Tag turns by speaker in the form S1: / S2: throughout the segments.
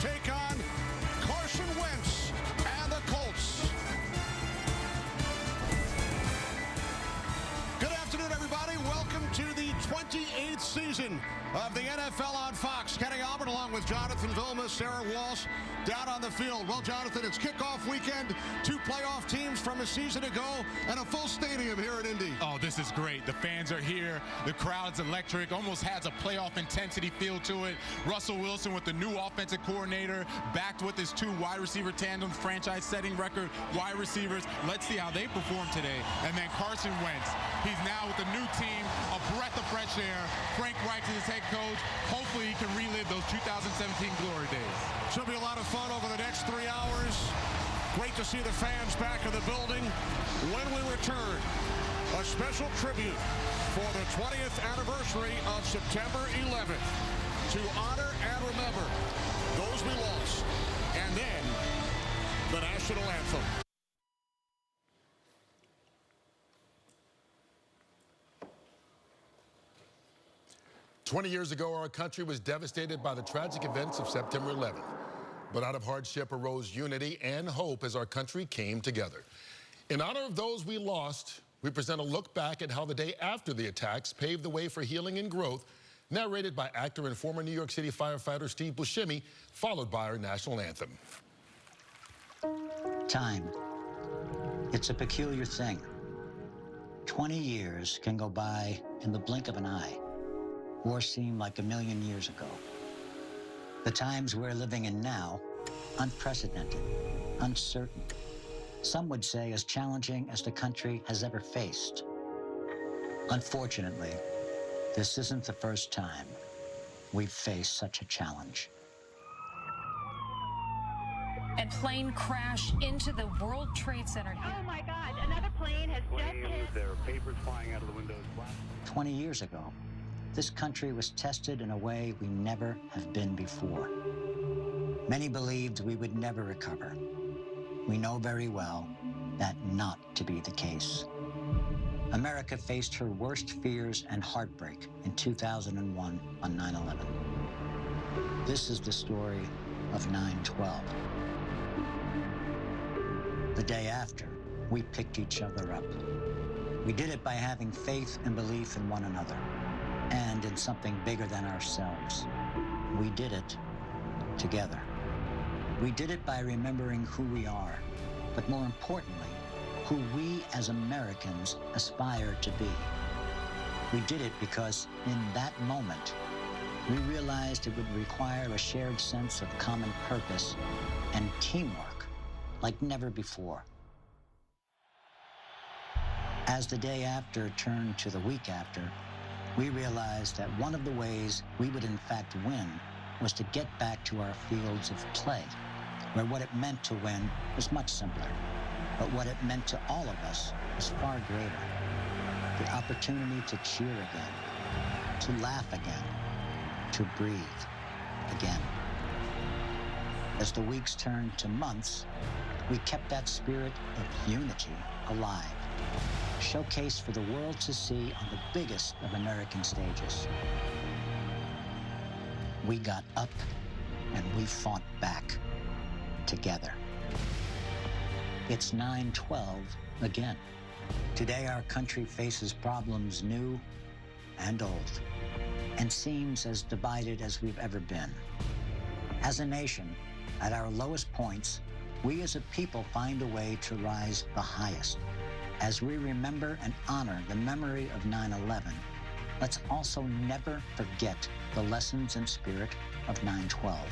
S1: take on Carson Wentz and the Colts. Good afternoon, everybody. Welcome to the 28th season of the NFL on Fox. Kenny Albert along with Jonathan Vilma, Sarah Walsh down on the field. Well, Jonathan, it's kickoff weekend. 2 playoff teams from a season ago and a full stadium here in Indy.
S2: Oh, this is great. The fans are here. The crowd's electric. Almost has a playoff intensity feel to it. Russell Wilson with the new offensive coordinator, backed with his 2 wide receiver tandem, franchise-setting record wide receivers. Let's see how they perform today. And then Carson Wentz. He's now with a new team, a breath of fresh air. Frank Reich is his head coach. Hopefully he can relive those 2017 glory days.
S1: Should be a lot of fun over the next 3 hours. Great to see the fans back in the building. When we return, a special tribute for the 20th anniversary of September 11th to honor and remember those we lost. And then the national anthem.
S3: 20 years ago, our country was devastated by the tragic events of September 11th. But out of hardship arose unity and hope as our country came together. In honor of those we lost, we present a look back at how the day after the attacks paved the way for healing and growth, narrated by actor and former New York City firefighter Steve Buscemi, followed by our national anthem.
S4: Time. It's a peculiar thing. 20 years can go by in the blink of an eye, or seem like a million years ago. The times we're living in now, unprecedented, uncertain. Some would say as challenging as the country has ever faced. Unfortunately, this isn't the first time we've faced such a challenge.
S5: And plane crash into the World Trade Center.
S6: Oh my God, another plane has just hit.
S7: There are papers flying out of the windows.
S4: 20 years ago, this country was tested in a way we never have been before. Many believed we would never recover. We know very well that not to be the case. America faced her worst fears and heartbreak in 2001 on 9/11. This is the story of 9/12. The day after, we picked each other up. We did it by having faith and belief in one another, and in something bigger than ourselves. We did it together. We did it by remembering who we are, but more importantly, who we as Americans aspire to be. We did it because in that moment, we realized it would require a shared sense of common purpose and teamwork like never before. As the day after turned to the week after, we realized that one of the ways we would in fact win was to get back to our fields of play, where what it meant to win was much simpler, but what it meant to all of us was far greater. The opportunity to cheer again, to laugh again, to breathe again. As the weeks turned to months, we kept that spirit of unity alive, showcased for the world to see on the biggest of American stages. We got up and we fought back together. It's 9/12 again. Today our country faces problems new and old, and seems as divided as we've ever been. As a nation, at our lowest points, we as a people find a way to rise the highest. As we remember and honor the memory of 9/11, let's also never forget the lessons and spirit of 9/12.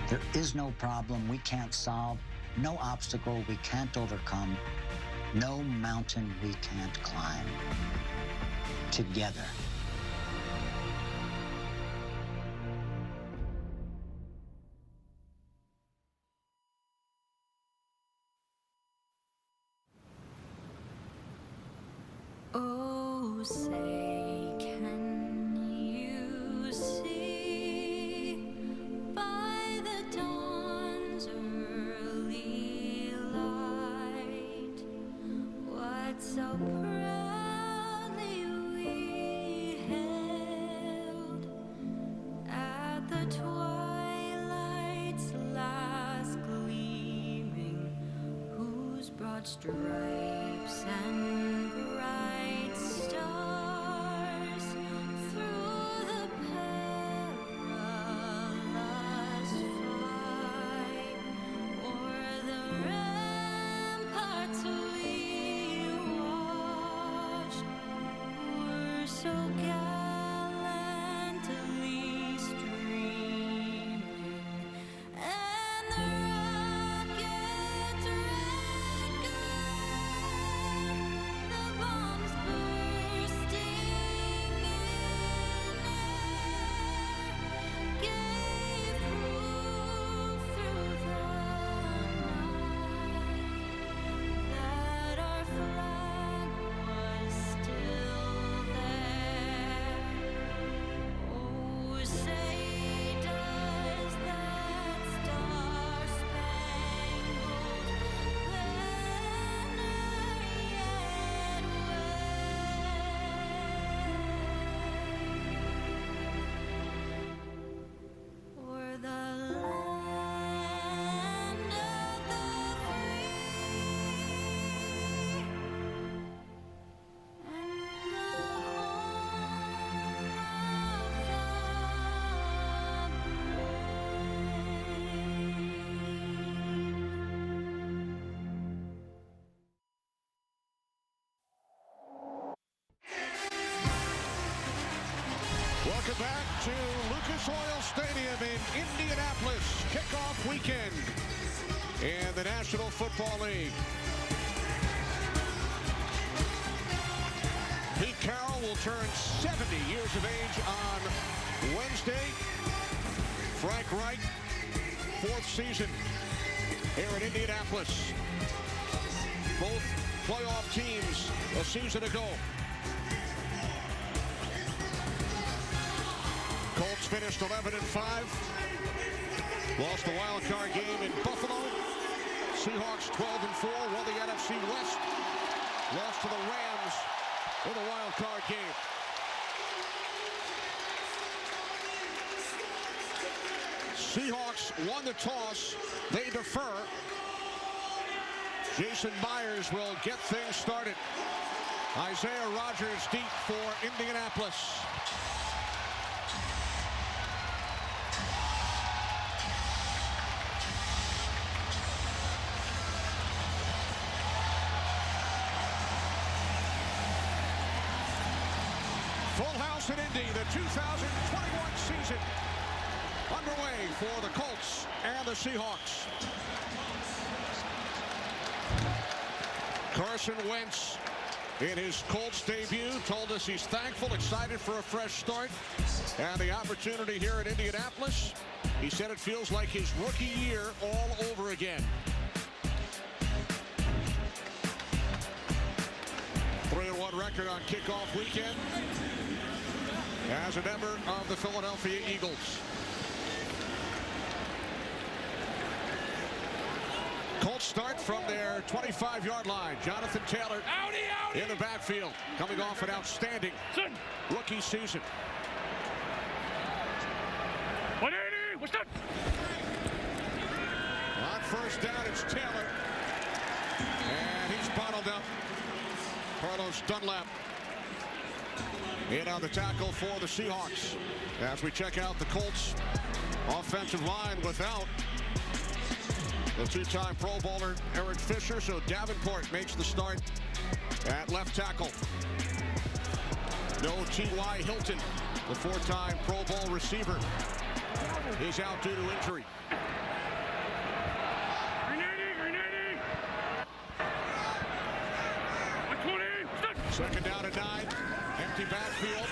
S4: There is no problem we can't solve, no obstacle we can't overcome, no mountain we can't climb. Together.
S8: Oh, say, can you see by the dawn's early light what so proudly we held at the twilight's broad stripes and bright stars through the perilous fight o'er the ramparts we watched were so gallantly streaming, and the rockets' red glare, the bombs bursting in air, gave proof through the night that our flag was still there. Oh, say does that star-spangled banner yet wave o'er the land of the free and the
S1: Welcome back to Lucas Oil Stadium in Indianapolis. Kickoff weekend in the National Football League. Pete Carroll will turn 70 years of age on Wednesday. Frank Reich, 4th season here in Indianapolis. Both playoff teams a season ago. Colts finished 11-5. Lost the wild card game in Buffalo. Seahawks 12-4. Won the NFC West. Lost to the Rams in the wild card game. Seahawks won the toss. They defer. Jason Myers will get things started. Isaiah Rodgers deep for Indianapolis. Full house in Indy, the 2021 season underway for the Colts and the Seahawks. Carson Wentz in his Colts debut told us he's thankful, excited for a fresh start and the opportunity here in Indianapolis. He said it feels like his rookie year all over again. 3-1 record on kickoff weekend as a member of the Philadelphia Eagles. Colts start from their 25-yard line. Jonathan Taylor in the backfield, coming off an outstanding rookie season. On first down, it's Taylor. And he's bottled up. Carlos Dunlap in on the tackle for the Seahawks. As we check out the Colts offensive line without the two-time Pro Bowler Eric Fisher, so Davenport makes the start at left tackle. No T.Y. Hilton, the 4-time Pro Bowl receiver, is out due to injury. Second down and 9. Empty backfield.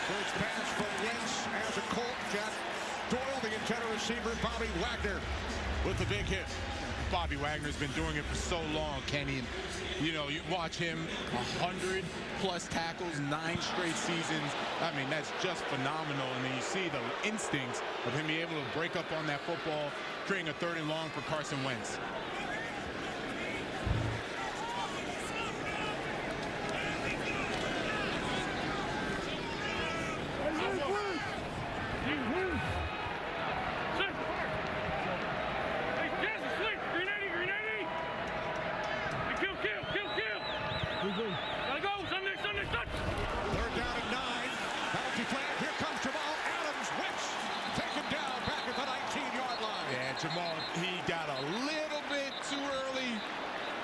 S1: First pass from Wentz as a Colt. Jack Doyle, the intended receiver. Bobby Wagner with the big hit.
S2: Bobby Wagner's been doing it for so long, Kenny. And, you know, you watch him, 100+ tackles, 9 straight seasons. I mean, that's just phenomenal. And then you see the instincts of him being able to break up on that football, creating a 3rd and long for Carson Wentz.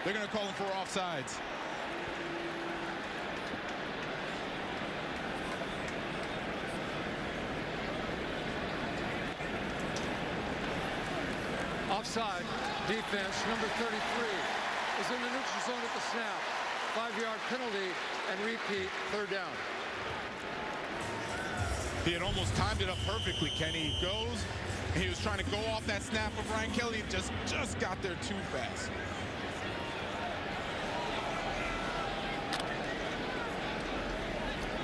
S2: they're going to call him for offsides.
S7: Offside. Defense, number 33, is in the neutral zone at the snap. 5-yard penalty and repeat, third down.
S2: He had almost timed it up perfectly, Kenny. He goes, and he was trying to go off that snap of Ryan Kelly, just got there too fast.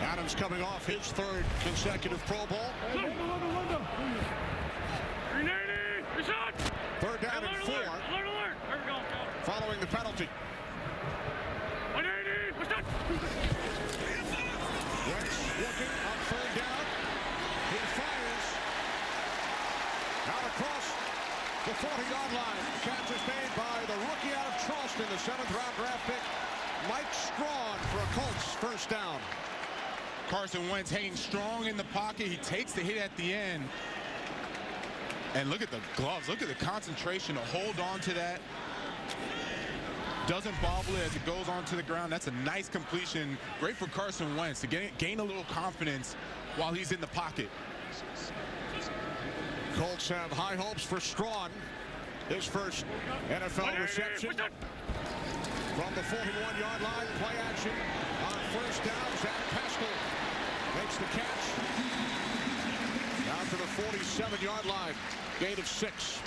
S1: Adams coming off his third consecutive Pro Bowl. Third down and 4. Following the penalty. Wentz looking on third down. He fires. Out across the 40-yard line. The catch is made by the rookie out of Charleston, the 7th-round draft pick, Mike Strawn, for a Colts first down.
S2: Carson Wentz hanging strong in the pocket. He takes the hit at the end. And look at the gloves. Look at the concentration to hold on to that. Doesn't bobble it as it goes onto the ground. That's a nice completion. Great for Carson Wentz to gain a little confidence while he's in the pocket.
S1: Colts have high hopes for Strawn. His first NFL reception. From the 41-yard line, play action on first down. Zach Pascal makes the catch. Down to the 47-yard line. Gain of 6.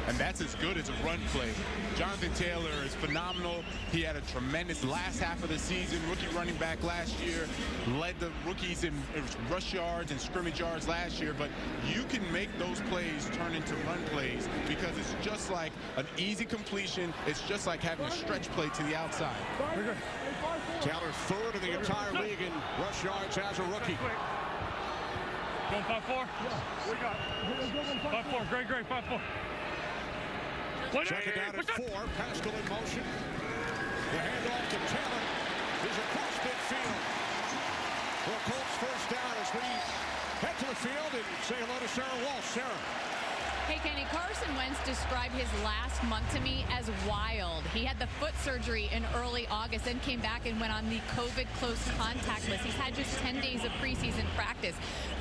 S2: And that's as good as a run play. Jonathan Taylor is phenomenal. He had a tremendous last half of the season. Rookie running back last year. Led the rookies in rush yards and scrimmage yards last year. But you can make those plays turn into run plays because it's just like an easy completion. It's just like having a stretch play to the outside.
S1: Taylor third in the entire league in rush yards as a rookie.
S9: Going 5-4? Yeah, we got 5-4. Great, 5-4.
S1: Second down at 4. Pascal in motion. The handoff to Taylor is across midfield. For Colts first down as we head to the field and say hello to Sarah Walsh. Sarah.
S10: Hey, Kenny, Carson Wentz described his last month to me as wild. He had the foot surgery in early August, then came back and went on the COVID close contact list. He's had just 10 days of preseason practice.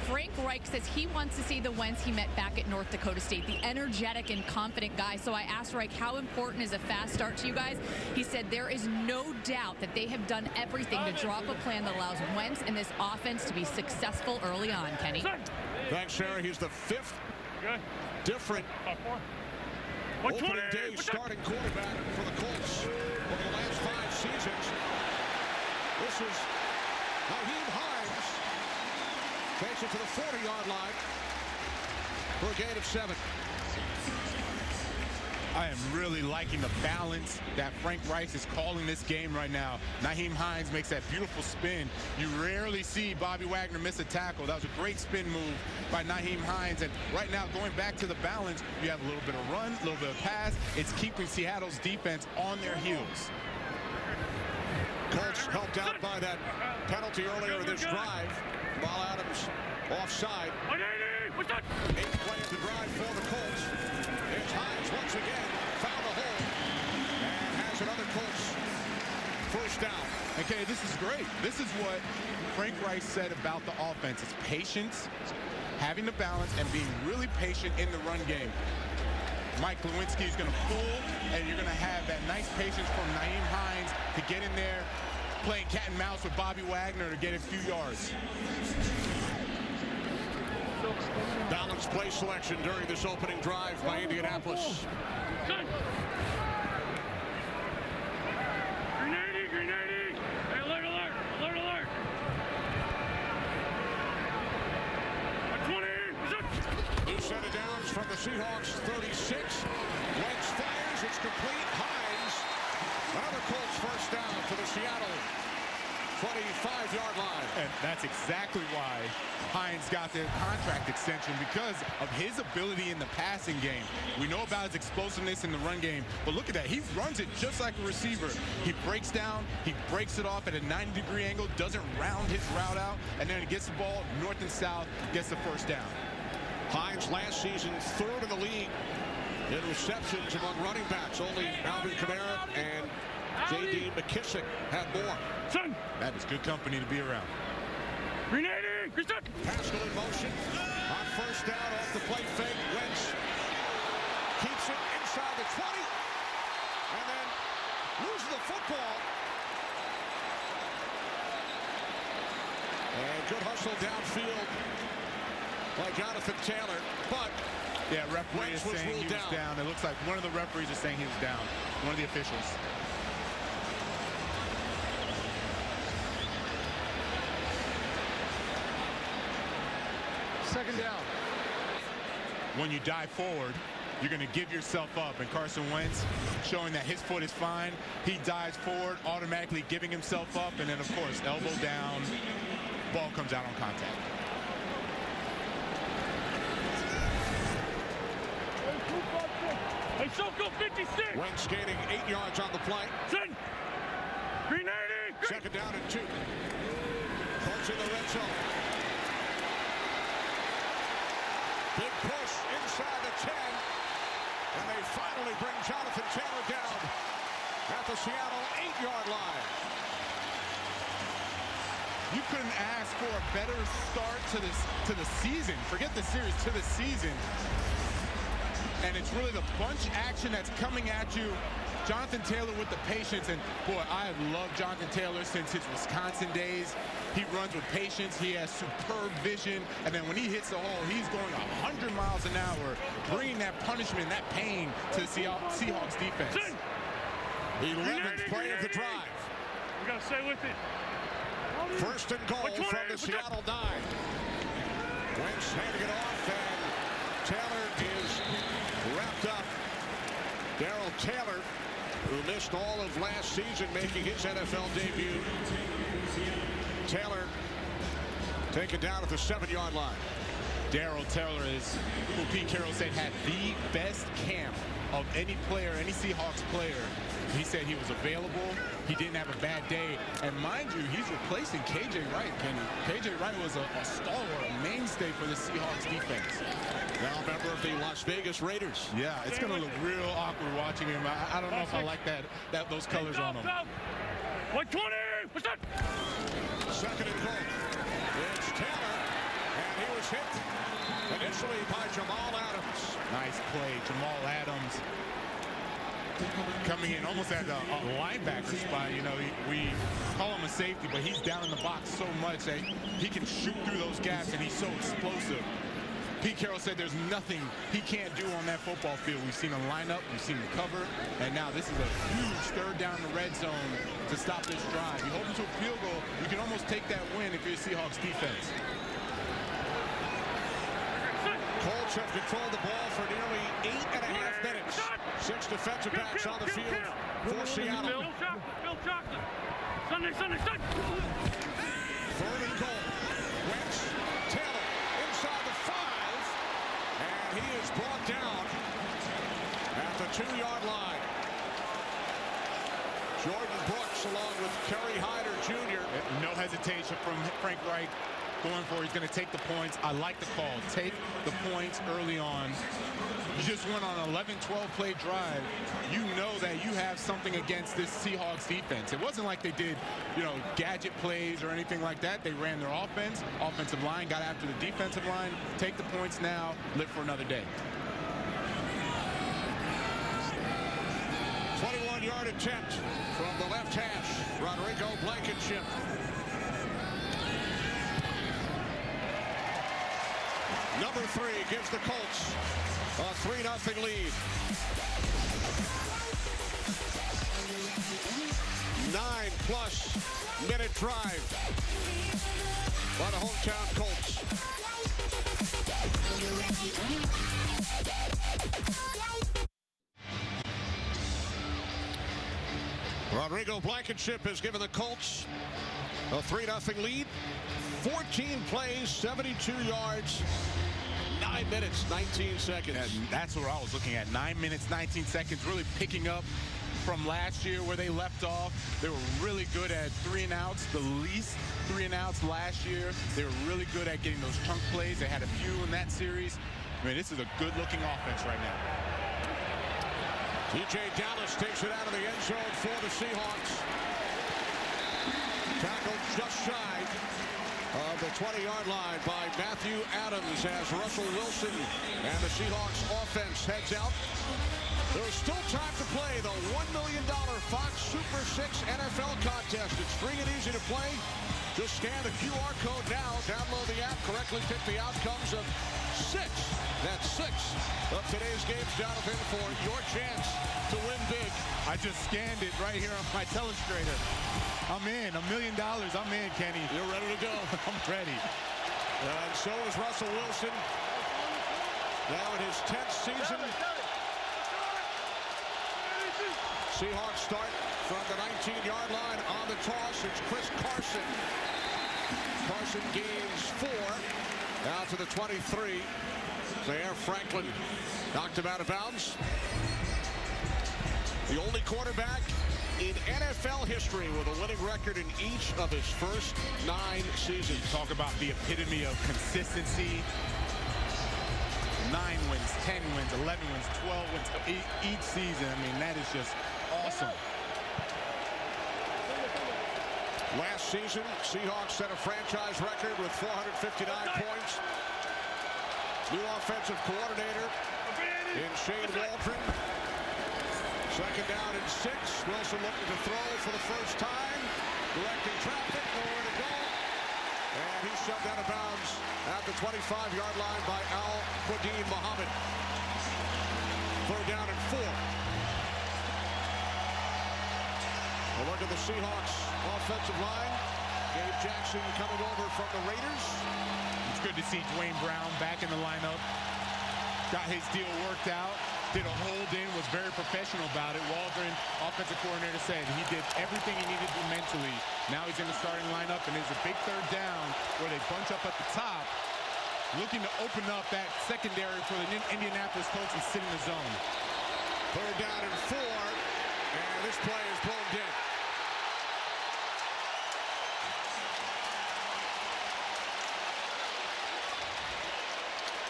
S10: Frank Reich says he wants to see the Wentz he met back at North Dakota State, the energetic and confident guy. So I asked Reich, how important is a fast start to you guys? He said there is no doubt that they have done everything to draw up a plan that allows Wentz and this offense to be successful early on, Kenny.
S1: Thanks, Sarah. He's the 5th different opening day starting quarterback for the Colts over the last 5 seasons. This is Naheem Hines. Takes it to the 40-yard line for a gain of 7.
S2: I am really liking the balance that Frank Reich is calling this game right now. Naheem Hines makes that beautiful spin. You rarely see Bobby Wagner miss a tackle. That was a great spin move by Naheem Hines. And right now, going back to the balance, you have a little bit of run, a little bit of pass. It's keeping Seattle's defense on their heels.
S1: Colts helped out by that penalty earlier in this drive. Ball Adams offside. 8th play of the drive for the Colts. It's Hines once again found a hole and has another Colts first down.
S2: Okay, this is great. This is what Frank Reich said about the offense. It's patience, having the balance, and being really patient in the run game. Mike Lewinsky is going to pull, and you're going to have that nice patience from Naheem Hines to get in there, playing cat and mouse with Bobby Wagner to get a few yards.
S1: Balanced play selection during this opening drive by Indianapolis.
S9: Grenading! Hey, alert! 20!
S1: New set of downs from the Seahawks, 36. Wentz fires, it's complete. Hines, another Colts first down to the Seattle 25-yard line.
S2: And that's exactly why Hines got the contract extension, because of his ability in the passing game. We know about his explosiveness in the run game, but look at that. He runs it just like a receiver. He breaks down, he breaks it off at a 90-degree angle, doesn't round his route out, and then he gets the ball north and south, gets the first down.
S1: Hines last season 3rd in the league in receptions among running backs. Only Alvin Kamara and J.D. McKissick had more.
S2: That is good company to be around.
S1: Pascal in motion. On first down off the play fake. Wentz keeps it inside the 20. And then loses the football. And good hustle downfield by Jonathan Taylor. But
S2: yeah, referee is saying he was down. It looks like one of the referees is saying he was down. One of the officials.
S7: Second down.
S2: When you dive forward, you're going to give yourself up. And Carson Wentz, showing that his foot is fine, he dives forward, automatically giving himself up. And then, of course, elbow down, ball comes out on contact.
S9: Hey, Soko 56.
S1: Wentz gaining 8 yards on the play. Second down and 2. Colts in the red zone. Big push inside the 10. And they finally bring Jonathan Taylor down at the Seattle 8-yard line.
S2: You couldn't ask for a better start to the season. Forget the series, to the season. And it's really the bunch action that's coming at you. Jonathan Taylor with the patience, and boy, I have loved Jonathan Taylor since his Wisconsin days. He runs with patience, he has superb vision, and then when he hits the hole, he's going 100 miles an hour, bringing that punishment, that pain to the Seahawks defense.
S1: 11th play of the drive.
S9: We gotta stay with it.
S1: First and goal from the Seattle 9. Wentz handing it off, and Taylor is wrapped up. Darrell Taylor, who missed all of last season, making his NFL debut. Taylor taken down at the 7-yard line.
S2: Darrell Taylor is who Pete Carroll said had the best camp of any player, any Seahawks player. He said he was available. He didn't have a bad day. And mind you, he's replacing K.J. Wright, Kenny. K.J. Wright was a stalwart, a mainstay for the Seahawks defense.
S1: Now a member of the Las Vegas Raiders.
S2: Yeah, it's going to look real awkward watching him. I don't know if I like those colors on him.
S9: 120! What's that?
S1: Second and goal. It's Taylor, and he was hit initially by Jamal Adams.
S2: Nice play, Jamal Adams. Coming in almost at a linebacker spot. You know, we call him a safety, but he's down in the box so much that he can shoot through those gaps, and he's so explosive. Pete Carroll said there's nothing he can't do on that football field. We've seen him line up, we've seen him cover, and now this is a huge third down in the red zone to stop this drive. You hold him to a field goal, you can almost take that win if you're the Seahawks defense.
S1: Colts have controlled the ball for nearly 8.5 minutes. 6 defensive backs on the field for Seattle.
S9: Bill Chocolate. Sunday.
S1: Third and goal. Wentz, Taylor inside the 5. And he is brought down at the 2-yard line. Jordan Brooks along with Kerry Hyder Jr.
S2: No hesitation from Frank Reich. Going for it. He's going to take the points. I like the call. Take the points early on. You just went on an 11-12 play drive. You know that you have something against this Seahawks defense. It wasn't like they did, gadget plays or anything like that. They ran their offense. Offensive line got after the defensive line. Take the points now. Live for another day.
S1: 21-yard attempt from the left hash. Rodrigo Blankenship. Number 3 gives the Colts a 3-0 lead. 9+ minute drive by the hometown Colts. Rodrigo Blankenship has given the Colts a 3-0 lead. 14 plays, 72 yards, 9 minutes, 19 seconds.
S2: And that's what I was looking at. 9 minutes, 19 seconds, really picking up from last year where they left off. They were really good at 3-and-outs, the least 3-and-outs last year. They were really good at getting those chunk plays. They had a few in that series. I mean, this is a good-looking offense right now.
S1: DJ Dallas takes it out of the end zone for the Seahawks. Tackled just shy of the 20-yard line by Matthew Adams as Russell Wilson and the Seahawks offense heads out. There's still time to play the $1 million Fox Super 6 NFL contest. It's free and easy to play. Just scan the QR code now, download the app, correctly pick the outcomes of 6. That's 6 of today's games, Jonathan, for your chance to win big.
S2: I just scanned it right here on my telestrator. I'm in. $1 million. I'm in, Kenny.
S1: You're ready to go.
S2: I'm ready.
S1: And so is Russell Wilson. Now in his 10th season. Seahawks start from the 19-yard line on the toss. It's Chris Carson. Carson gains 4. Out to the 23. There, Franklin knocked him out of bounds. The only quarterback in NFL history with a winning record in each of his first 9 seasons.
S2: Talk about the epitome of consistency. 9 wins, 10 wins, 11 wins, 12 wins each season. I mean, that is just awesome.
S1: Last season, Seahawks set a franchise record with 459 points. New offensive coordinator in Shane Waldron. Second down and 6. Wilson looking to throw for the first time. Directing traffic, nowhere to go. And he's shoved out of bounds at the 25-yard line by Al-Quadin Muhammad. Third down and 4. A look at the Seahawks offensive line. Gabe Jackson coming over from the Raiders.
S2: It's good to see Dwayne Brown back in the lineup. Got his deal worked out. Did a hold in, was very professional about it. Waldron, offensive coordinator, said he did everything he needed to mentally. Now he's in the starting lineup, and there's a big third down where they bunch up at the top, looking to open up that secondary for the Indianapolis Colts and sit in the zone.
S1: Third down and 4, and this play is blown dead.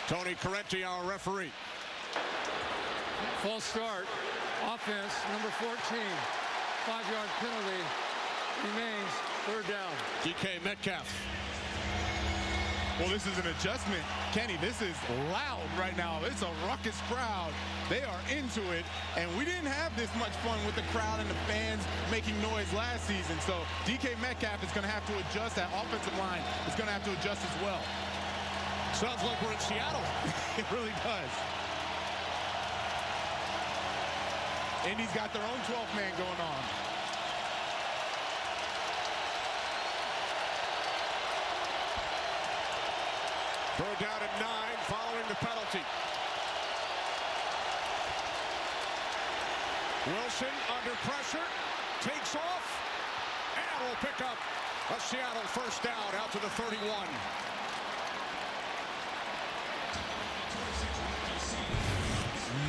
S1: Tony Corrente, our referee.
S7: False start. Offense, number 14. 5-yard penalty. Remains third down.
S1: DK Metcalf.
S2: Well, this is an adjustment. Kenny, this is loud right now. It's a ruckus crowd. They are into it, and we didn't have this much fun with the crowd and the fans making noise last season. So DK Metcalf is going to have to adjust. That offensive line is going to have to adjust as well.
S1: Sounds like we're in Seattle.
S2: It really does. Indy's got their own 12th man going on.
S1: Third down and 9 following the penalty. Wilson under pressure, takes off, and will pick up a Seattle first down out to the 31.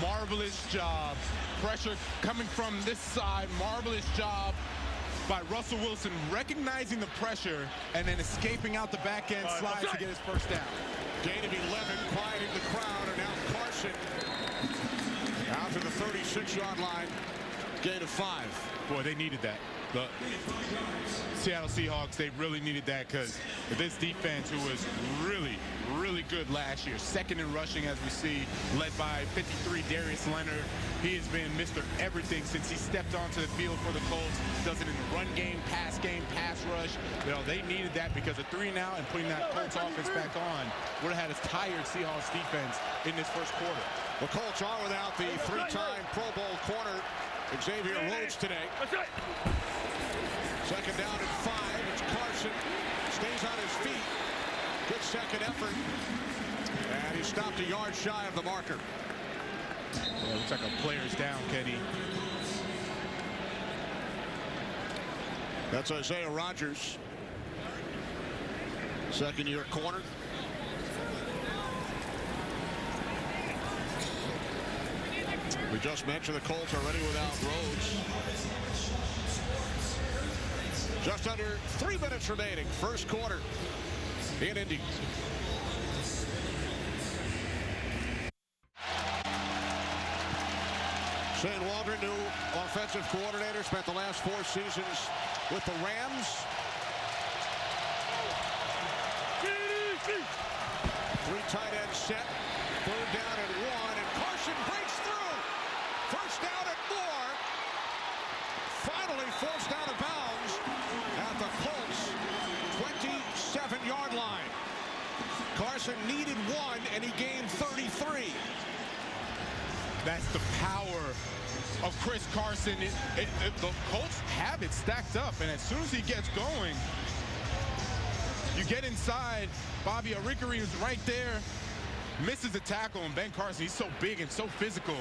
S2: Marvelous job. Pressure coming from this side. Marvelous job by Russell Wilson, recognizing the pressure and then escaping out the back end slide to get his first down.
S1: Gain of 11, quieting the crowd, and now Carson out to the 36-yard line. Gain of 5.
S2: Boy, they needed that. The Seattle Seahawks, they really needed that because this defense, who was really, really good last year, second in rushing, as we see, led by 53 Darius Leonard. He has been Mr. Everything since he stepped onto the field for the Colts. Does it in the run game, pass rush. You know, they needed that because of 3 now and putting that Colts offense back on would have had a tired Seahawks defense in this first quarter.
S1: The Colts are without the 3-time Pro Bowl corner Xavier Rhodes today. Second down and 5. It's Carson. Stays on his feet. Good second effort. And he stopped a yard shy of the marker.
S2: Well, looks like a player's down, Kenny.
S1: That's Isaiah Rodgers. Second-year corner. We just mentioned the Colts are ready without Rhodes. Just under 3 minutes remaining. First quarter in Indy. Shane Waldron, new offensive coordinator, spent the last 4 seasons with the Rams. 3 tight end set, 3rd down and 1, and Carson breaks through. 1st down and more. Finally forced out of bounds at the Colts 27-yard line. Carson needed 1 and he gained 33.
S2: That's the power of Chris Carson. The Colts have it stacked up, and as soon as he gets going, you get inside. Bobby Arikari is right there, misses a tackle, and Ben Carson, he's so big and so physical.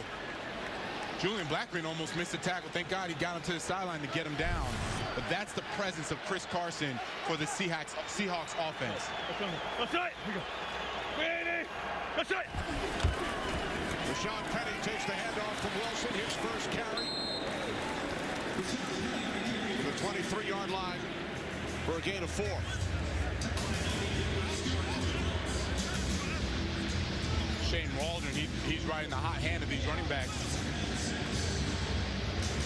S2: Julian Blackburn almost missed a tackle. Thank God he got him to the sideline to get him down. But that's the presence of Chris Carson for the Seahawks offense.
S9: That's right. Ready. That's right.
S1: Rashawn Penny takes the handoff from Wilson, his first carry. The 23-yard line for a gain of 4.
S2: Shane Waldron, he's right in the hot hand of these running backs.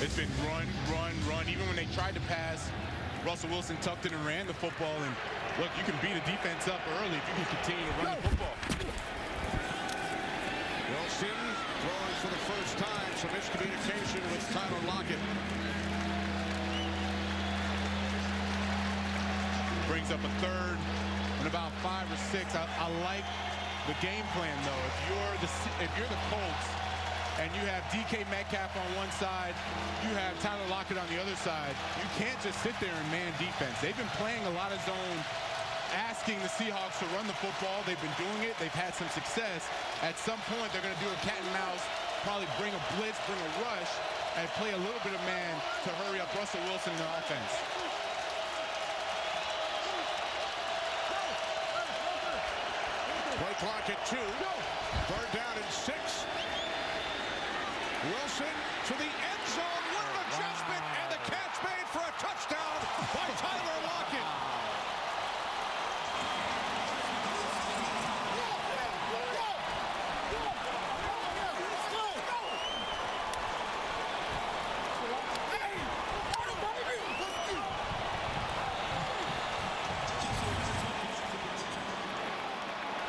S2: It's been run, run, run. Even when they tried to pass, Russell Wilson tucked it and ran the football. And look, you can beat a defense up early if you can continue to run the football.
S1: Wilson throwing for the first time. Some miscommunication with Tyler Lockett.
S2: Brings up a 3rd and about 5 or 6. I like the game plan, though. If you're the Colts and you have DK Metcalf on one side, you have Tyler Lockett on the other side, you can't just sit there and man defense. They've been playing a lot of zone, asking the Seahawks to run the football. They've been doing it. They've had some success. At some point, they're going to do a cat and mouse, probably bring a blitz, bring a rush, and play a little bit of man to hurry up Russell Wilson in the offense.
S1: Play clock at 2. 3rd down and 6. Wilson to the end zone. What an adjustment, and the catch made for a touchdown by Tyler Lockett.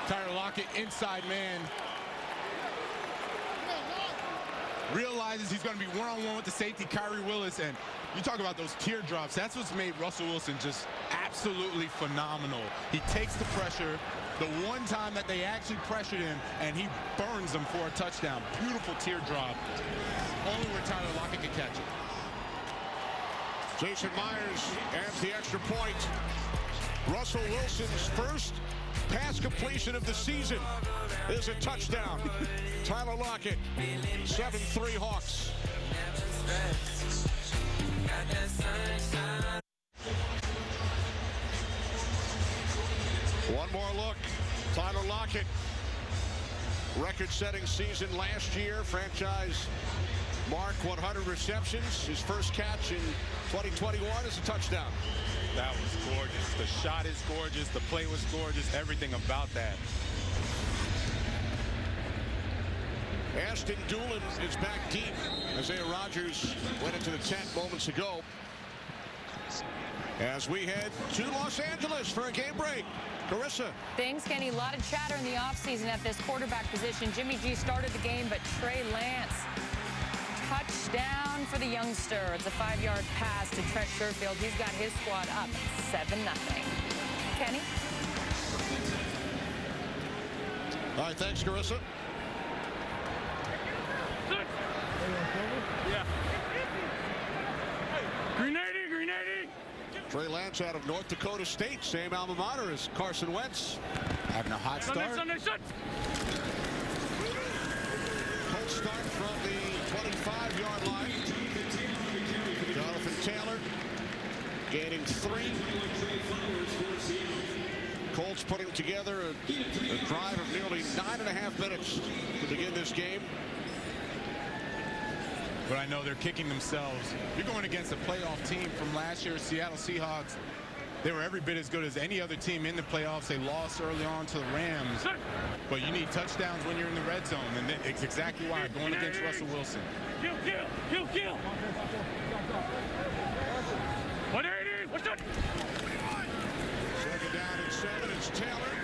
S2: Tyler Lockett, inside man, realizes he's going to be one-on-one with the safety, Kyrie Willis, and you talk about those teardrops. That's what's made Russell Wilson just absolutely phenomenal. He takes the pressure, the one time that they actually pressured him, and he burns them for a touchdown. Beautiful teardrop. Only where Tyler Lockett can catch it.
S1: Jason Myers adds the extra point. Russell Wilson's first pass completion of the season is a touchdown. Tyler Lockett, 7-3 Hawks. One more look. Tyler Lockett, record-setting season last year. Franchise mark 100 receptions. His first catch in 2021 is a touchdown.
S2: That was gorgeous. The shot is gorgeous. The play was gorgeous. Everything about that.
S1: Ashton Doolin is back deep. Isaiah Rodgers went into the tent moments ago. As we head to Los Angeles for a game break. Carissa.
S5: Thanks, Kenny. A lot of chatter in the offseason at this quarterback position. Jimmy G started the game, but Trey Lance, touchdown for the youngster. It's a 5-yard pass to Trent Sherfield. He's got his squad up 7-0. Kenny?
S1: All right, thanks, Carissa.
S9: Yeah. Green 80, Green 80.
S1: Trey Lance out of North Dakota State, same alma mater as Carson Wentz.
S2: Having a hot start.
S9: Sunday, shut.
S1: Colts start from the 25-yard line. Jonathan Taylor gaining 3. Colts putting together a drive of nearly 9.5 minutes to begin this game.
S2: But I know they're kicking themselves. You're going against a playoff team from last year, Seattle Seahawks. they were every bit as good as any other team in the playoffs. They lost early on to the Rams, but you need touchdowns when you're in the red zone, and it's exactly why going against Russell Wilson.
S9: Kill. 180. What's that?
S1: Second down and 7. It's Taylor.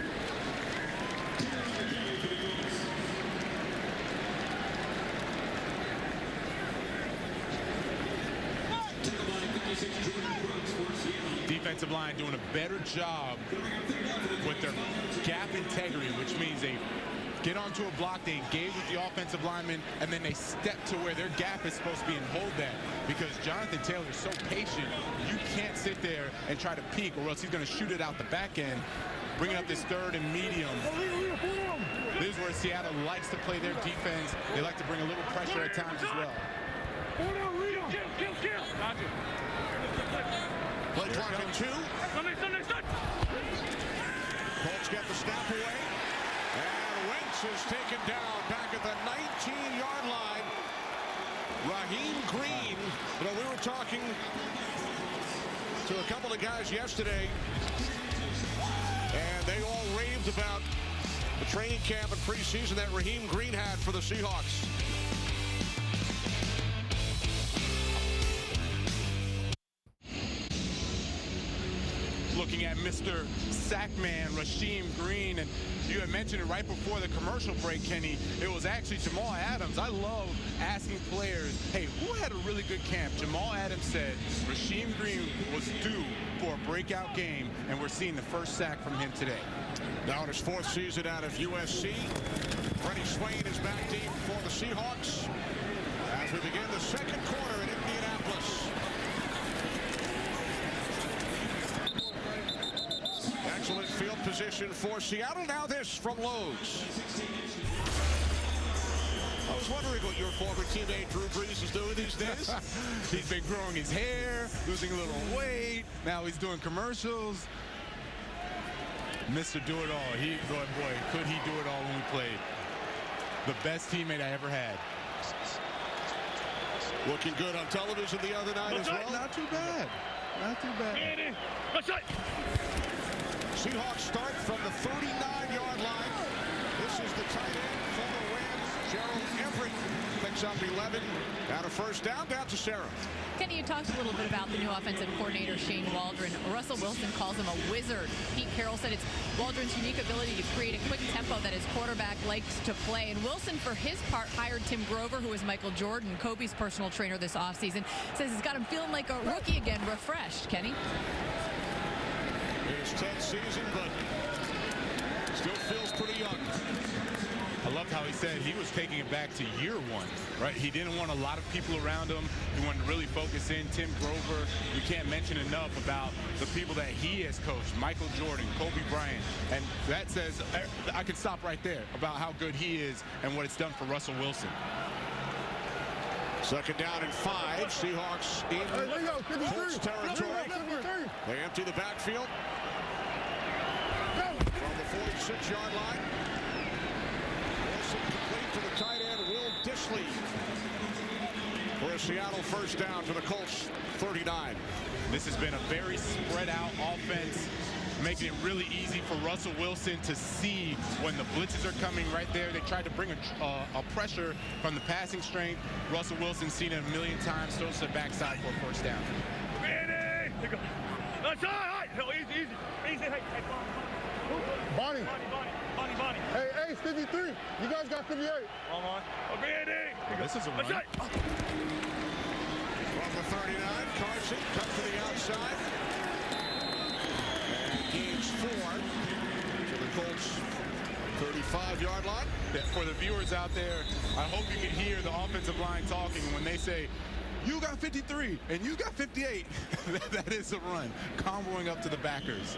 S2: Defensive line doing a better job with their gap integrity, which means they get onto a block, they engage with the offensive lineman, and then they step to where their gap is supposed to be and hold that. Because Jonathan Taylor is so patient, you can't sit there and try to peek, or else he's going to shoot it out the back end, bringing up this third and medium. This is where Seattle likes to play their defense. They like to bring a little pressure at times as well.
S9: Kill. Gotcha.
S1: Play clock at 2. Colts get the snap away. And Wentz is taken down back at the 19-yard line. Raheem Green. You know, we were talking to a couple of guys yesterday, and they all raved about the training camp and preseason that Raheem Green had for the Seahawks.
S2: Looking at Mr. Sackman, Raheem Green, and you had mentioned it right before the commercial break, Kenny. It was actually Jamal Adams. I love asking players, hey, who had a really good camp? Jamal Adams said Raheem Green was due for a breakout game, and we're seeing the first sack from him today.
S1: Now in his 4th season out of USC, Freddie Swain is back deep for the Seahawks as we begin the second quarter in Indianapolis. Excellent field position for Seattle. Now this from Lowe's. I was wondering what your former teammate Drew Brees is doing these days.
S2: He's been growing his hair, losing a little weight. Now he's doing commercials. Mr. Do-It-All. Boy, could he do it all when we played. The best teammate I ever had.
S1: Looking good on television the other night as well.
S2: Not too bad. Not too bad.
S1: Seahawks start from the 39-yard line. This is the tight end from the Rams. Gerald Everett picks up 11. Out of first down to Sarah.
S10: Kenny, you talked a little bit about the new offensive coordinator, Shane Waldron. Russell Wilson calls him a wizard. Pete Carroll said it's Waldron's unique ability to create a quick tempo that his quarterback likes to play. And Wilson, for his part, hired Tim Grover, who is Michael Jordan, Kobe's personal trainer this offseason. Says he's got him feeling like a rookie again, refreshed. Kenny?
S1: His 10th season, but still feels pretty young.
S2: I loved how he said he was taking it back to year 1, right? He didn't want a lot of people around him. He wanted to really focus in. Tim Grover, we can't mention enough about the people that he has coached. Michael Jordan, Kobe Bryant. And that says, I could stop right there about how good he is and what it's done for Russell Wilson.
S1: Second down and 5. Seahawks in Colts territory. They empty the backfield from the 46-yard line. Wilson complete to the tight end, Will Dissly, for a Seattle first down for the Colts 39.
S2: This has been a very spread out offense, making it really easy for Russell Wilson to see when the blitzes are coming right there. They tried to bring a pressure from the passing strength. Russell Wilson's seen it a million times, throws to the backside for a first down.
S9: Easy.
S11: Bonnie. Hey, it's 53. You guys got 58.
S9: Come on.
S2: This is a run.
S1: From the 39, Carson comes to the outside. And gains 4 to the Colts 35-yard line.
S2: For the viewers out there, I hope you can hear the offensive line talking when they say, you got 53 and you got 58. That is a run, comboing up to the backers.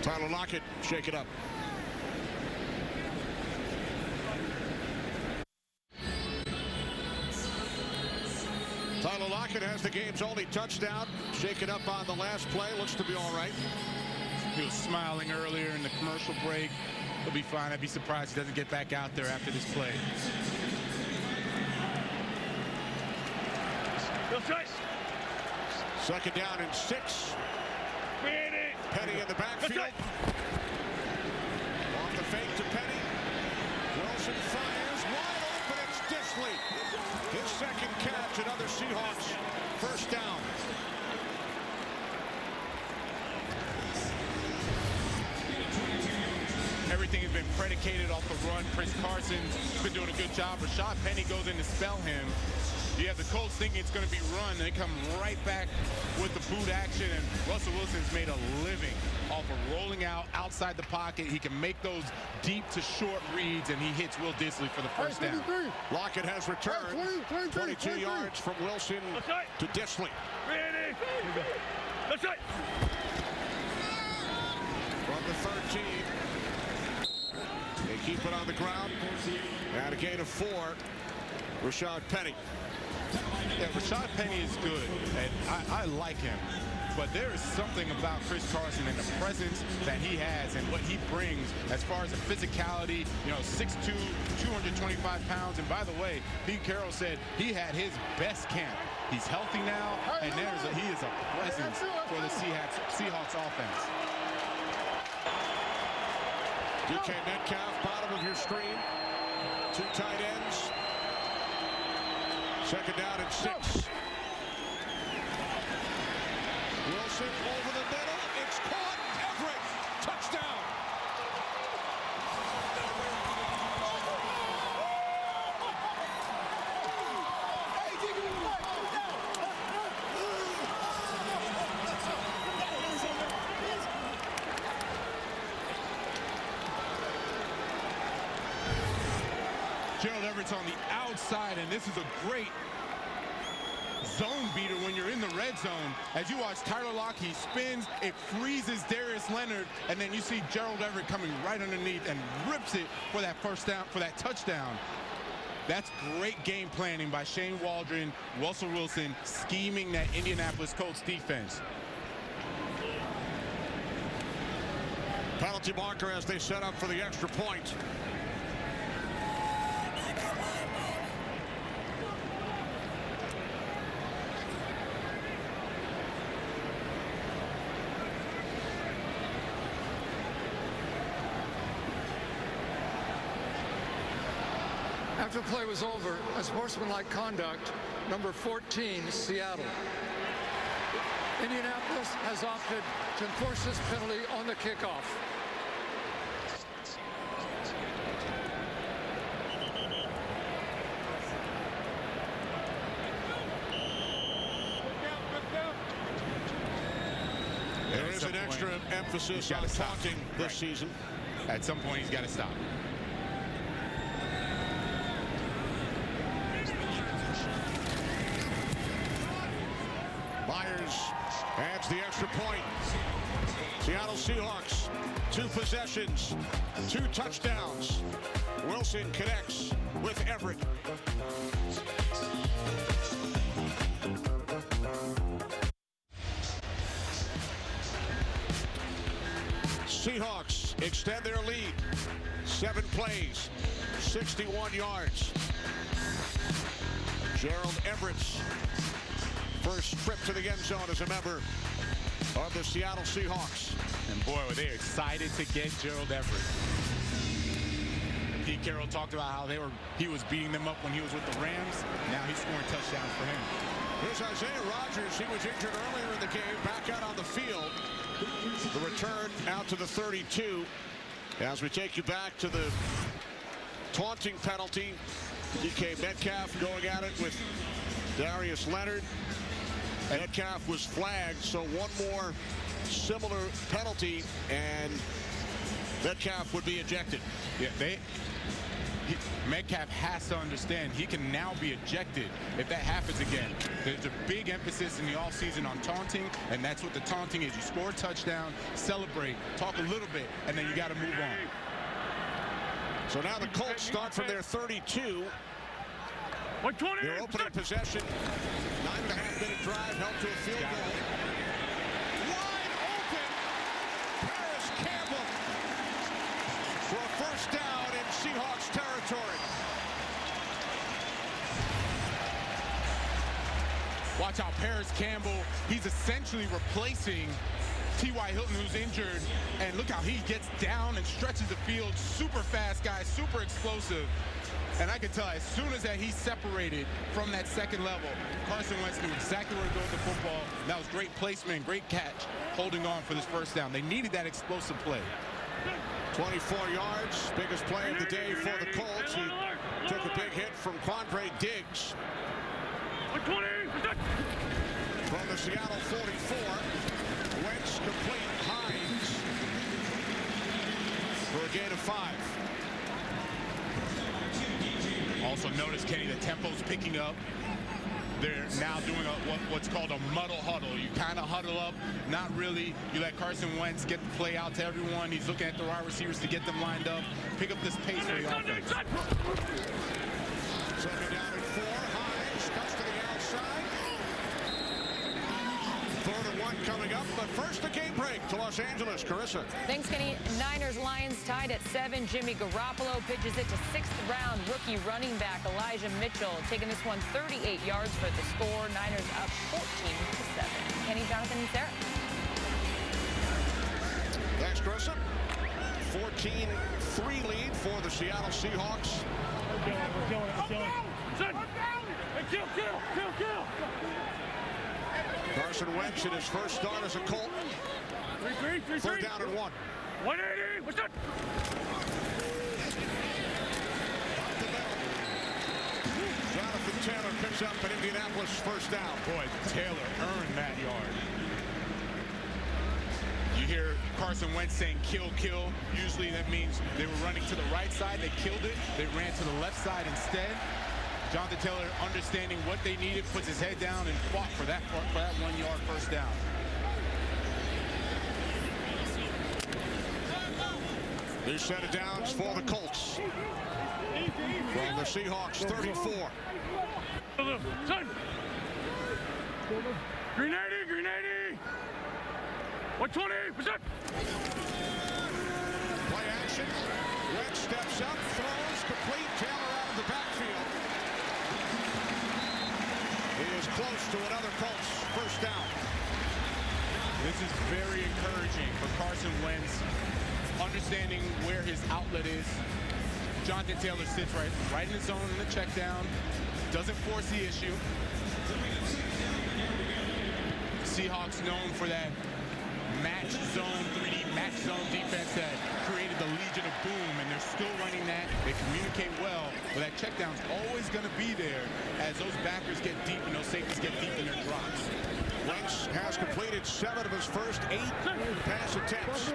S1: Tyler Lockett, shake it up. Tyler Lockett has the game's only touchdown. Shake it up on the last play. Looks to be all right.
S2: He was smiling earlier in the commercial break. He'll be fine. I'd be surprised he doesn't get back out there after this play.
S1: Second down and 6. Penny in the backfield. Off the fake to Penny. Wilson fires wide open. It's Dissly. His second catch. Another Seahawks first down.
S2: Everything has been predicated off the run. Chris Carson's been doing a good job. Rashad Penny goes in to spell him. You have the Colts thinking it's going to be run. They come right back with the boot action, and Russell Wilson's made a living off of rolling out outside the pocket. He can make those deep to short reads, and he hits Will Dissly for the first down.
S1: Lockett has returned. 22 yards from Wilson to Dissly. From the 13. They keep it on the ground. And a gain of 4. Rashad Penny.
S2: Yeah, Rashad Penny is good, and I like him. But there is something about Chris Carson and the presence that he has and what he brings as far as the physicality, 6'2", 225 pounds. And by the way, Pete Carroll said he had his best camp. He's healthy now, and he is a presence for the Seahawks offense.
S1: DK Metcalf, bottom of your screen. 2 tight ends. Second down and 6. Wilson over the middle. It's caught. Everett. Touchdown.
S2: Gerald Everett's on the outside, and this is a great zone beater when you're in the red zone. As you watch Tyler Lockett, he spins, it freezes Darius Leonard, and then you see Gerald Everett coming right underneath and rips it for that first down, for that touchdown. That's great game planning by Shane Waldron, Russell Wilson, scheming that Indianapolis Colts defense.
S1: Penalty marker as they set up for the extra point.
S7: After play was over, unsportsmanlike conduct, number 14, Seattle. Indianapolis has opted to enforce this penalty on the kickoff.
S1: There is an extra emphasis on taunting this season.
S2: At some point, he's got to stop.
S1: Myers adds the extra point. Seattle Seahawks, 2 possessions, 2 touchdowns. Wilson connects with Everett. Seahawks extend their lead. 7 plays, 61 yards. Gerald Everett's first trip to the end zone as a member of the Seattle Seahawks.
S2: And boy, were they excited to get Gerald Everett. Pete Carroll talked about how he was beating them up when he was with the Rams. Now he's scoring touchdowns for him.
S1: Here's Isaiah Rodgers. He was injured earlier in the game, back out on the field. The return out to the 32. As we take you back to the taunting penalty. DK Metcalf going at it with Darius Leonard. Metcalf was flagged, so one more similar penalty, and Metcalf would be ejected.
S2: Yeah, Metcalf has to understand he can now be ejected if that happens again. There's a big emphasis in the offseason on taunting, and that's what the taunting is. You score a touchdown, celebrate, talk a little bit, and then you got to move on.
S1: So now the Colts start from their 32. Their opening possession, 9.5-minute drive, held to a field goal. Wide open, Paris Campbell for a first down in Seahawks territory.
S2: Watch out, Paris Campbell. He's essentially replacing T.Y. Hilton, who's injured. And look how he gets down and stretches the field. Super fast guy, super explosive. And I can tell as soon as that he separated from that second level, Carson Wentz knew exactly where to go with the football. That was great placement, great catch, holding on for this first down. They needed that explosive play.
S1: 24 yards, biggest play of the day for the Colts. He took a big hit from Quandre Diggs. From the Seattle 44, Wentz complete. Hines for a gain of 5.
S2: Also notice, Kenny, the tempo's picking up. They're now doing what's called a muddle huddle. You kind of huddle up, not really. You let Carson Wentz get the play out to everyone. He's looking at the wide receivers to get them lined up, pick up this pace for the offense.
S1: Second down and 4. Hines cuts to the outside. 3rd and 1 coming up, but first a game break to Los Angeles. Carissa.
S5: Thanks, Kenny. Niners-Lions tied at 7. Jimmy Garoppolo pitches it to 6th-round rookie running back Elijah Mitchell, taking this one 38 yards for the score. Niners up 14-7. Kenny, Jonathan, and Sarah.
S1: Thanks, Carissa. 14-3 lead for the Seattle Seahawks. Carson Wentz in his first start as a Colt. 3rd down and 1.
S9: 180. What's that?
S1: Jonathan Taylor picks up an Indianapolis first down.
S2: Boy, Taylor earned that yard. You hear Carson Wentz saying kill, kill. Usually that means they were running to the right side. They killed it. They ran to the left side instead. Jonathan Taylor, understanding what they needed, puts his head down and fought for that 1-yard first down.
S1: New set of downs for the Colts. From the Seahawks 34.
S9: Grenade! 120, what's up?
S1: Play action. Wentz steps up, throws, complete. Taylor out of the backfield. He is close to another Colts first down.
S2: This is very encouraging for Carson Wentz, understanding where his outlet is. Jonathan Taylor sits right in the zone in the check down, doesn't force the issue. Seahawks known for that match zone, 3D match zone defense that created the Legion of Boom, and they're still running that. They communicate well, but that check down's always going to be there as those backers get deep and those safeties get deep in their drops.
S1: Wentz has completed 7 of his first 8 pass attempts.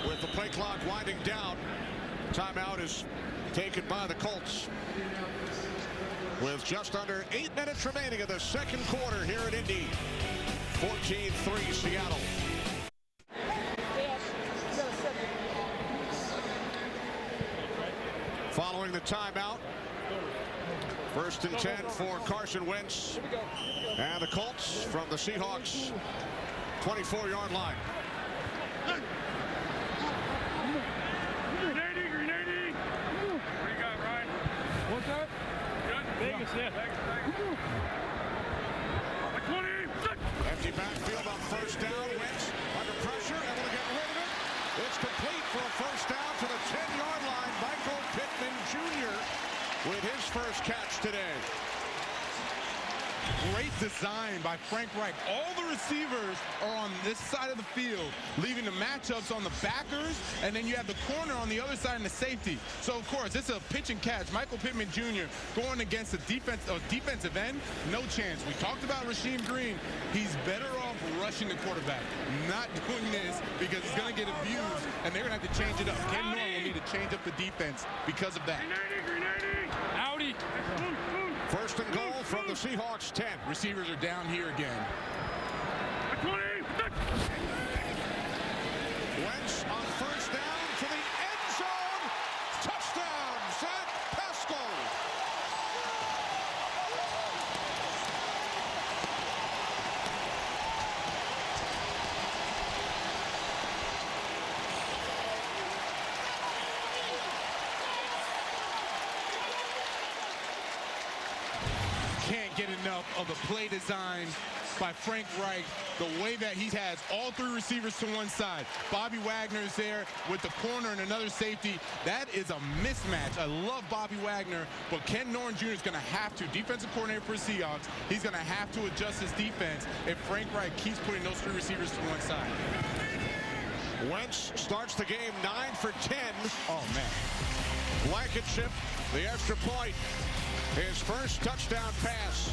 S1: With the play clock winding down, timeout is taken by the Colts. With just under 8 minutes remaining in the second quarter here at Indy. 14-3 Seattle. Following the timeout, 1st and 10 for Carson Wentz and the Colts from the Seahawks 24-yard line.
S9: Grenade! What do you got, Ryan? What's that? Good. Vegas, yeah.
S1: Empty backfield on first down. Wentz under pressure, able to get rid of it. It's complete for a first down to the 10-yard line. Michael Pittman Jr. with his first catch today.
S2: Great design by Frank Reich. All the receivers are on this side of the field, leaving the matchups on the backers, and then you have the corner on the other side and the safety. So, of course, it's a pitch and catch. Michael Pittman Jr. going against a defensive end, no chance. We talked about Rasheem Green. He's better off rushing the quarterback, not doing this because he's going to get abused, and they're going to have to change it up. Ken Norton will need to change up the defense because of that.
S9: Howdy.
S1: 1st and goal from the Seahawks 10.
S2: Receivers are down here again.
S1: Wentz on first down to the end zone. Touchdown, Zach Pascal.
S2: get enough of the play design by Frank Reich, the way that he has all three receivers to one side. Bobby Wagner's there with the corner and another safety. That is a mismatch. I love Bobby Wagner, but Ken Norton Jr. is going to have to, defensive coordinator for the Seahawks, he's going to have to adjust his defense if Frank Reich keeps putting those three receivers to one side.
S1: Wentz starts the game 9 for 10.
S2: Oh, man.
S1: Blankenship, the extra point. His first touchdown pass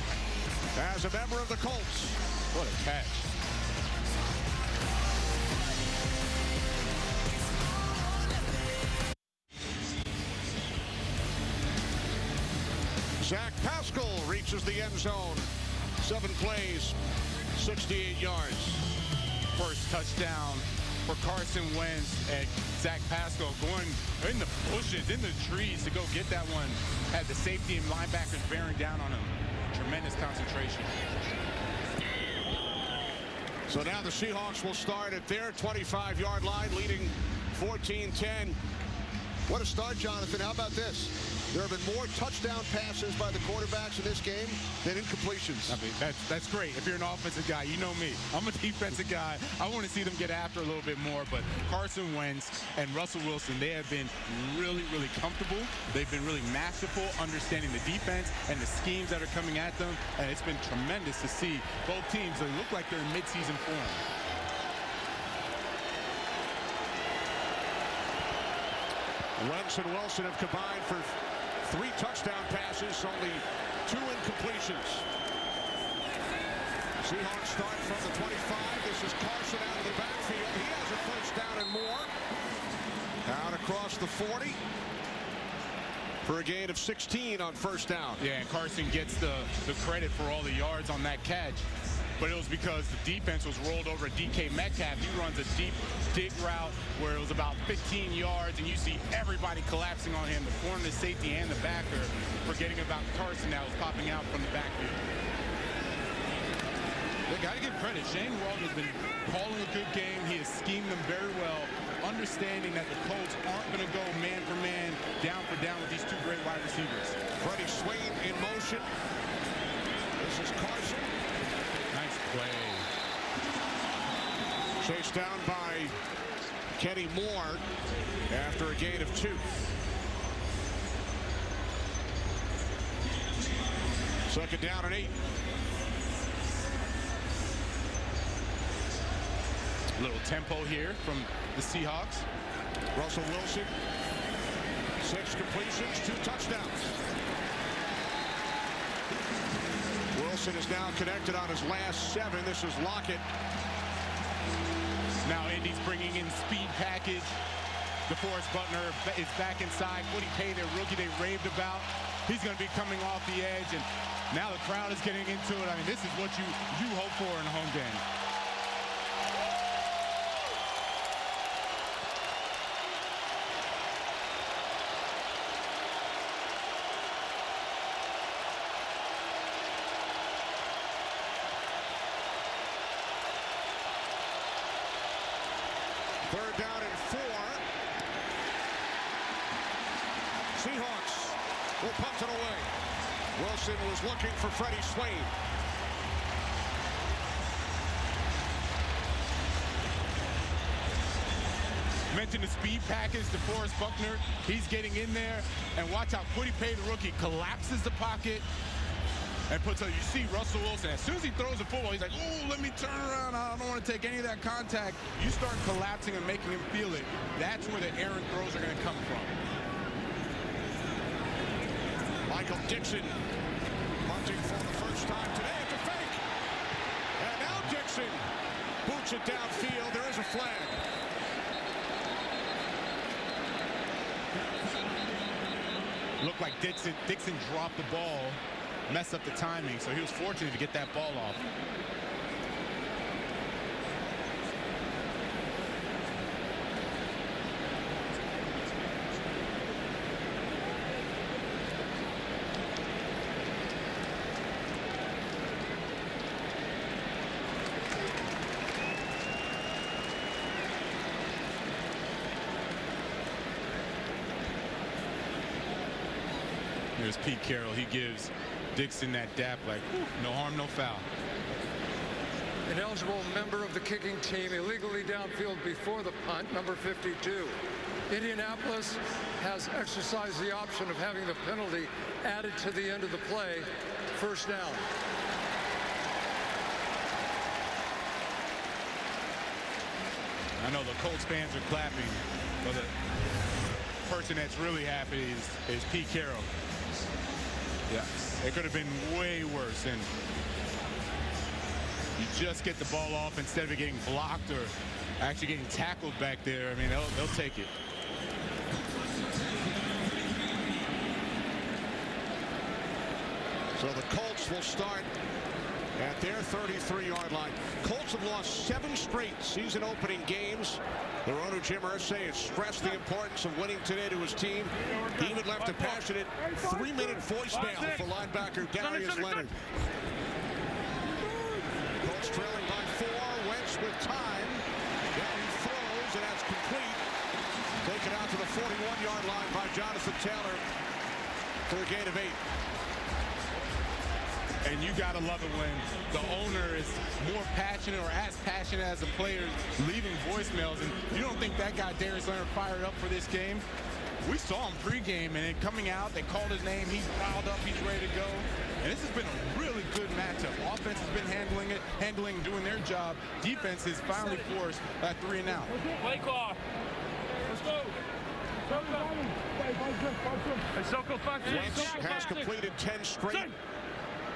S1: as a member of the Colts.
S2: What a catch.
S1: Zach Pascal reaches the end zone. 7 plays, 68 yards.
S2: First touchdown for Carson Wentz, and Zach Pascal going in the bushes, in the trees to go get that one. Had the safety and linebackers bearing down on him. Tremendous concentration.
S1: So now the Seahawks will start at their 25-yard line, leading 14-10. What a start, Jonathan. How about this? There have been more touchdown passes by the quarterbacks in this game than incompletions.
S2: I mean, that's great. If you're an offensive guy, you know me. I'm a defensive guy. I want to see them get after a little bit more. But Carson Wentz and Russell Wilson, they have been really, really comfortable. They've been really masterful, understanding the defense and the schemes that are coming at them. And it's been tremendous to see both teams. They look like they're in midseason form.
S1: Wentz and Wilson have combined for 3 touchdown passes, only 2 incompletions. Seahawks start from the 25. This is Carson out of the backfield. He has a first down and more. Out across the 40 for a gain of 16 on first down.
S2: Yeah, and Carson gets the credit for all the yards on that catch. But it was because the defense was rolled over DK Metcalf. He runs a deep dig route where it was about 15 yards, and you see everybody collapsing on him, the corner, the safety, and the backer, forgetting about Carson that was popping out from the backfield. They got to give credit. Shane Walton has been calling a good game. He has schemed them very well, understanding that the Colts aren't going to go man for man, down for down with these 2 great wide receivers.
S1: Freddie Swain in motion. This is Carson.
S2: Nice play.
S1: Chased down by Kenny Moore after a gain of 2. Second down and 8.
S2: Little tempo here from the Seahawks.
S1: Russell Wilson, 6 completions, 2 touchdowns. Wilson is now connected on his last 7. This is Lockett.
S2: Now Indy's bringing in speed package. DeForest Buckner is back inside. Woody Pay, their rookie they raved about. He's going to be coming off the edge, and now the crowd is getting into it. I mean, this is what you hope for in a home game.
S1: Third down and 4. Seahawks will punt it away. Wilson was looking for Freddie Swain.
S2: Mentioned the speed package, DeForest Buckner. He's getting in there, and watch how Woody Pay, the rookie, collapses the pocket and puts up. You see Russell Wilson, as soon as he throws the football, he's like, oh, let me turn around. I don't want to take any of that contact. You start collapsing and making him feel it. That's where the errant throws are going to come from.
S1: Michael Dixon punting for the first time today at the fake. And now Dixon boots it downfield. There is a flag.
S2: Looked like Dixon dropped the ball, messed up the timing, so he was fortunate to get that ball off. Here's Pete Carroll. He gives Dixon that dap like, whew, no harm, no foul.
S7: An eligible member of the kicking team illegally downfield before the punt, number 52. Indianapolis has exercised the option of having the penalty added to the end of the play. First down.
S2: I know the Colts fans are clapping, but the person that's really happy is Pete Carroll. Yeah, it could have been way worse, and you just get the ball off instead of it getting blocked or actually getting tackled back there. I mean, they'll take it.
S1: So the Colts will start at their 33-yard line. Colts have lost 7 straight season-opening games. Their owner, Jim Irsay, has stressed the importance of winning today to his team. He even left a passionate 3-minute voicemail for linebacker Darius Leonard. Colts trailing by 4. Wentz with time. Now he throws, and that's complete. Taken out to the 41-yard line by Jonathan Taylor for a gain of 8.
S2: And you got to love it when the owner is more passionate or as passionate as the players leaving voicemails. And you don't think that guy, Darius Leonard, fired up for this game? We saw him pregame, and then coming out, they called his name. He's riled up. He's ready to go. And this has been a really good matchup. Offense has been doing their job. Defense is finally forced that 3 and out.
S9: Play clock. Let's go.
S1: Wentz has completed 10 straight.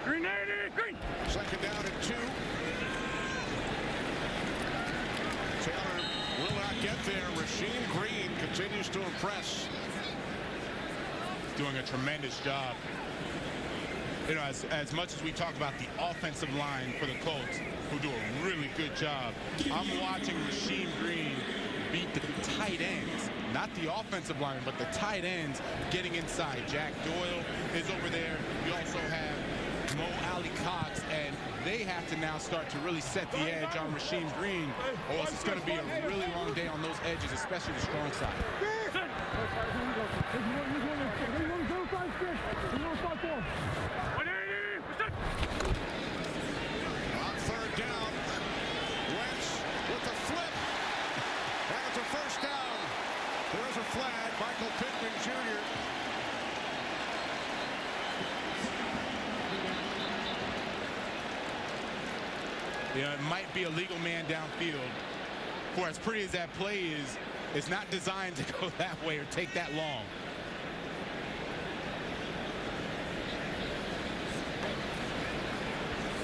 S9: Green 80, green.
S1: Second down and 2. Taylor will not get there. Rasheem Green continues to impress.
S2: Doing a tremendous job. You know, as much as we talk about the offensive line for the Colts, who do a really good job, I'm watching Rasheem Green beat the tight ends. Not the offensive line, but the tight ends getting inside. Jack Doyle is over there. You also have Mo Ali Cox, and they have to now start to really set the edge on Rasheem Green, or else it's going to be a really long day on those edges, especially the strong side.
S1: On third down, Wentz with the flip, and it's a first down. There is a flag. Michael Pittman Jr.
S2: You know, it might be a legal man downfield. For as pretty as that play is, it's not designed to go that way or take that long.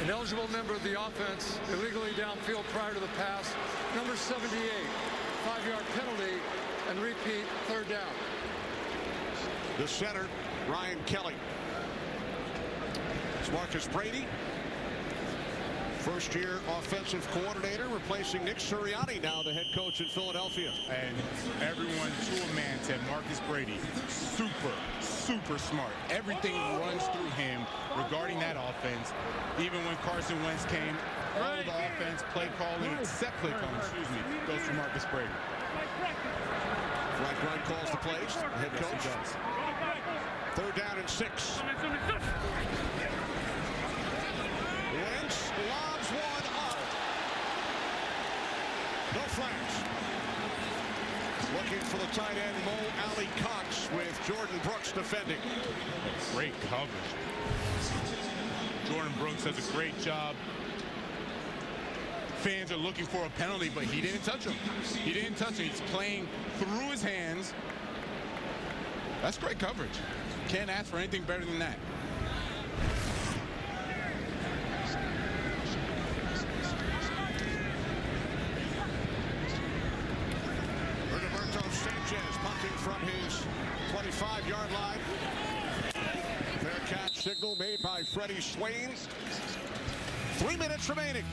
S7: An eligible member of the offense illegally downfield prior to the pass, number 78. 5-yard penalty and repeat, third down.
S1: The center, Ryan Kelly. It's Marcus Brady, first-year offensive coordinator, replacing Nick Sirianni, now the head coach in Philadelphia.
S2: And everyone to a man said Marcus Brady, super smart. Everything runs through him regarding that offense. Even when Carson Wentz came, all of the offense, play calling, except play calling, goes to Marcus Brady.
S1: Frank Wright calls the plays, the head coach.
S2: Yes,
S1: Third down and 6. Wentz lobs one up. No flags. Looking for the tight end, Mo Ali Cox, with Jordan Brooks defending.
S2: Great coverage. Jordan Brooks does a great job. Fans are looking for a penalty, but he didn't touch him. He didn't touch him. He's playing through his hands. That's great coverage. Can't ask for anything better than that.
S1: Sanchez punting from his 25-yard line. Fair catch signal made by Freddie Swain. 3 minutes remaining.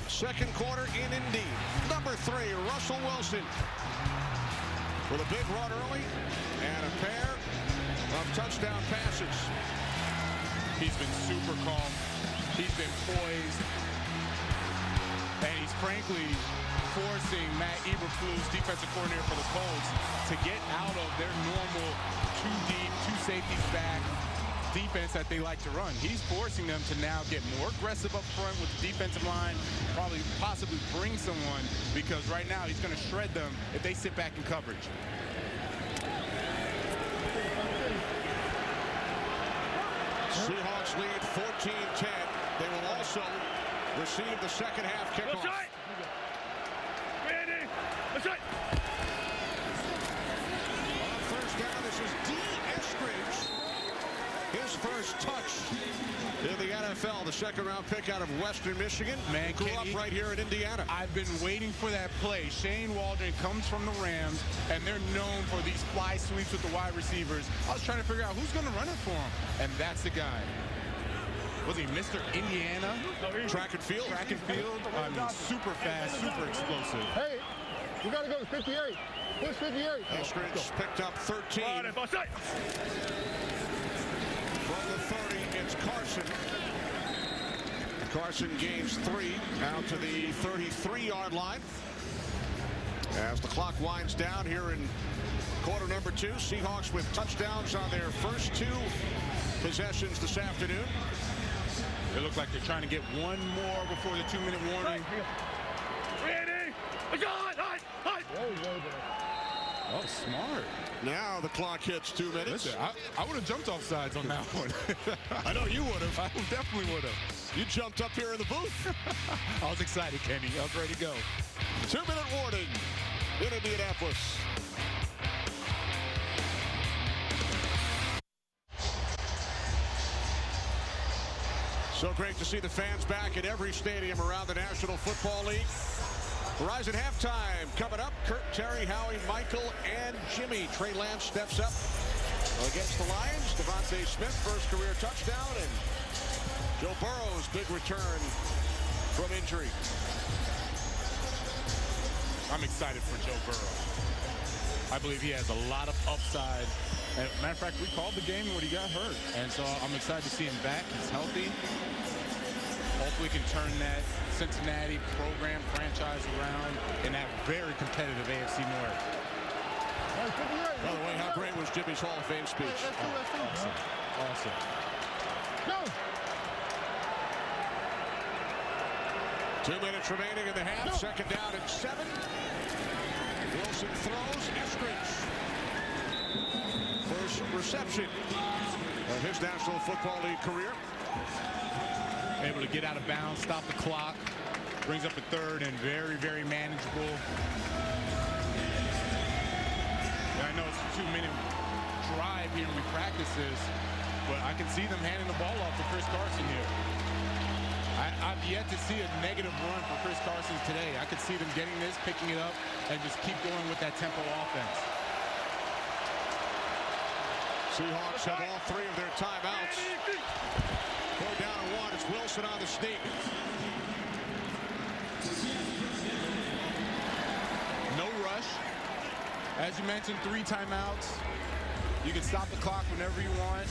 S1: Second quarter in Indy. Number 3, Russell Wilson, with a big run early and a pair of touchdown passes.
S2: He's been super calm. He's been poised. And he's frankly forcing Matt Eberflus, defensive coordinator for the Colts, to get out of their normal 2 deep, 2 safeties back, defense that they like to run. He's forcing them to now get more aggressive up front with the defensive line, possibly bring someone, because right now he's going to shred them if they sit back in coverage.
S1: Seahawks lead 14-10. They will also receive the second half kickoff.
S9: That's right.
S1: On first down, this is D. Eskridge. His first touch in the NFL, the second-round pick out of Western Michigan.
S2: Man,
S1: grew up right here in Indiana.
S2: I've been waiting for that play. Shane Waldron comes from the Rams, and they're known for these fly sweeps with the wide receivers. I was trying to figure out who's going to run it for him, and that's the guy. Was he Mr. Indiana?
S1: Track and field.
S2: Track and field. I mean, super fast, super explosive.
S11: Hey, we got to go to 58. Push 58.
S1: Eskridge picked up 13. From the 30, it's Carson. Carson gains 3 out to the 33-yard line. As the clock winds down here in quarter number 2, Seahawks with touchdowns on their first 2 possessions this afternoon.
S2: It looks like they're trying to get one more before the 2-minute warning. Oh, smart.
S1: Now the clock hits 2 minutes.
S2: Listen, I would have jumped off sides on that one.
S1: I know you would have.
S2: I definitely would have.
S1: You jumped up here in the booth.
S2: I was excited, Kenny. I was ready to go.
S1: 2-minute warning in Indianapolis. So great to see the fans back at every stadium around the National Football League. Verizon halftime coming up. Kurt, Terry, Howie, Michael, and Jimmy. Trey Lance steps up against the Lions. Devontae Smith, first career touchdown, and Joe Burrow's big return from injury.
S2: I'm excited for Joe Burrow. I believe he has a lot of upside. And matter of fact, we called the game when he got hurt. And so I'm excited to see him back. He's healthy. Hopefully can turn that Cincinnati program franchise around in that very competitive AFC North.
S1: By the way, how great was Jimmy's Hall of Fame speech?
S2: Awesome. Awesome.
S11: Go!
S1: 2 minutes remaining in the half. Second down and 7. Wilson throws. Eskridge. First reception of his National Football League career.
S2: Able to get out of bounds, stop the clock. Brings up a third and very, very manageable. And I know it's a 2-minute drive here when we practice this, but I can see them handing the ball off to Chris Carson here. I've yet to see a negative run for Chris Carson today. I could see them getting this, picking it up, and just keep going with that tempo offense.
S1: Seahawks have all 3 of their timeouts. 4 down and 1. It's Wilson on the sneak.
S2: No rush. As you mentioned, 3 timeouts. You can stop the clock whenever you want.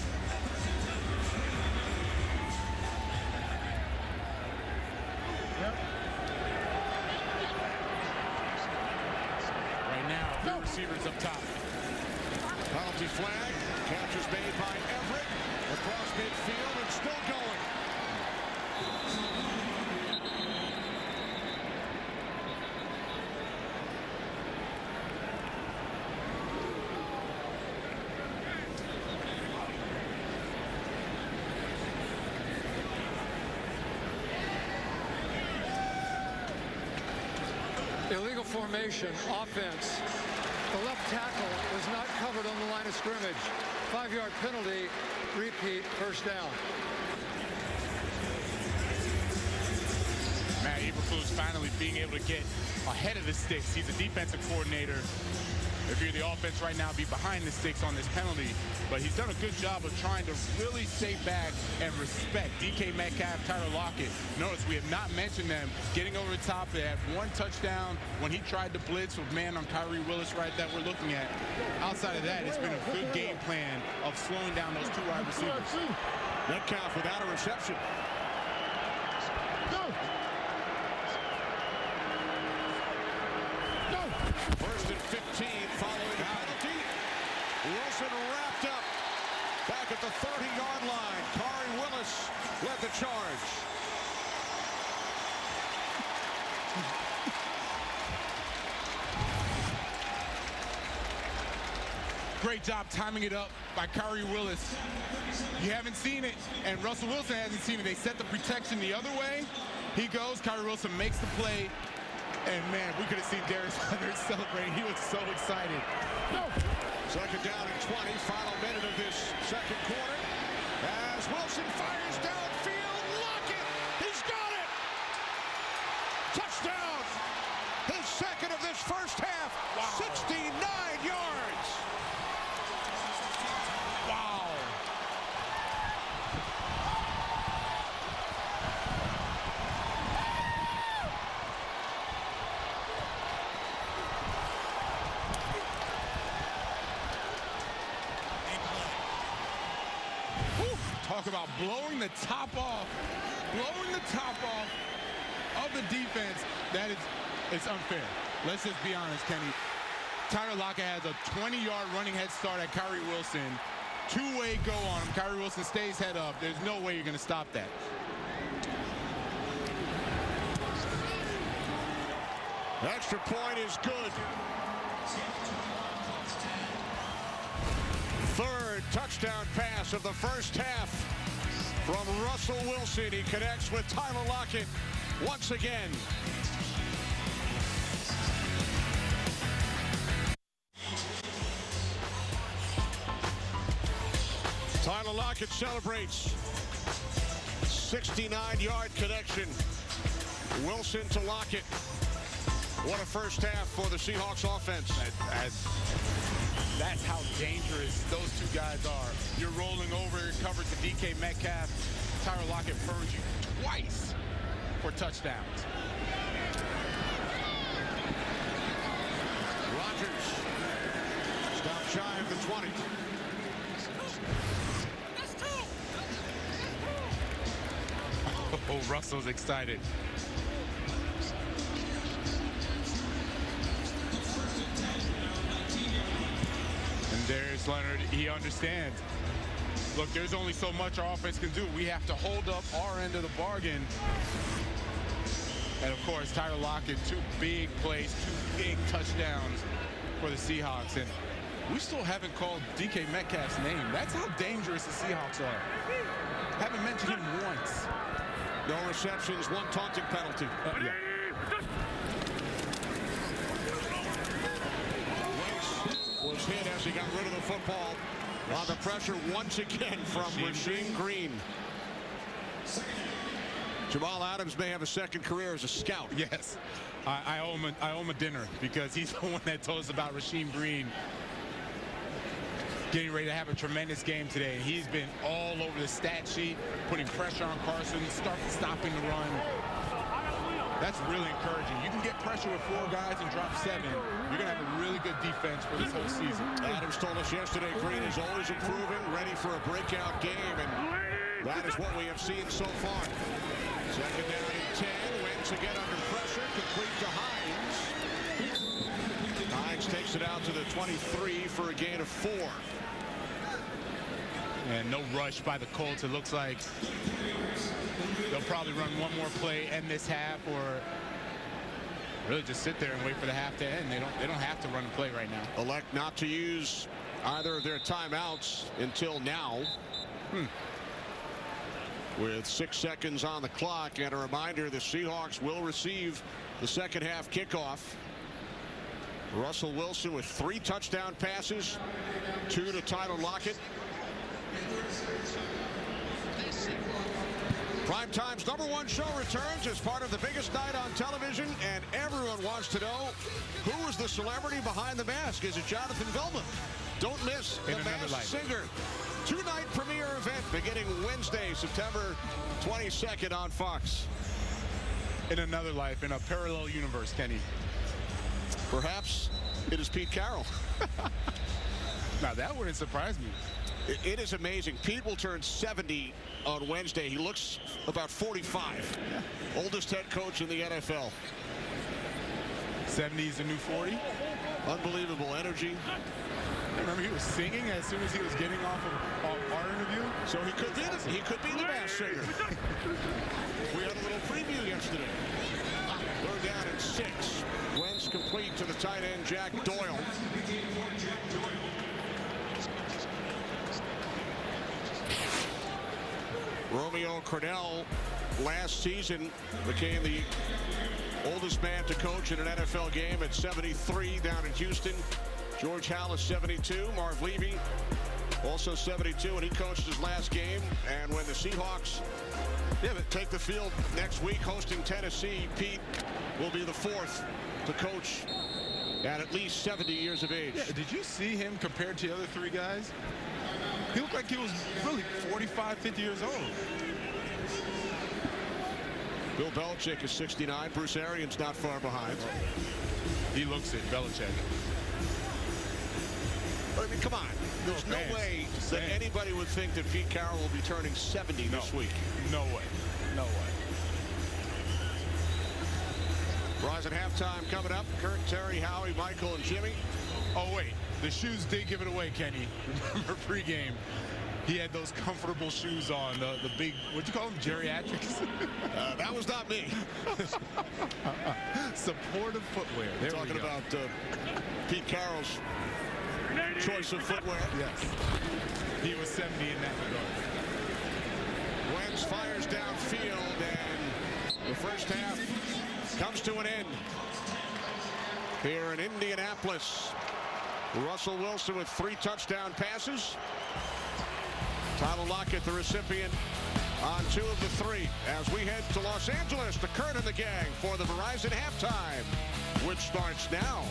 S2: Right now, the receivers up top.
S1: Penalty flag. Catch is made by Everett. Across midfield and still going.
S7: Illegal formation, offense. The left tackle was not covered on the line of scrimmage. 5-yard penalty, repeat, first down.
S2: Matt Eberflus finally being able to get ahead of the sticks. He's a defensive coordinator. If you're the offense right now, be behind the sticks on this penalty. But he's done a good job of trying to really stay back and respect DK Metcalf, Tyler Lockett. Notice we have not mentioned them getting over the top. They had 1 touchdown when he tried to blitz with man on Kyrie Willis right that we're looking at. Outside of that, it's been a good game plan of slowing down those 2 wide receivers.
S1: Metcalf without a reception.
S11: Go! Go!
S1: First and 15 following the penalty. Wilson wrapped up back at at the 30-yard line. Corey Willis led the charge.
S2: Great job timing it up by Corey Willis. You haven't seen it, and Russell Wilson hasn't seen it. They set the protection the other way. He goes, Corey Wilson makes the play, and man, we could have seen Darius Leonard celebrating. He was so excited.
S1: Second down and 20, final minute of this second quarter. As Wilson fires downfield, Lockett, he's got it! Touchdown! His second of this first half, 69 yards!
S2: Wow. Talk about blowing the top off of the defense. That is, it's unfair. Let's just be honest, Kenny. Tyler Lockett has a 20-yard running head start at Corey Wilson. Two-way go on him. Corey Wilson stays head up. There's no way you're going to stop that.
S1: Extra point is good. Third touchdown pass of the first half from Russell Wilson. He connects with Tyler Lockett once again. Tyler Lockett celebrates. 69-yard connection. Wilson to Lockett. What a first half for the Seahawks offense.
S2: That's how dangerous those two guys are. You're rolling over, covered to DK Metcalf. Tyler Lockett burns you twice for touchdowns.
S1: Rodgers stopped shy of the 20.
S2: Oh, Russell's excited. And Darius Leonard, he understands. Look, there's only so much our offense can do. We have to hold up our end of the bargain. And of course, Tyler Lockett, two big plays, two big touchdowns for the Seahawks. And we still haven't called DK Metcalf's name. That's how dangerous the Seahawks are. Haven't mentioned him once.
S1: No receptions, one taunting penalty.
S2: Yeah.
S1: Wentz was hit as he got rid of the football. On the pressure once again from Rasheem Green. Jamal Adams may have a second career as a scout.
S2: Yes, I owe him a dinner because he's the one that told us about Rasheem Green getting ready to have a tremendous game today. He's been all over the stat sheet, putting pressure on Carson, stopping the run. That's really encouraging. You can get pressure with 4 guys and drop 7. You're going to have a really good defense for this whole season.
S1: Adams told us yesterday Green is always improving, ready for a breakout game, and that is what we have seen so far. Second down and 10. Wentz again under pressure, complete to Hines. Hines takes it out to the 23 for a gain of 4.
S2: And no rush by the Colts. It looks like they'll probably run one more play, end this half, or really just sit there and wait for the half to end. They don't have to run a play right now.
S1: Elect not to use either of their timeouts until now. With 6 seconds on the clock, and a reminder, the Seahawks will receive the second half kickoff. Russell Wilson with 3 touchdown passes, 2 to Tyler Lockett. Primetime's #1 show returns as part of the biggest night on television, and everyone wants to know, who is the celebrity behind the mask? Is it Jonathan Velma? Don't miss The Masked Singer. 2-night premiere event beginning Wednesday, September 22nd on Fox.
S2: In another life, in a parallel universe, Kenny.
S1: Perhaps it is Pete Carroll.
S2: Now that wouldn't surprise me.
S1: It is amazing. Pete will turn 70 on Wednesday. He looks about 45. Oldest head coach in the NFL.
S2: 70 is the new 40.
S1: Unbelievable energy.
S2: I remember he was singing as soon as he was getting off of our interview.
S1: So he could be the Masked Singer. We had a little preview yesterday. We're down at 6. Wentz complete to the tight end, Jack Doyle. Romeo Crennel last season became the oldest man to coach in an NFL game at 73 down in Houston. George Halas 72. Marv Levy also 72, and he coached his last game. And when the Seahawks take the field next week hosting Tennessee, Pete will be the 4th to coach at least 70 years of age.
S2: Yeah, did you see him compared to the other 3 guys? He looked like he was really 45, 50 years old.
S1: Bill Belichick is 69. Bruce Arians not far behind.
S2: He looks it, Belichick.
S1: I mean, come on. There's no way that anybody would think that Pete Carroll will be turning 70 this week.
S2: No way. No way.
S1: Rise at halftime coming up. Kurt, Terry, Howie, Michael, and Jimmy.
S2: Oh, wait. The shoes did give it away, Kenny. Remember pregame? He had those comfortable shoes on, the big, what'd you call them, geriatrics?
S1: That was not me.
S2: Supportive footwear.
S1: We're talking about Pete Carroll's choice of footwear.
S2: Yes. He was 70 in that regard.
S1: Wentz fires downfield, and the first half comes to an end here in Indianapolis. Russell Wilson with 3 touchdown passes. Tyler Lockett, the recipient, on 2 of the 3. As we head to Los Angeles, the Kurt and the gang for the Verizon halftime, which starts now.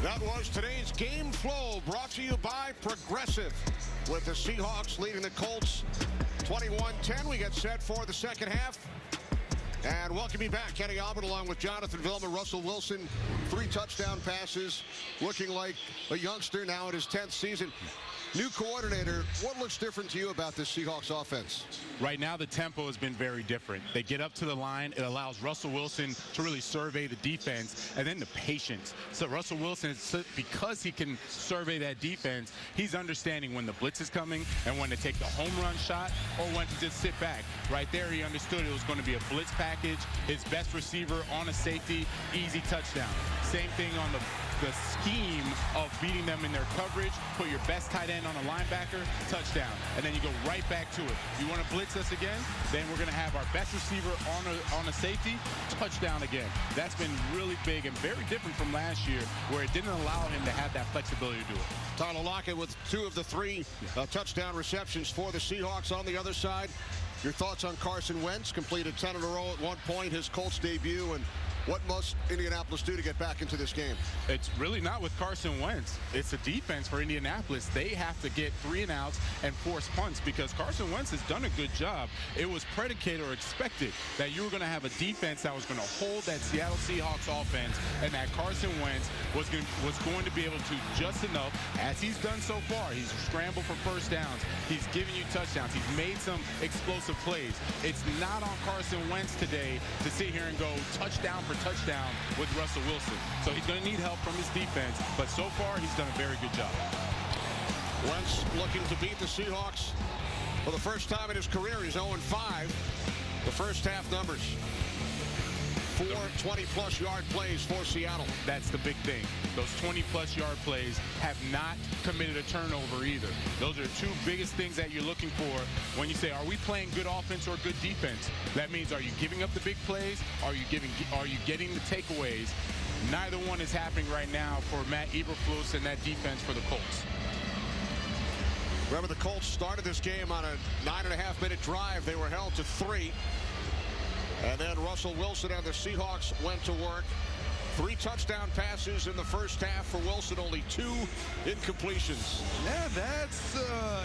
S1: That was today's game flow, brought to you by Progressive, with the Seahawks leading the Colts 21-10. We get set for the second half. And welcome you back, Kenny Albert, along with Jonathan Vilma. Russell Wilson, 3 touchdown passes, looking like a youngster now in his 10th season. New coordinator, what looks different to you about this Seahawks offense?
S2: Right now, the tempo has been very different. They get up to the line. It allows Russell Wilson to really survey the defense, and then the patience. So Russell Wilson, because he can survey that defense, he's understanding when the blitz is coming and when to take the home run shot or when to just sit back. Right there, he understood it was going to be a blitz package, his best receiver on a safety, easy touchdown. Same thing on the scheme of beating them in their coverage, put your best tight end on a linebacker, touchdown, and then you go right back to it. You want to blitz us again? Then we're going to have our best receiver on a safety, touchdown again. That's been really big and very different from last year, where it didn't allow him to have that flexibility to do it.
S1: Tyler Lockett with 2 of the 3 touchdown receptions for the Seahawks. On the other side, your thoughts on Carson Wentz, completed 10 in a row at one point, his Colts debut, and what must Indianapolis do to get back into this game?
S2: It's really not with Carson Wentz. It's a defense for Indianapolis. They have to get 3 and outs and force punts because Carson Wentz has done a good job. It was predicated or expected that you were going to have a defense that was going to hold that Seattle Seahawks offense, and that Carson Wentz was going to be able to just enough, as he's done so far. He's scrambled for first downs. He's given you touchdowns. He's made some explosive plays. It's not on Carson Wentz today to sit here and go touchdown for touchdown with Russell Wilson. So he's going to need help from his defense, but so far he's done a very good job.
S1: Wentz looking to beat the Seahawks for the first time in his career. He's 0-5. The first half numbers: 4 20-plus yard plays for Seattle.
S2: That's the big thing. Those 20-plus yard plays have not committed a turnover either. Those are the 2 biggest things that you're looking for when you say, are we playing good offense or good defense? That means, are you giving up the big plays? Are you getting the takeaways? Neither one is happening right now for Matt Eberflus and that defense for the Colts.
S1: Remember, the Colts started this game on a 9.5-minute drive. They were held to 3. And then Russell Wilson and the Seahawks went to work. 3 touchdown passes in the first half for Wilson, only 2 incompletions.
S2: Yeah, that's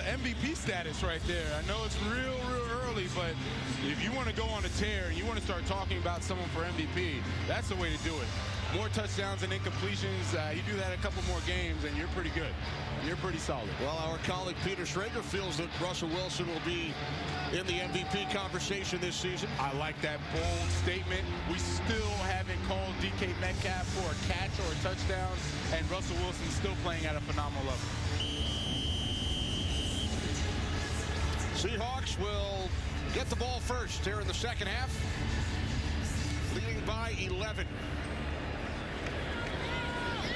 S2: MVP status right there. I know it's real but if you want to go on a tear and you want to start talking about someone for MVP, that's the way to do it. More touchdowns and incompletions. You do that a couple more games, and you're pretty good. You're pretty solid.
S1: Well, our colleague Peter Schrager feels that Russell Wilson will be in the MVP conversation this season.
S2: I like that bold statement. We still haven't called DK Metcalf for a catch or a touchdown, and Russell Wilson's still playing at a phenomenal level.
S1: Seahawks will get the ball first here in the second half, leading by 11.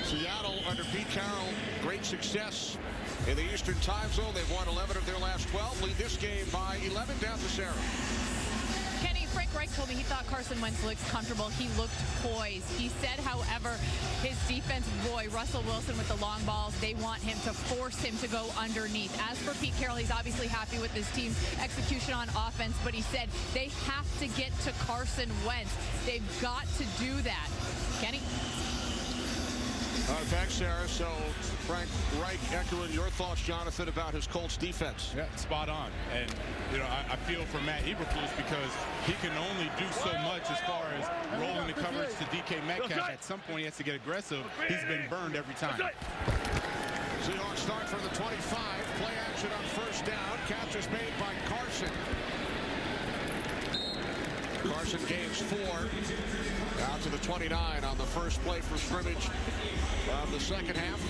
S1: Seattle under Pete Carroll, great success in the Eastern time zone. They've won 11 of their last 12. Lead this game by 11 down to Sarah.
S10: Kenny, Frank Reich told me he thought Carson Wentz looked comfortable. He looked poised. He said, however, his defense, boy, Russell Wilson with the long balls, they want him to force him to go underneath. As for Pete Carroll, he's obviously happy with his team's execution on offense, but he said they have to get to Carson Wentz. They've got to do that. Kenny?
S1: Thanks, Sarah. So Frank Reich echoing your thoughts, Jonathan, about his Colts defense.
S2: Yeah, spot on. And, you know, I feel for Matt Eberflus because he can only do so much as far as rolling the coverage to DK Metcalf. At some point, he has to get aggressive. He's been burned every time.
S1: Seahawks start from the 25. Play action on first down. Catch is made by Carson. Carson gains 4. Out to the 29 on the first play for scrimmage of the second half.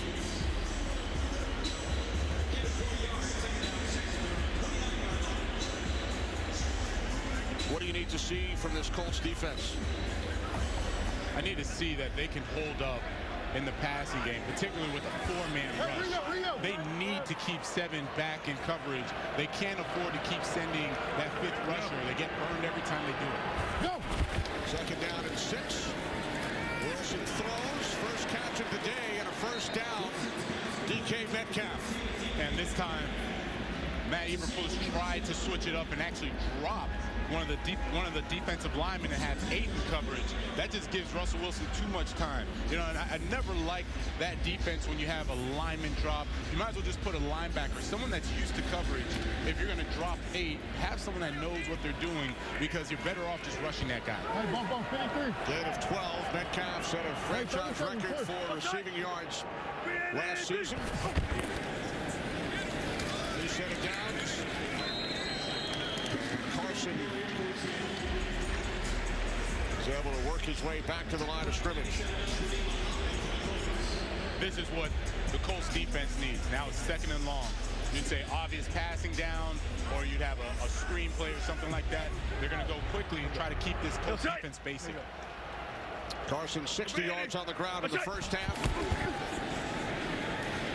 S1: What do you need to see from this Colts defense?
S2: I need to see that they can hold up in the passing game, particularly with a 4-man rush. They need to keep 7 back in coverage. They can't afford to keep sending that 5th rusher. They get burned every time they do it.
S1: Go! Second down and 6. Wilson throws. First catch of the day and a first down. DK Metcalf.
S2: And this time, Matt Eberflus tried to switch it up and actually drop one of the defensive linemen that has 8 in coverage. That just gives Russell Wilson too much time. You know, and I never like that defense when you have a lineman drop. You might as well just put a linebacker, someone that's used to coverage. If you're going to drop 8, have someone that knows what they're doing because you're better off just rushing that guy.
S1: Gain of 12. Metcalf set a franchise record for receiving yards last season. He set it down. Carson is able to work his way back to the line of scrimmage.
S2: This is what the Colts defense needs. Now it's 2nd and long. You'd say obvious passing down, or you'd have a screen play or something like that. They're going to go quickly and try to keep this Colts defense basic.
S1: Carson 60 yards on the ground in the first half.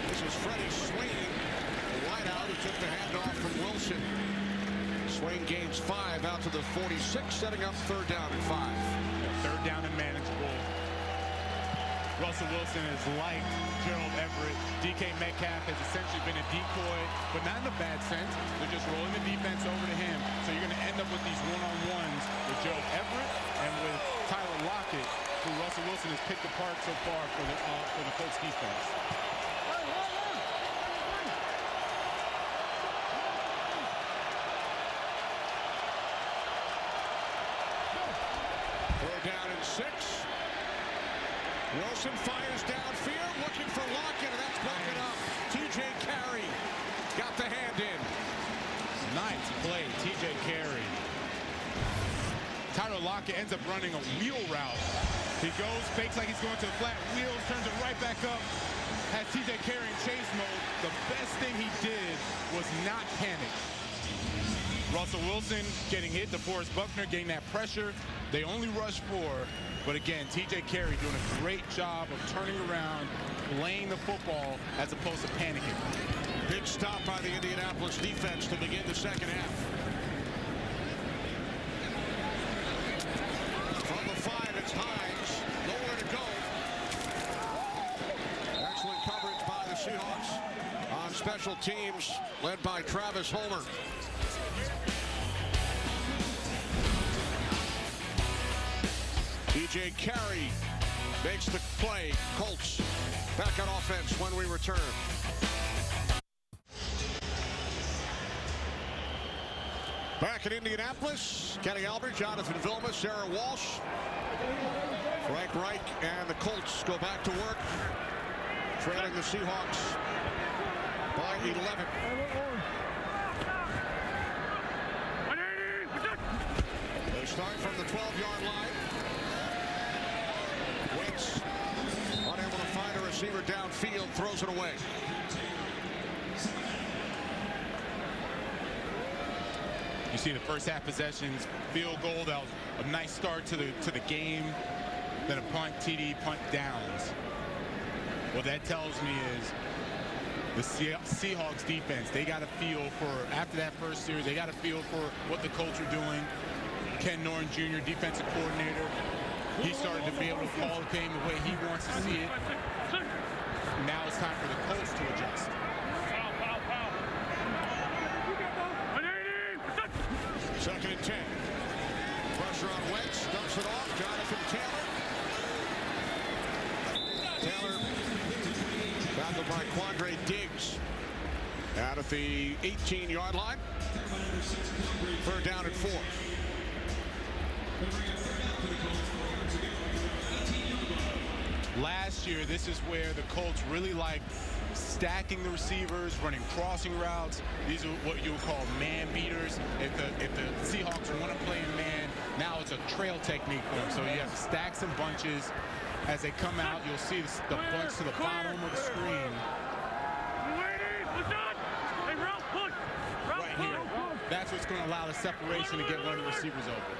S1: This is Freddie Swain, the wideout who took the handoff from Wilson. Swain gains 5 out to the 46, setting up 3rd down and 5.
S2: 3rd down and manageable. Russell Wilson is like Gerald Everett. DK Metcalf has essentially been a decoy, but not in a bad sense. They're just rolling the defense over to him. So you're going to end up with these one-on-ones with Gerald Everett and with Tyler Lockett, who Russell Wilson has picked apart so far for the Colts defense.
S1: Down in 6. Wilson fires downfield, looking for Lockett, and that's broken up. TJ Carey got the hand in.
S2: Nice play, TJ Carey. Tyler Lockett ends up running a wheel route. He goes, fakes like he's going to the flat, wheels, turns it right back up. Has TJ Carey in chase mode. The best thing he did was not panic. Russell Wilson getting hit, DeForest Buckner getting that pressure. They only rush 4, but again, TJ Carey doing a great job of turning around, playing the football as opposed to panicking.
S1: Big stop by the Indianapolis defense to begin the second half. From the 5, it's Hines. Nowhere to go. Excellent coverage by the Seahawks on special teams, led by Travis Homer. TJ Carey makes the play. Colts back on offense when we return. Back in Indianapolis, Kenny Albert, Jonathan Vilma, Sarah Walsh, Frank Reich, and the Colts go back to work, trailing the Seahawks by 11. They start from the 12-yard line. Wentz, unable to find a receiver downfield, throws it away.
S2: You see the first half possessions, field goal. That was a nice start to the game. Then a punt, TD, punt downs. What that tells me is the Seahawks defense, they got a feel for, after that first series, they got a feel for what the Colts are doing. Ken Norton Jr., defensive coordinator, he started to be able to call the game the way he wants to see it. Now it's time for the Colts to adjust.
S1: Second and 10. Pressure on Wentz, dumps it off. Jonathan Taylor. Tackled by Quandre Diggs. Out at the 18-yard line. Third down and 4.
S2: Last year, this is where the Colts really liked stacking the receivers, running crossing routes. These are what you would call man beaters. If the Seahawks want to play in man, now it's a trail technique for them. So you have stacks and bunches. As they come out, you'll see the bunch to the bottom of the screen. Right here. That's what's going to allow the separation to get one of the receivers open.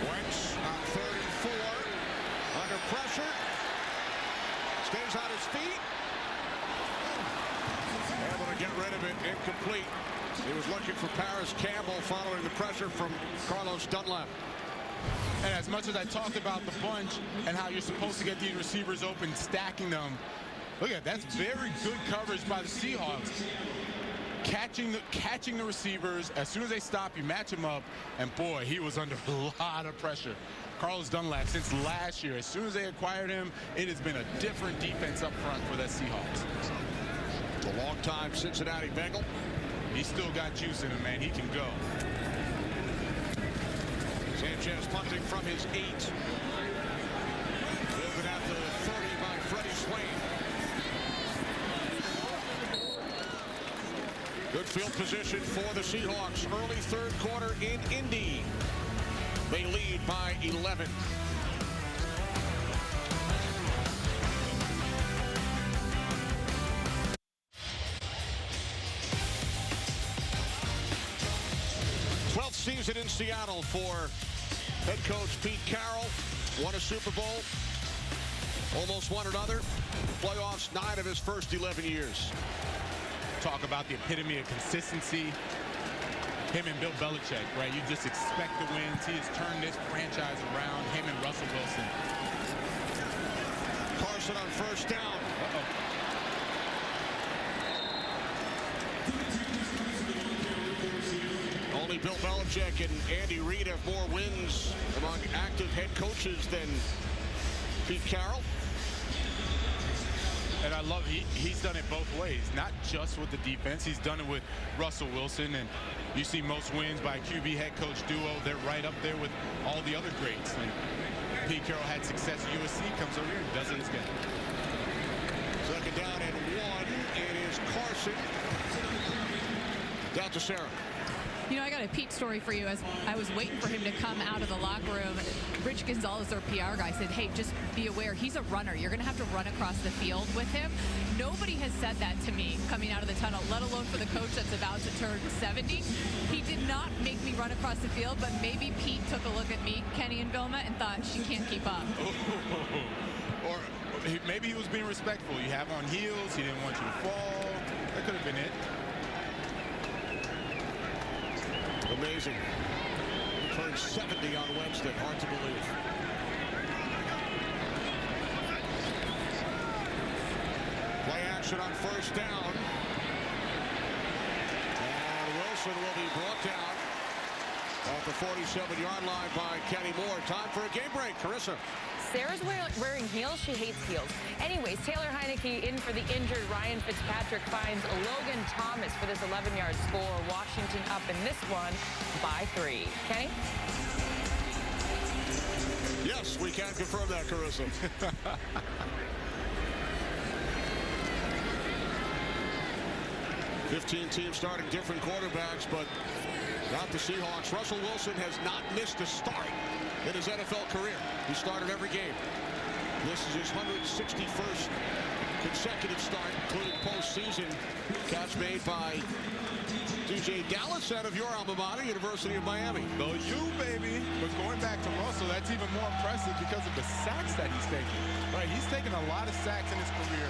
S1: Wentz on 3rd and 4. Under pressure. Stays on his feet. Able to get rid of it. Incomplete. He was looking for Paris Campbell following the pressure from Carlos Dunlap.
S2: And as much as I talked about the bunch and how you're supposed to get these receivers open, stacking them, look at that. That's very good coverage by the Seahawks. Catching the receivers. As soon as they stop, you match him up. And boy, he was under a lot of pressure. Carlos Dunlap, since last year, as soon as they acquired him, it has been a different defense up front for the Seahawks.
S1: The longtime Cincinnati Bengal.
S2: He's still got juice in him, man. He can go.
S1: Sanchez punting from his 8. Moving out to 30 by Freddie Swain. Good field position for the Seahawks. Early third quarter in Indy. They lead by 11. Season in Seattle for head coach Pete Carroll. Won a Super Bowl, almost won another. Playoffs 9 of his first 11 years.
S2: Talk about the epitome of consistency. Him and Bill Belichick, right? You just expect the wins. He has turned this franchise around. Him and Russell Wilson.
S1: Carson on first down. Only Bill Belichick and Andy Reid have more wins among active head coaches than Pete Carroll.
S2: And I love he's done it both ways, not just with the defense. He's done it with Russell Wilson, and you see most wins by QB head coach duo. They're right up there with all the other greats. And Pete Carroll had success at USC, comes over here and does it again.
S1: Second down and 1. It is Carson. Down to Sarah.
S10: You know, I got a Pete story for you. As I was waiting for him to come out of the locker room, Rich Gonzalez, their PR guy, said, hey, just be aware, he's a runner. You're going to have to run across the field with him. Nobody has said that to me coming out of the tunnel, let alone for the coach that's about to turn 70. He did not make me run across the field, but maybe Pete took a look at me, Kenny and Vilma, and thought, she can't keep up.
S2: Or maybe he was being respectful. You have on heels. He didn't want you to fall. That could have been it.
S1: Amazing. Turned 70 on Wednesday. Hard to believe. Play action on first down. And Wilson will be brought down at the 47-yard line by Kenny Moore. Time for a game break. Carissa.
S5: Sarah's wearing heels. She hates heels. Anyways, Taylor Heineke in for the injured Ryan Fitzpatrick finds Logan Thomas for this 11-yard score. Washington up in this one by 3. Kenny?
S1: Yes, we can confirm that, Carissa. 15 teams starting different quarterbacks, but not the Seahawks. Russell Wilson has not missed a start in his NFL career. He started every game. This is his 161st consecutive start, including postseason. Catch made by DJ Dallas out of your alma mater, University of Miami.
S2: Go you, baby. But going back to Russell, that's even more impressive because of the sacks that he's taking. Right, he's taken a lot of sacks in his career.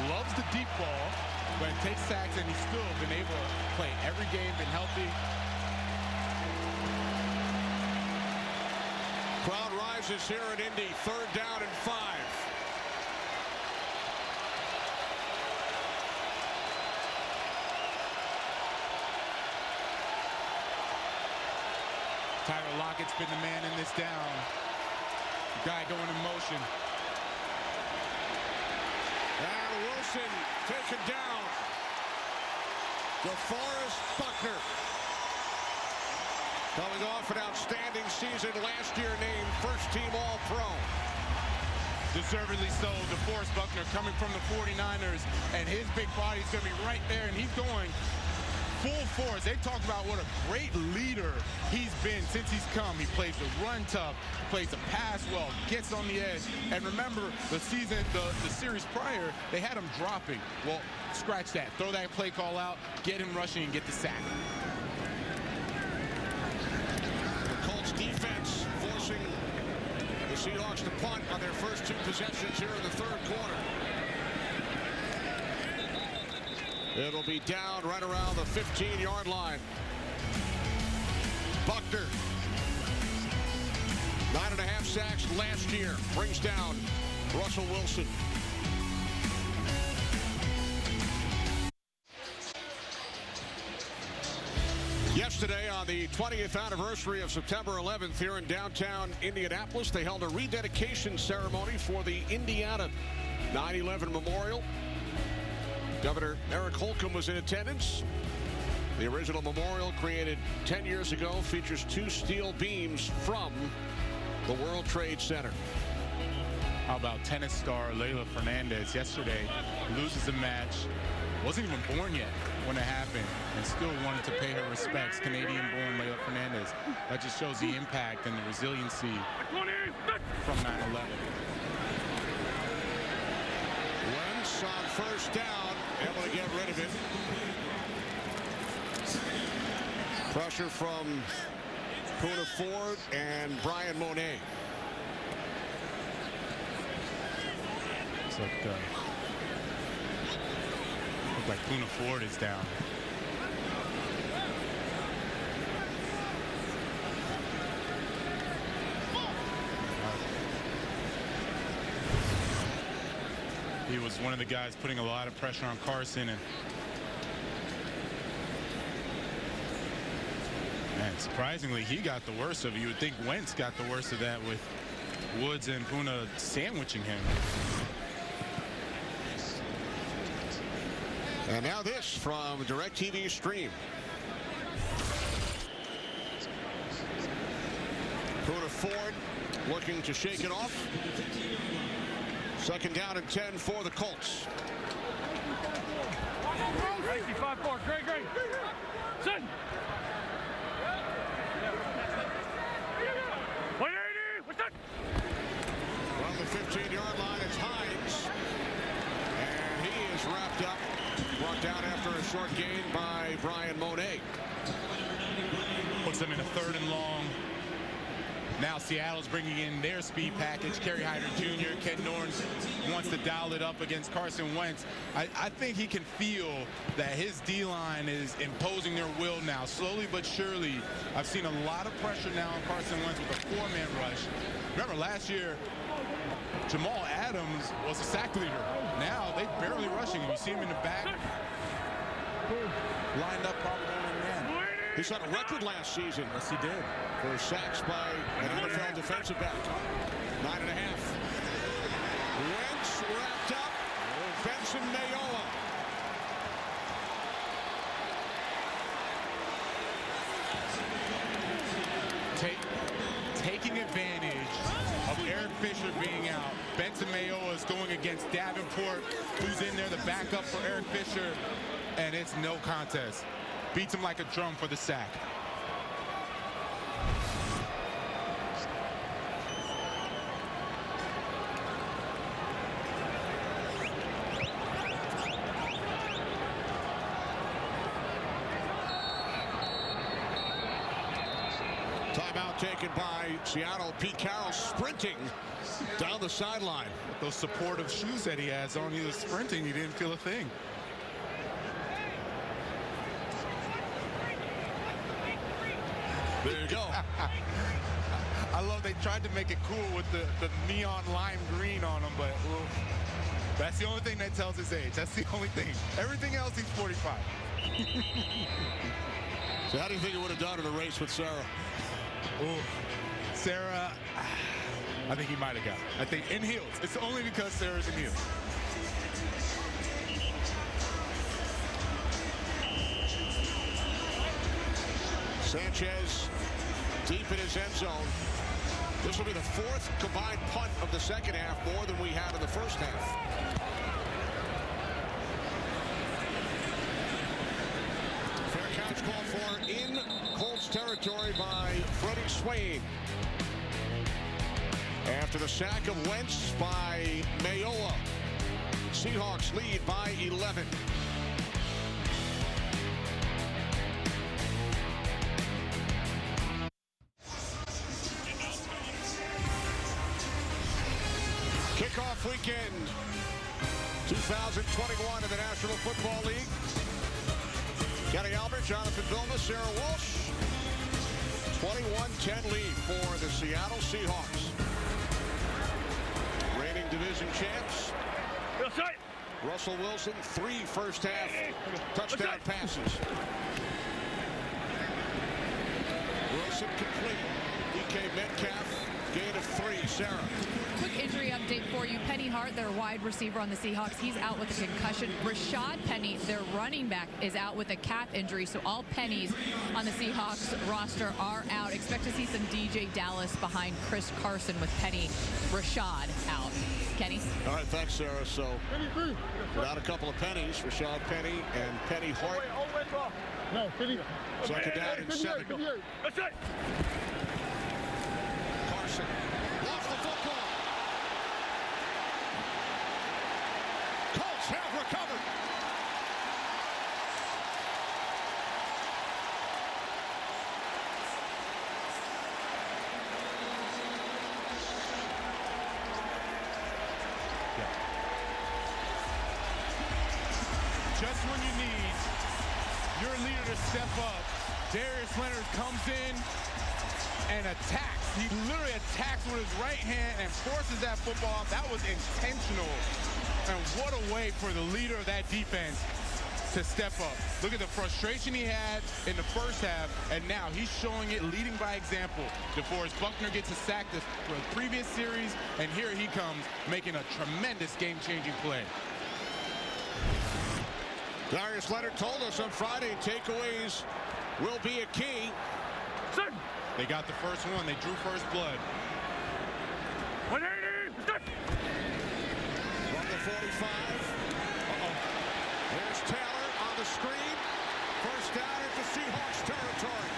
S2: Loves the deep ball, but takes sacks, and he's still been able to play every game, been healthy.
S1: Crowd rises here in Indy. 3rd down and 5.
S2: Tyler Lockett's been the man in this down. Guy going in motion.
S1: And Wilson taken down. DeForest Buckner, coming off an outstanding season last year, named first-team All-Pro.
S2: Deservedly so. DeForest Buckner coming from the 49ers, and his big body's going to be right there, and he's going full force. They talk about what a great leader he's been since he's come. He plays the run tough, plays the pass well, gets on the edge. And remember, the season, the series prior, they had him dropping. Well, scratch that. Throw that play call out, get him rushing, and get the sack.
S1: The Colts defense forcing the Seahawks to punt on their first 2 possessions here in the 3rd quarter. It'll be down right around the 15-yard line. Buckner, 9.5 sacks last year, brings down Russell Wilson. Yesterday, on the 20th anniversary of September 11th here in downtown Indianapolis, they held a rededication ceremony for the Indiana 9/11 Memorial. Governor Eric Holcomb was in attendance. The original memorial, created 10 years ago, features 2 steel beams from the World Trade Center.
S2: How about tennis star Leylah Fernandez yesterday loses a match, wasn't even born yet when it happened, and still wanted to pay her respects. Canadian-born Leylah Fernandez. That just shows the impact and the resiliency from 9/11.
S1: Wentz on first down, able to get rid of it. Pressure from Poona Ford and Brian Monet.
S2: Looks like Poona Ford is down. He was one of the guys putting a lot of pressure on Carson, and surprisingly, he got the worst of it. You would think Wentz got the worst of that with Woods and Poona sandwiching him.
S1: And now this from DirecTV Stream. Poona Ford looking to shake it off. 2nd down and 10 for the Colts.
S9: Gracie, 5-4, great. Sit. 180, what's that?
S1: From the 15-yard line, it's Hines. And he is wrapped up. Brought down after a short gain by Brian Monet.
S2: Puts them in a 3rd and long. Now Seattle's bringing in their speed package. Kerry Hyder Jr., Ken Norton wants to dial it up against Carson Wentz. I think he can feel that his D-line is imposing their will now. Slowly but surely, I've seen a lot of pressure now on Carson Wentz with a 4-man rush. Remember last year, Jamal Adams was a sack leader. Now they're barely rushing him. You see him in the back, lined up probably on the man.
S1: He set a record last season.
S2: Yes, he did.
S1: For sacks by an NFL defensive back. 9.5. Wentz wrapped up. Benson Mayowa.
S2: Taking advantage of Eric Fisher being out. Benson Mayowa is going against Davenport, who's in there, the backup for Eric Fisher, and it's no contest. Beats him like a drum for the sack.
S1: Timeout taken by Seattle. Pete Carroll sprinting down the sideline.
S2: Those supportive shoes that he has on, he was sprinting, he didn't feel a thing.
S1: There you go.
S2: I love they tried to make it cool with the neon lime green on him, but well, that's the only thing that tells his age. That's the only thing. Everything else, he's 45.
S1: So how do you think he would have done in a race with Sarah?
S2: Ooh, Sarah, I think he might have got it. I think in heels. It's only because Sarah's in heels.
S1: Sanchez deep in his end zone. This will be the 4th combined punt of the second half, more than we had in the first half. Fair catch called for in Colts territory by Freddie Swain. After the sack of Wentz by Mayowa, Seahawks lead by 11. Kickoff weekend 2021 in the National Football League. Kenny Albert, Jonathan Vilma, Sarah Walsh. 21-10 lead for the Seattle Seahawks. Reigning division champs. Russell Wilson, 3 first half touchdown passes. Wilson complete. DK Metcalf, gain of 3. Sarah.
S10: Quick injury update for you. Penny Hart, their wide receiver on the Seahawks, he's out with a concussion. Rashad Penny, their running back, is out with a calf injury. So all Pennies on the Seahawks roster are out. Expect to see some DJ Dallas behind Chris Carson with Penny. Rashad out. Kenny?
S1: All right, thanks, Sarah. So without a couple of Pennies, Rashad Penny and Penny Hart.
S11: No, Penny.
S1: Second down and 7.
S11: That's it.
S1: Carson lost the football. Colts have recovered.
S2: Just when you need your leader to step up, Darius Leonard comes in and attacks. He literally attacks with his right hand and forces that football out. That was intentional. And what a way for the leader of that defense to step up. Look at the frustration he had in the first half, and now he's showing it, leading by example. DeForest Buckner gets a sack the previous series, and here he comes making a tremendous game-changing play.
S1: Darius Leonard told us on Friday takeaways will be a key.
S2: They got the first one. They drew first blood.
S9: 180.
S1: From the 45. Here's Taylor on the screen. First down into Seahawks territory.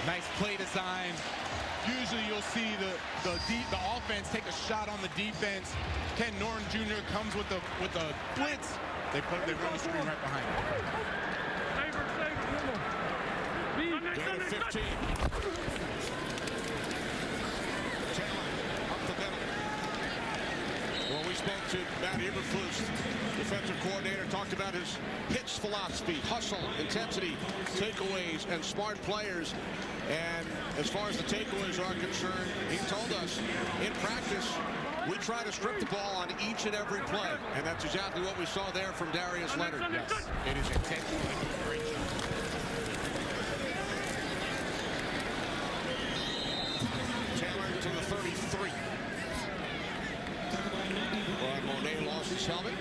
S2: Nice play design. Usually you'll see the offense take a shot on the defense. Ken Norton Jr. comes with a blitz. They run the screen right behind him.
S1: Down to 15. Taylor up the middle. Well, we spoke to Matt Eberflus, defensive coordinator, talked about his hitch philosophy, hustle, intensity, takeaways, and smart players. And as far as the takeaways are concerned, he told us in practice We try to strip the ball on each and every play, and that's exactly what we saw there from Darius Leonard.
S2: Yes, it is intentional. Great job.
S1: Taylor to the 33. Ron Monet lost his helmet.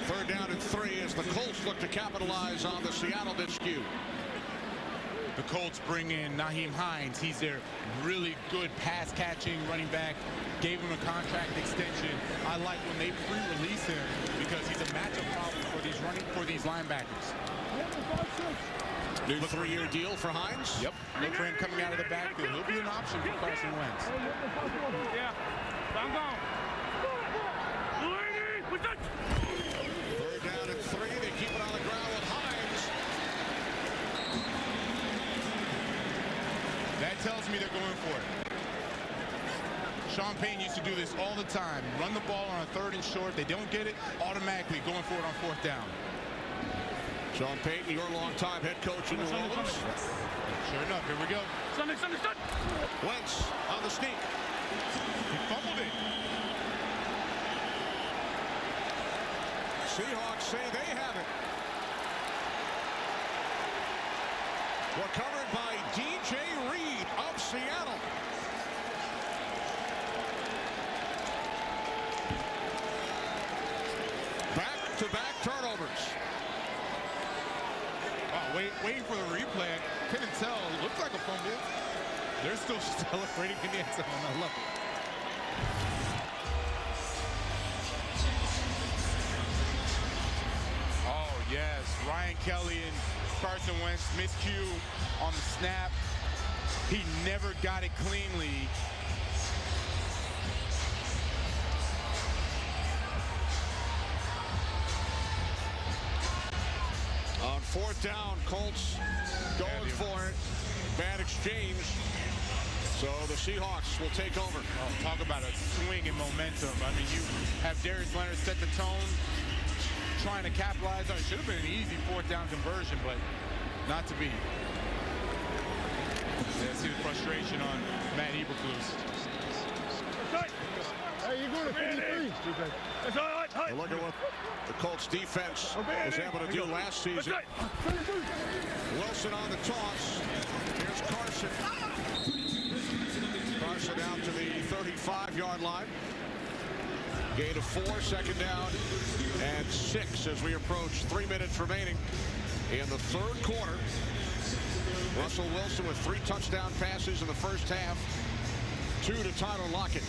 S1: 3rd down and 3 as the Colts look to capitalize on the Seattle miscue.
S2: The Colts bring in Nyheim Hines. He's their really good pass-catching running back. Gave him a contract extension. I like when they pre-release him because he's a matchup problem for these linebackers.
S1: New 3-year deal for Hines.
S2: Yep. Look for him coming out of the backfield. He'll be an option for Carson Wentz.
S9: Yeah. I'm gone.
S1: 3rd down and 3. They keep it on the ground with Hines.
S2: That tells me they're going for it. Sean Payton used to do this all the time. Run the ball on a 3rd and short. They don't get it, automatically going for it on 4th down.
S1: Sean Payton, your longtime head coach in New Orleans.
S2: Sure enough, here we go.
S1: Wentz on the sneak.
S2: He fumbled it.
S1: Seahawks say they have it. Recovered by DJ Reed of Seattle. Back-to-back turnovers.
S2: Oh, waiting for the replay. Couldn't tell. It looked like a fumble. They're still celebrating in the end zone. I love it. Oh, yes. Ryan Kelly and Carson Wentz miscue on the snap. He never got it cleanly.
S1: On 4th down, Colts going for it. Bad exchange. So the Seahawks will take over.
S2: Oh, talk about a swing in momentum. I mean, you have Darius Leonard set the tone, trying to capitalize on it. Should have been an easy 4th down conversion, but not to be. Yeah, see the frustration on Matt Eberflus.
S11: Hey, you're going to 53.
S1: Look at what the Colts defense was able to do last season. Wilson on the toss. Here's Carson. Carson out to the 35-yard line. Gain of 4, 2nd down and 6 as we approach 3 minutes remaining in the 3rd quarter. Russell Wilson with 3 touchdown passes in the first half. 2 to Tyler Lockett.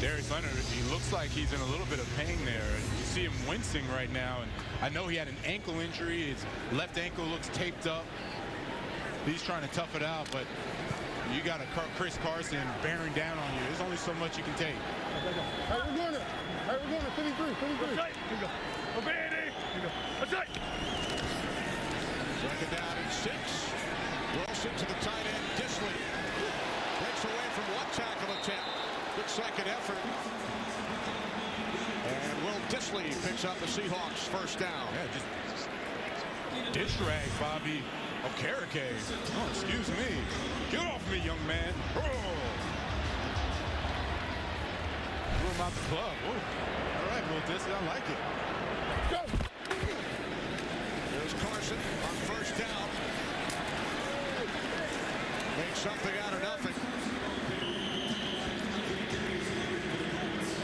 S2: Darius Leonard, he looks like he's in a little bit of pain there. You see him wincing right now, and I know he had an ankle injury. His left ankle looks taped up. He's trying to tough it out, but you got a Chris Carson bearing down on you. There's only so much you can take.
S11: Hey, we're going to 53.
S1: 2nd down and 6. Wilson to the tight end. Disley breaks away from 1 tackle attempt. Good 2nd effort. And Will Disley picks up the Seahawks 1st down.
S2: Yeah, just dish rag Bobby Okereke. Oh, excuse me. Get off me, young man. Oh. Threw him out the club. Oh. All right, Will Disley, I like it.
S11: Go.
S1: There's Carson on 1st down. Makes something out of nothing.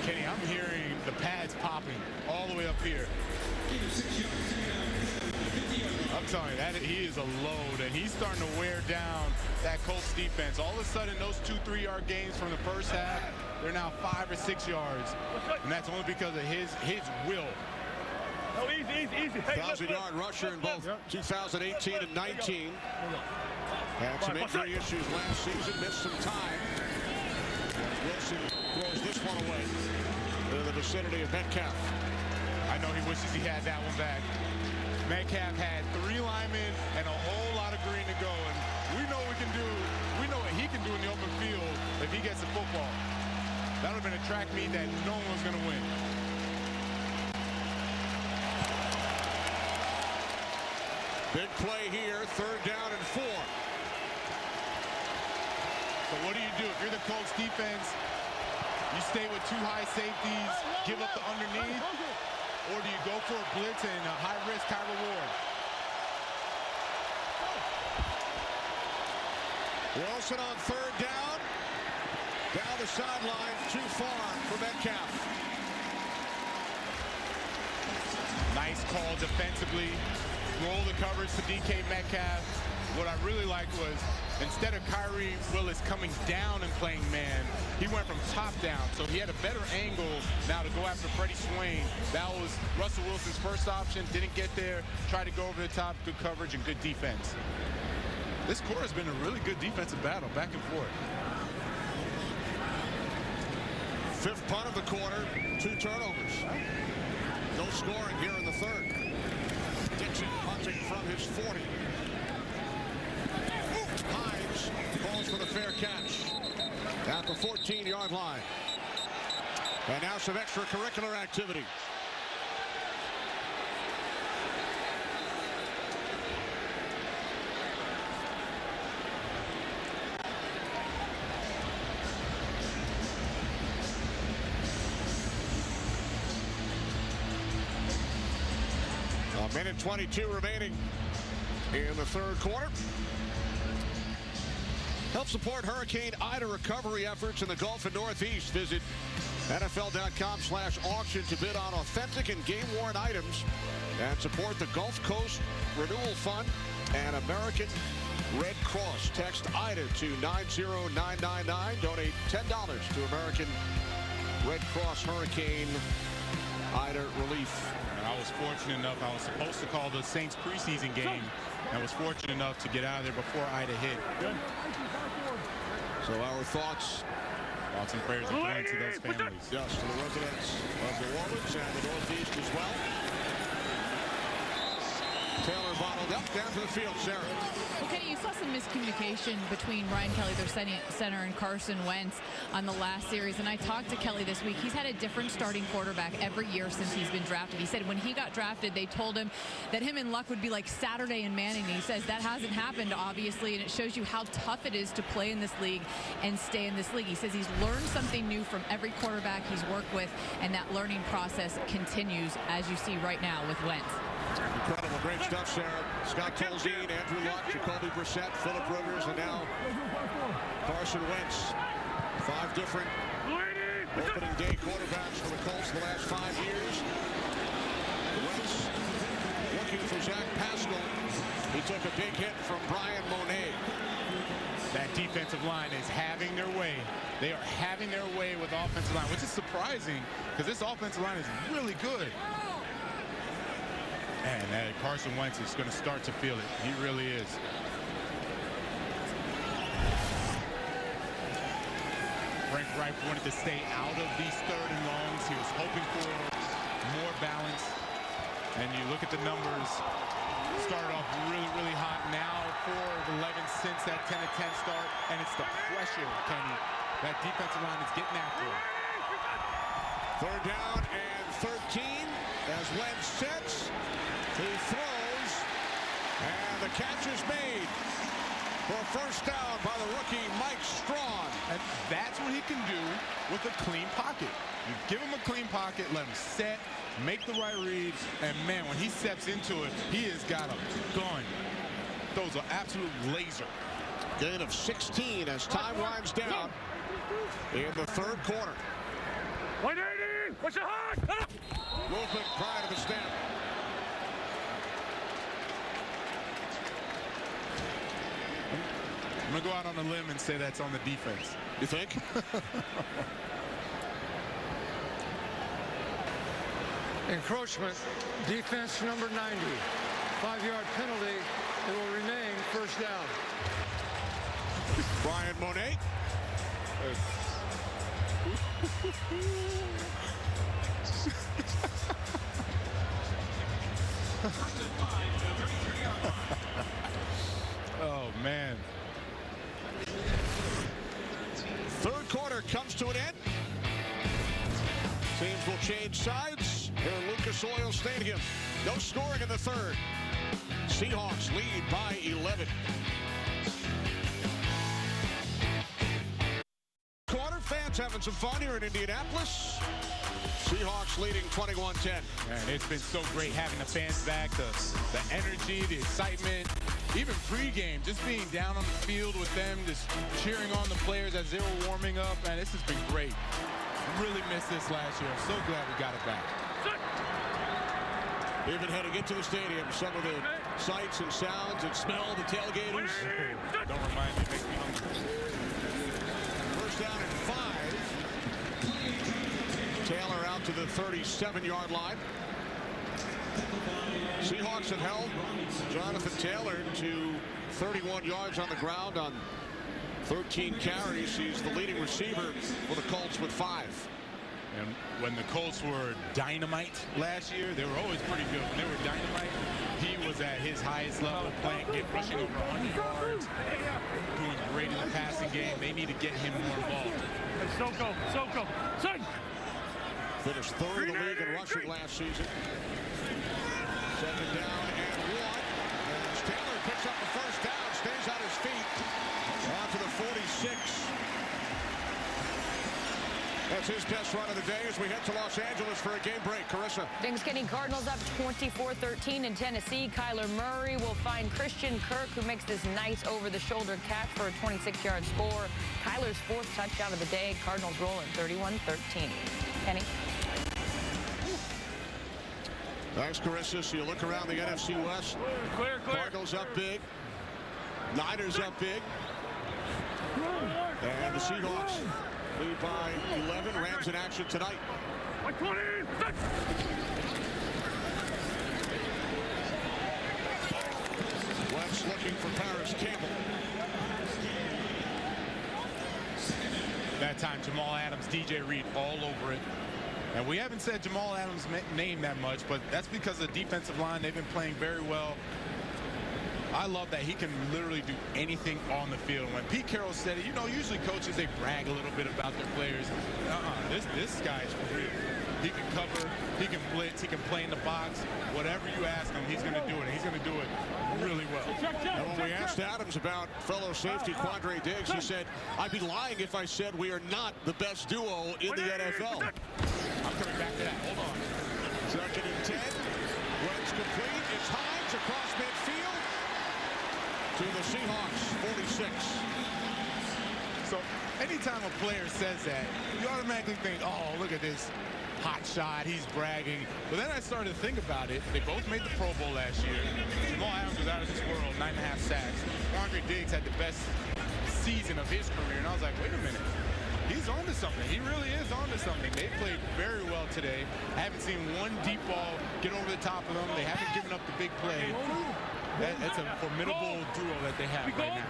S2: Kenny, I'm hearing the pads popping all the way up here. I'm telling you, he is a load, and he's starting to wear down that Colts defense. All of a sudden, those 2-3-yard gains from the first half, they're now 5 or 6 yards, and that's only because of his will.
S9: Oh, easy.
S1: 1,000-yard rusher in both 2018 and 19. Had some injury issues last season, missed some time. Wilson throws this one away in the vicinity of Metcalf.
S2: I know he wishes he had that one back. Metcalf had 3 linemen and a whole lot of green to go, and we know what he can do in the open field if he gets the football. That would have been a track meet that no one was going to win.
S1: Big play here, 3rd down and 4.
S2: So So what do? If you're the Colts defense, you stay with 2 high safeties, give up the underneath, or do you go for a blitz and a high risk, high reward?
S1: Wilson on 3rd down. Down the sideline, too far for Metcalf.
S2: Nice call defensively. Roll the coverage to DK Metcalf. What I really liked was, instead of Kyrie Willis coming down and playing man, he went from top down. So he had a better angle now to go after Freddie Swain. That was Russell Wilson's first option. Didn't get there. Tried to go over the top. Good coverage and good defense. This quarter has been a really good defensive battle, back and forth.
S1: 5th punt of the quarter. 2 turnovers. No scoring here in the 3rd. Dixon punting from his 40. Hines calls for the fair catch at the 14-yard line. And now some extracurricular activity. A minute 22 remaining in the 3rd quarter. Help support Hurricane Ida recovery efforts in the Gulf and Northeast. Visit NFL.com/auction to bid on authentic and game-worn items and support the Gulf Coast Renewal Fund and American Red Cross. Text IDA to 90999. Donate $10 to American Red Cross Hurricane Ida relief.
S2: I was fortunate enough, I was supposed to call the Saints preseason game. I was fortunate enough to get out of there before Ida hit.
S1: Good. So our thoughts
S2: and prayers are going to those families.
S1: Yes, to the residents of New Orleans and the Northeast as well. Taylor bottled up down to the field. Sarah.
S10: Well, Kenny, you saw some miscommunication between Ryan Kelly, their center, and Carson Wentz on the last series. And I talked to Kelly this week. He's had a different starting quarterback every year since he's been drafted. He said when he got drafted, they told him that him and Luck would be like Saturday and Manning. And he says that hasn't happened, obviously, and it shows you how tough it is to play in this league and stay in this league. He says he's learned something new from every quarterback he's worked with, and that learning process continues, as you see right now with Wentz.
S1: Incredible, great stuff, Sarah. Scott Tolzien, Andrew Luck, Jacoby Brissett, Phillip Rivers, and now Carson Wentz. 5 different opening day quarterbacks for the Colts the last 5 years. Wentz looking for Zach Pascal. He took a big hit from Brian Monet.
S2: That defensive line is having their way. They are having their way with the offensive line, which is surprising because this offensive line is really good. And Carson Wentz is going to start to feel it. He really is. Frank Reich wanted to stay out of these 3rd and longs. He was hoping for more balance. And you look at the numbers. Started off really, really hot. Now 4 of 11 since that 10-10 start. And it's the pressure, Kenny. That defensive line is getting after it.
S1: 3rd down and 13 as Wentz sets. He throws, and the catch is made for a 1st down by the rookie Mike Strachan.
S2: And that's what he can do with a clean pocket. You give him a clean pocket, let him set, make the right reads, and man, when he steps into it, he has got a gun. Those are absolute laser.
S1: Gain of 16 as time winds down in the 3rd quarter.
S9: 180! What's your heart?
S1: Movement prior to the snap.
S2: I'm going to go out on a limb and say that's on the defense.
S1: You think?
S7: Encroachment, defense number 90. 5-yard penalty. It will remain 1st down.
S1: Brian Monet.
S2: Oh, man.
S1: 3rd quarter comes to an end. Teams will change sides here at Lucas Oil Stadium. No scoring in the 3rd. Seahawks lead by 11. Colts having some fun here in Indianapolis. Seahawks leading 21-10.
S2: And it's been so great having the fans back, the energy, the excitement, even pregame, just being down on the field with them, just cheering on the players as they were warming up. Man, this has been great. Really missed this last year. I'm so glad we got it back.
S1: Even heading into the stadium, some of the sights and sounds and smell the tailgaters.
S2: Don't remind me, it makes me hungry.
S1: First down and 5. Taylor out to the 37-yard line. Seahawks have held Jonathan Taylor to 31 yards on the ground on 13 carries. He's the leading receiver for the Colts with 5.
S2: And when the Colts were dynamite last year, they were always pretty good. When they were dynamite, he was at his highest level, rushing over 100 yards, doing great in the passing game. They need to get him more involved.
S9: Soko.
S1: Finished third in the league in rushing last season. Second down and 1. As Taylor picks up the first down, stays on his feet. On to the 46. That's his best run of the day as we head to Los Angeles for a game break. Carissa.
S5: Things getting Cardinals up 24-13 in Tennessee. Kyler Murray will find Christian Kirk, who makes this nice over-the-shoulder catch for a 26-yard score. Kyler's 4th touchdown of the day. Cardinals rolling 31-13. Kenny.
S1: Thanks, Carissa. So you look around the NFC West.
S9: Clear.
S1: Cardinals up big. Niners up big. And the Seahawks lead by 11. Rams in action tonight.
S9: 20.
S1: Wentz looking for Paris Campbell.
S2: That time, Jamal Adams, DJ Reed all over it. And we haven't said Jamal Adams' name that much, but that's because the defensive line, they've been playing very well. I love that he can literally do anything on the field. When Pete Carroll said it, you know, usually coaches, they brag a little bit about their players. This guy's for real. He can cover, he can blitz, he can play in the box. Whatever you ask him, he's going to do it. And he's going to do it really well.
S1: And when we asked Adams about fellow safety Quandre Diggs, he said, I'd be lying if I said we are not the best duo in the NFL.
S2: I'm coming back to that. Hold on.
S1: Second and 10. Wentz complete. It's Hines across midfield to the Seahawks, 46.
S2: So anytime a player says that, you automatically think, oh, look at this hot shot, he's bragging. But then I started to think about it. They both made the Pro Bowl last year. Jamal Adams was out of this world, 9.5 sacks. Quandre Diggs had the best season of his career. And I was like, wait a minute. He's on to something. He really is on to something. They played very well today. I haven't seen one deep ball get over the top of them. They haven't given up the big play. That's a formidable duo that they have right now.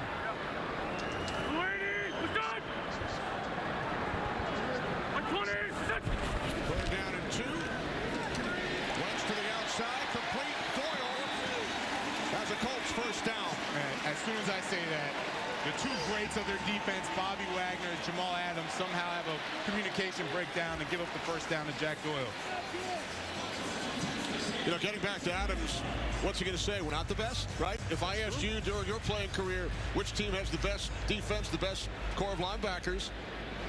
S1: Third down and 2. Wentz to the outside. Complete. Doyle has a Colts first down.
S2: And as soon as I say that, the two greats of their defense, Bobby Wagner and Jamal Adams, somehow have a communication breakdown and give up the first down to Jack Doyle.
S1: You know, getting back to Adams, what's he going to say? We're not the best, right? If I asked you during your playing career which team has the best defense, the best core of linebackers,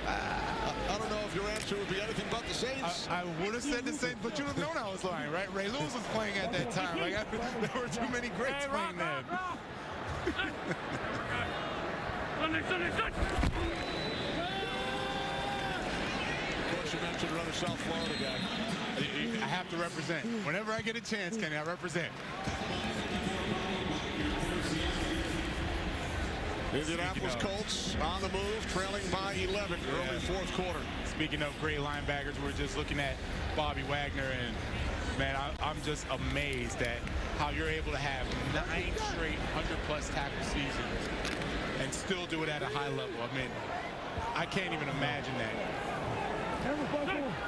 S1: I don't know if your answer would be anything but the Saints.
S2: I would have said the Saints, but you'd have known I was lying, right? Ray Lewis was playing at that time. Like, there were too many greats playing then.
S1: Of course, you mentioned another South Florida guy.
S2: I have to represent. Whenever I get a chance, Kenny, I represent.
S1: Indianapolis Colts on the move, trailing by 11 early fourth quarter.
S2: Speaking of great linebackers, we're just looking at Bobby Wagner, and man, I'm just amazed at how you're able to have 9 straight 100-plus tackle seasons and still do it at a high level. I mean, I can't even imagine that.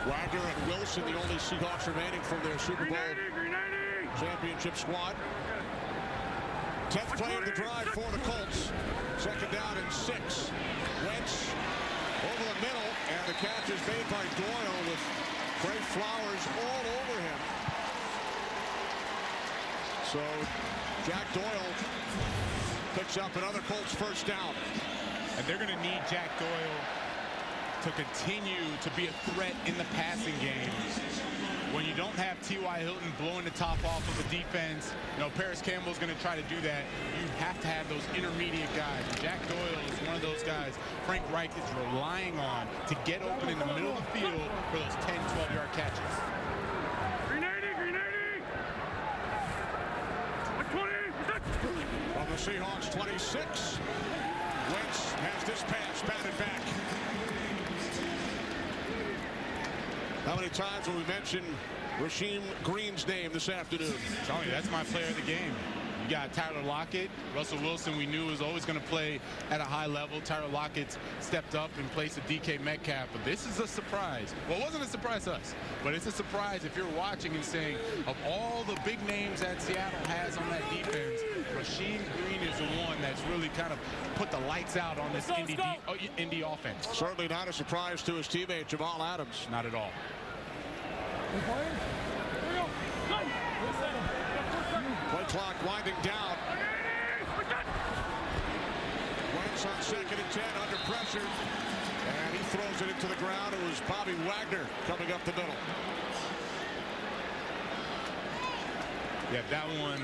S1: Wagner and Wilson, the only Seahawks remaining from their Super Bowl championship squad. 10th play of the drive for the Colts. Second down and 6. Wentz over the middle, and the catch is made by Doyle with Trey Flowers all over him. So Jack Doyle picks up another Colts first down.
S2: And they're going to need Jack Doyle to continue to be a threat in the passing game. When you don't have T.Y. Hilton blowing the top off of a defense, you know, Paris Campbell's going to try to do that. You have to have those intermediate guys. Jack Doyle is one of those guys Frank Reich is relying on to get open in the middle of the field for those 10, 12-yard catches.
S9: Green 80, green 80. 20.
S1: From the Seahawks 26, Wentz has this pass batted back. How many times will we mention Rasheem Green's name this afternoon?
S2: I'm telling you, that's my player of the game. You got Tyler Lockett. Russell Wilson, we knew, was always going to play at a high level. Tyler Lockett stepped up in place of DK Metcalf. But this is a surprise. Well, it wasn't a surprise to us, but it's a surprise if you're watching and saying, of all the big names that Seattle has on that defense, Rasheem Green is the one that's really kind of put the lights out on this Indy offense.
S1: Certainly not a surprise to his teammate, Jamal Adams.
S2: Not at all.
S1: Play clock winding down. Wentz on 2nd and 10 under pressure. And he throws it into the ground. It was Bobby Wagner coming up the middle.
S2: Yeah, that one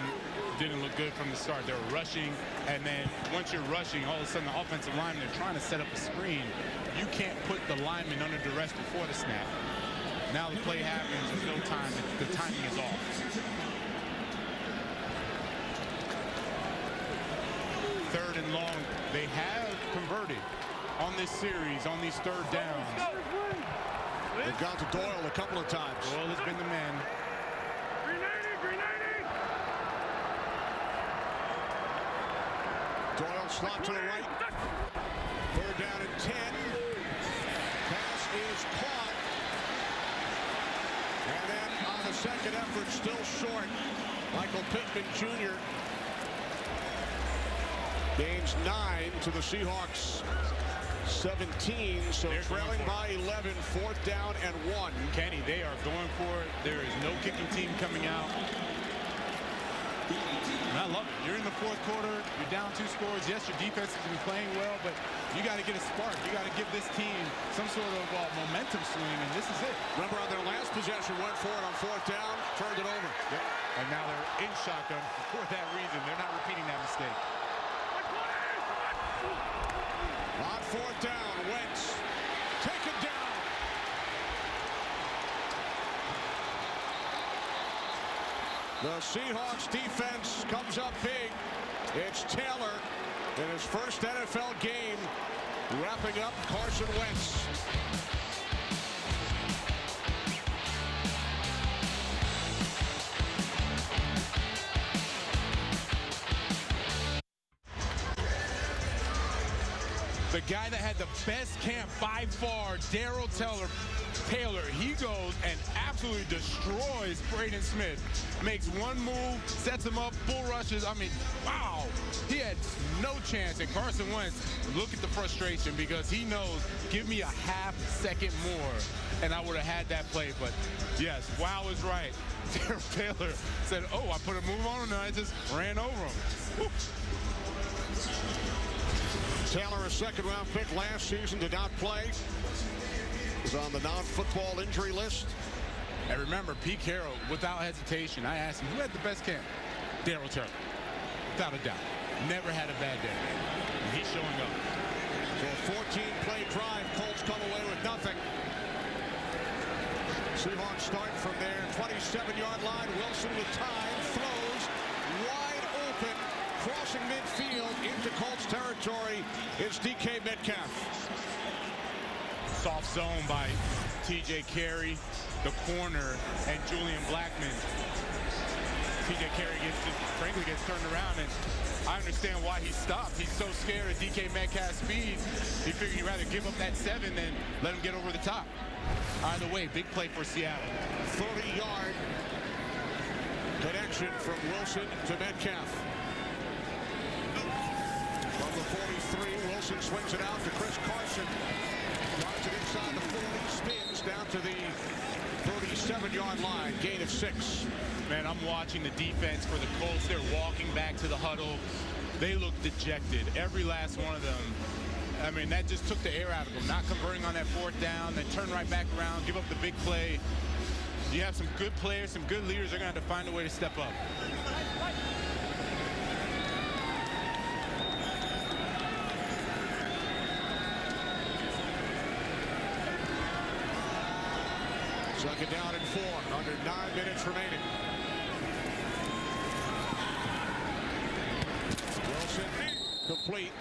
S2: didn't look good from the start. They were rushing, and then once you're rushing, all of a sudden the offensive lineman, they're trying to set up a screen. You can't put the lineman under duress before the snap. Now the play happens, there's no time, the timing is off. 3rd and long, they have converted on this series, on these 3rd downs.
S1: They've gone to Doyle a couple of times.
S2: Doyle has been the man.
S9: Green 80, green 80.
S1: Doyle slot to the right. 3rd down and 10. Pass is caught. And then on the 2nd effort, still short, Michael Pittman Jr. gains 9 to the Seahawks 17, so they're trailing by 11, 4th down and 1.
S2: Kenny, they are going for it. There is no kicking team coming out. And I love it. You're in the 4th quarter. You're down 2 scores. Yes, your defense has been playing well, but you got to get a spark. You got to give this team some sort of momentum swing, and this is it.
S1: Remember on their last possession, went for it on 4th down, turned it over.
S2: Yep. And now they're in shotgun for that reason. They're not repeating that mistake.
S1: On 4th down, Wentz taken down. The Seahawks defense comes up big. It's Taylor in his first NFL game, wrapping up Carson Wentz.
S2: The guy that had the best camp by far, Darrell Taylor, he goes and absolutely destroys Braden Smith. Makes one move, sets him up, full rushes. I mean, wow. He had no chance. And Carson Wentz, look at the frustration because he knows, give me a half second more, and I would have had that play. But yes, wow is right. Darrell Taylor said, oh, I put a move on him, and I just ran over him. Whew.
S1: Taylor, a 2nd-round pick last season, did not play. Was on the non-football injury list.
S2: And remember, Pete Carroll, without hesitation, I asked him, who had the best camp? Darrell Taylor, without a doubt. Never had a bad day. And he's showing up.
S1: So a 14-play drive, Colts come away with nothing. Seahawks start from their 27-yard line. Wilson with time, throws, wide open. Crossing midfield into Colts territory is DK Metcalf.
S2: Soft zone by T.J. Carey, the corner, and Julian Blackman. T.J. Carey frankly gets turned around, and I understand why he stopped. He's so scared of DK Metcalf's speed. He figured he'd rather give up that 7 than let him get over the top. Either way, big play for Seattle.
S1: 30-yard connection from Wilson to Metcalf. From the 43, Wilson swings it out to Chris Carson. Drives it inside the 40, spins down to the 37-yard line, gain of 6.
S2: Man, I'm watching the defense for the Colts. They're walking back to the huddle. They look dejected. Every last one of them I mean, that just took the air out of them. Not converting on that fourth down, then turn right back around, give up the big play. You have some good players, some good leaders. They're going to have to find a way to step up.
S1: Second down and 4, under 9 minutes remaining. Wilson, complete.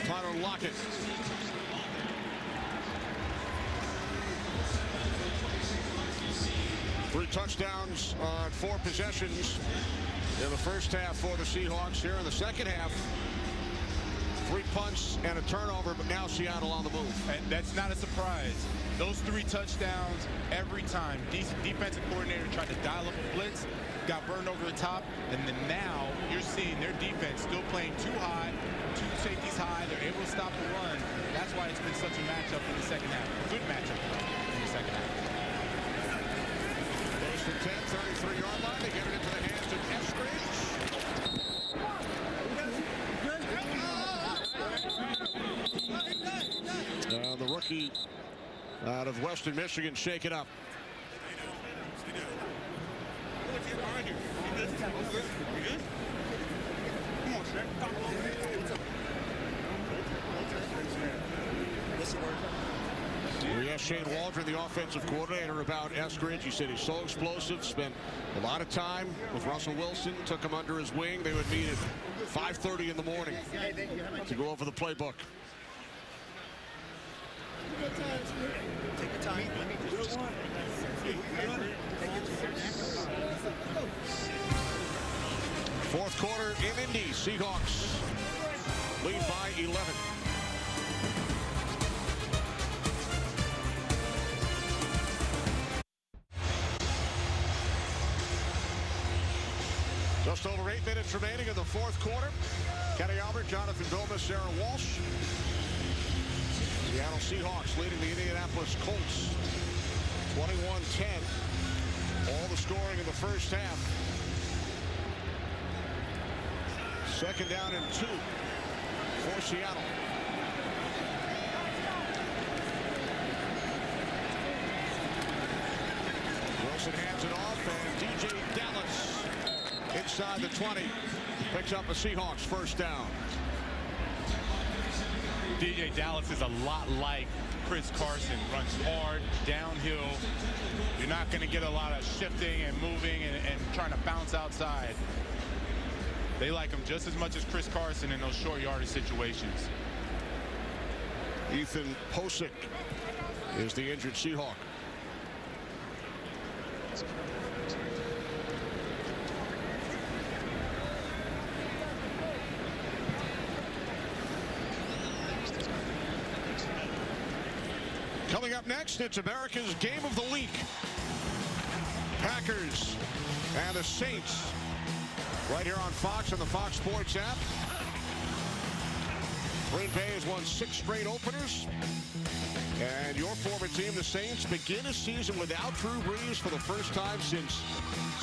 S1: Tyler Lockett. Three touchdowns on 4 possessions in the first half for the Seahawks. Here in the second half, 3 punts and a turnover, but now Seattle on the move.
S2: And that's not a surprise. Those 3 touchdowns every time. Defensive coordinator tried to dial up a blitz, got burned over the top, and then now you're seeing their defense still playing too high, 2 safeties high. They're able to stop the run. That's why it's been such a matchup in the second half. A good matchup in the second half.
S1: Goes for 10, 33-yard line. They get it into the hands of Jeffries. The rookie out of Western Michigan shaken up. We asked Shane Waldron, the offensive coordinator, about Eskridge. He said he's so explosive, spent a lot of time with Russell Wilson, took him under his wing. They would meet at 5:30 in the morning to go over the playbook.
S12: Take your time. Let me just...
S1: Fourth quarter in Indy. Seahawks lead by 11. Just over 8 minutes remaining in the fourth quarter. Kenny Albert, Jonathan Vilma, Sarah Walsh. Seattle Seahawks leading the Indianapolis Colts 21-10. All the scoring in the first half. Second down and 2 for Seattle. Wilson hands it off, and DJ Dallas inside the 20 picks up a Seahawks first down.
S2: DJ Dallas is a lot like Chris Carson. Runs hard, downhill. You're not going to get a lot of shifting and moving and trying to bounce outside. They like him just as much as Chris Carson in those short yardage situations.
S1: Ethan Posick is the injured Seahawk. Coming up next, it's America's Game of the Week. Packers and the Saints. Right here on Fox and the Fox Sports app. Green Bay has won 6 straight openers. And your former team, the Saints, begin a season without Drew Brees for the first time since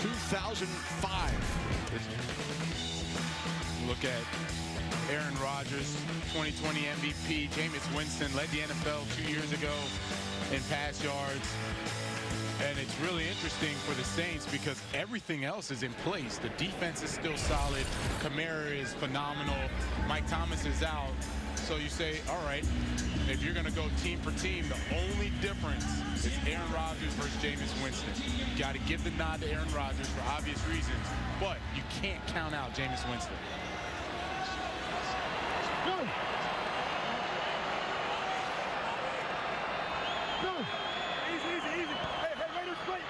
S1: 2005.
S2: Look at Aaron Rodgers, 2020 MVP. Jameis Winston led the NFL 2 years ago in pass yards. And it's really interesting for the Saints because everything else is in place. The defense is still solid. Kamara is phenomenal. Mike Thomas is out. So you say, all right, if you're going to go team for team, the only difference is Aaron Rodgers versus Jameis Winston. You got to give the nod to Aaron Rodgers for obvious reasons, but you can't count out Jameis Winston.
S11: Go! Go! Easy. Hey, Raiders straight,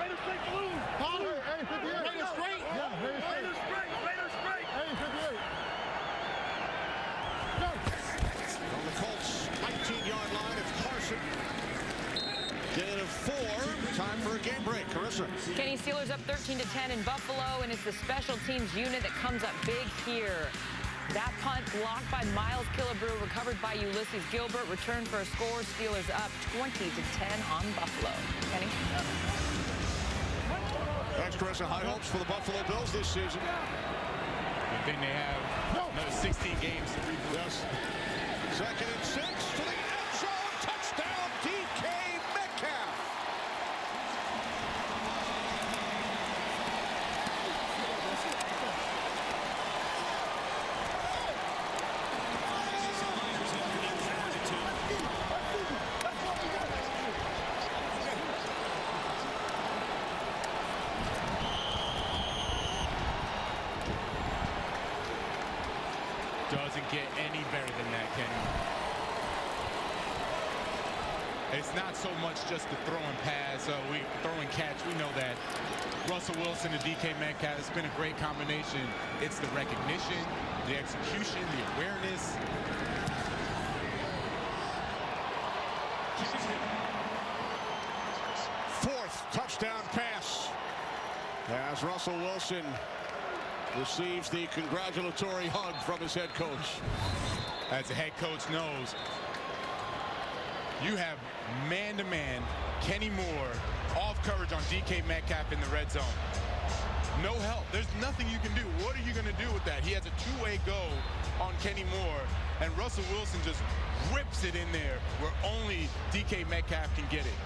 S11: blue! Hey, 58. Raiders straight? Yeah, Raiders straight. Hey, 58. Go!
S1: From the Colts, 19-yard line, it's Carson. Gain of 4. Time for a game break. Carissa.
S5: Kenny, Steelers up 13-10 in Buffalo, and it's the special teams unit that comes up big here. That punt blocked by Miles Killebrew, recovered by Ulysses Gilbert, returned for a score. Steelers up 20-10 on Buffalo. Kenny?
S1: Thanks, Carissa. High hopes for the Buffalo Bills this season.
S2: then they have another 16 games to rebuild.
S1: Yes. 2nd and 6 to the end zone. Touchdown, DK Metcalf.
S2: Doesn't get any better than that, Kenny. It's not so much just the throw and pass, throw and catch. We know that Russell Wilson and DK Metcalf, it's been a great combination. It's the recognition, the execution, the awareness.
S1: Fourth touchdown pass as Russell Wilson receives the congratulatory hug from his head coach.
S2: As the head coach knows, you have man-to-man Kenny Moore off coverage on DK Metcalf in the red zone. No help. There's nothing you can do. What are you going to do with that? He has a two-way go on Kenny Moore, and Russell Wilson just rips it in there where only DK Metcalf can get it.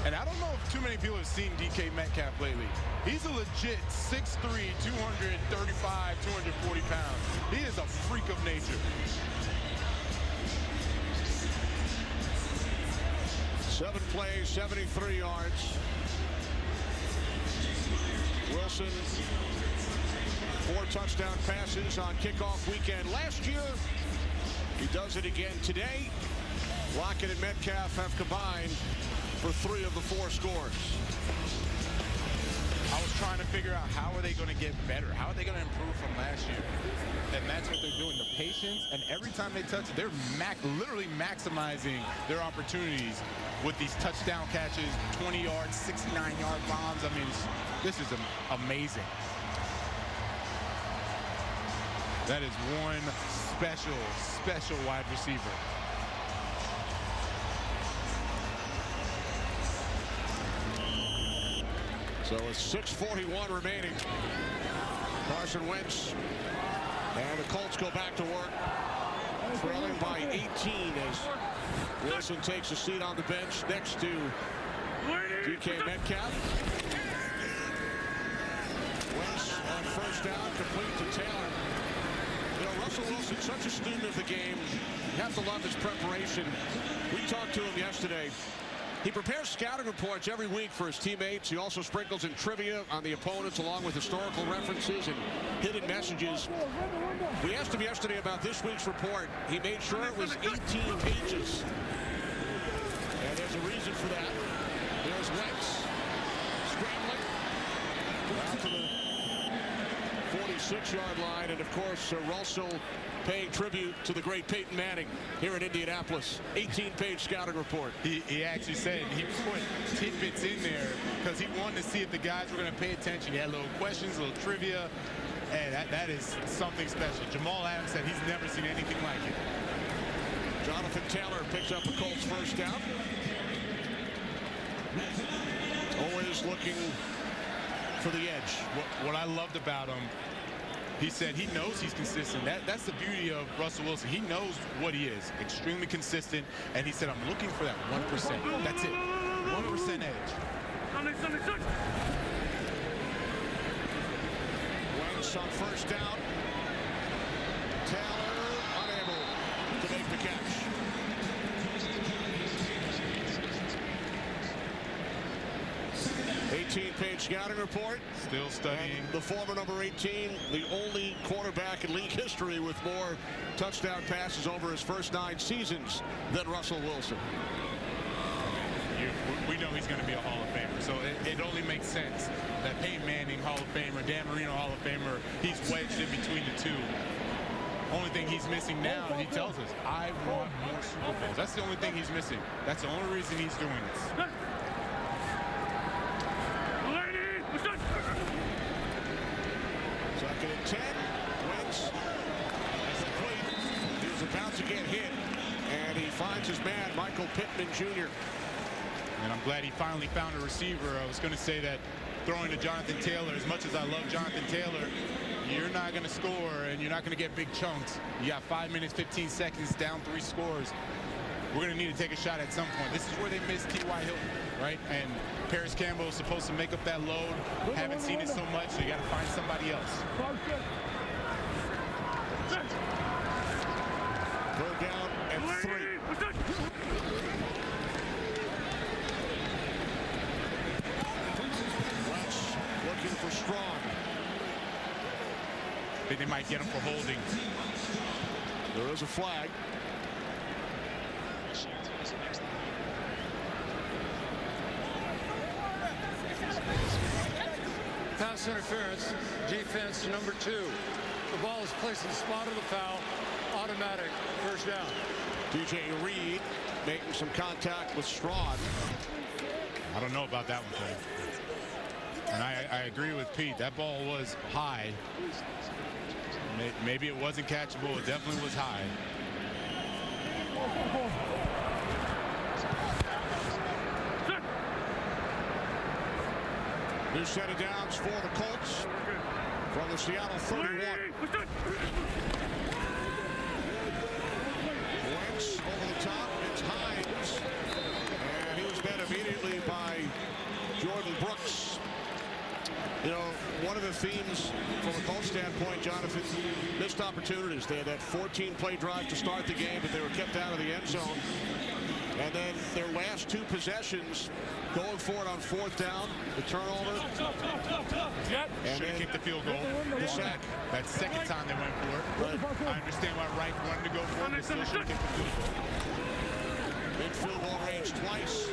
S2: And I don't know if too many people have seen DK Metcalf lately. He's a legit 6'3", 235, 240 pounds. He is a freak of nature.
S1: 7 plays, 73 yards. Wilson, 4 touchdown passes on kickoff weekend last year. He does it again today. Lockett and Metcalf have combined for 3 of the 4 scores.
S2: I was trying to figure out how are they going to get better? How are they going to improve from last year? And that's what they're doing, the patience. And every time they touch it, they're literally maximizing their opportunities with these touchdown catches, 20 yards, 69-yard bombs. I mean, this is amazing. That is one special wide receiver.
S1: So with 6:41 remaining, Carson Wentz and the Colts go back to work, trailing by 18 as Wilson takes a seat on the bench next to DK Metcalf. Wentz on first down, complete to Taylor. You know, Russell Wilson, such a student of the game. You have to love his preparation. We talked to him yesterday. He prepares scouting reports every week for his teammates. He also sprinkles in trivia on the opponents along with historical references and hidden messages. We asked him yesterday about this week's report. He made sure it was 18 pages. And there's a reason for that. There's Wentz scrambling out to the 46-yard line. And, of course, Russell paying tribute to the great Peyton Manning here in Indianapolis. 18-page scouting report.
S2: He actually said he put tidbits in there because he wanted to see if the guys were going to pay attention. He had little questions, little trivia, and that is something special. Jamal Adams said he's never seen anything like it.
S1: Jonathan Taylor picks up the Colts first down. Always looking for the edge.
S2: What I loved about him, he said he knows he's consistent. That's the beauty of Russell Wilson. He knows what he is, extremely consistent. And he said, I'm looking for that 1%. That's it, 1% edge.
S1: Wentz on first down. Taylor unable to make the catch. Page scouting report.
S2: Still studying.
S1: And the former number 18, the only quarterback in league history with more touchdown passes over his first 9 seasons than Russell Wilson.
S2: We know he's going to be a Hall of Famer, so it only makes sense that Peyton Manning, Hall of Famer, Dan Marino, Hall of Famer, he's wedged in between the two. Only thing he's missing now, and he tells us, I want more Super Bowls. That's the only thing he's missing. That's the only reason he's doing this.
S1: Second and 10. Wentz is about to get hit, and he finds his man, Michael Pittman Jr.
S2: And I'm glad he finally found a receiver. I was going to say that throwing to Jonathan Taylor. As much as I love Jonathan Taylor, you're not going to score, and you're not going to get big chunks. You got 5 minutes, 15 seconds, down 3 scores. We're going to need to take a shot at some point. This is where they missed T.Y. Hilton, right? And Paris Campbell is supposed to make up that load. Haven't seen it so much, so you got to find somebody else.
S1: Third down and 3. Wentz looking for Strong.
S2: I think they might get him for holding.
S1: There is a flag.
S7: Pass interference, defense number 2. The ball is placed in the spot of the foul. Automatic first down.
S1: DJ Reed making some contact with Strong.
S2: I don't know about that one, Craig. And I agree with Pete. That ball was high. Maybe it wasn't catchable. It definitely was high.
S1: New set of downs for the Colts from the Seattle 31. Wentz over the top. It's Hines. And he was met immediately by Jordan Brooks. You know, one of the themes from a Colts standpoint, Jonathan, missed opportunities. They had that 14-play drive to start the game, but they were kept out of the end zone. And then their last 2 possessions, going for it on 4th down, the turnover.
S2: And should have kicked the field goal.
S1: The sack.
S2: That second time they went for it.
S1: Right.
S2: I understand why Wright wanted to go for it, but still should have kicked the field goal.
S1: Mid-field goal range twice.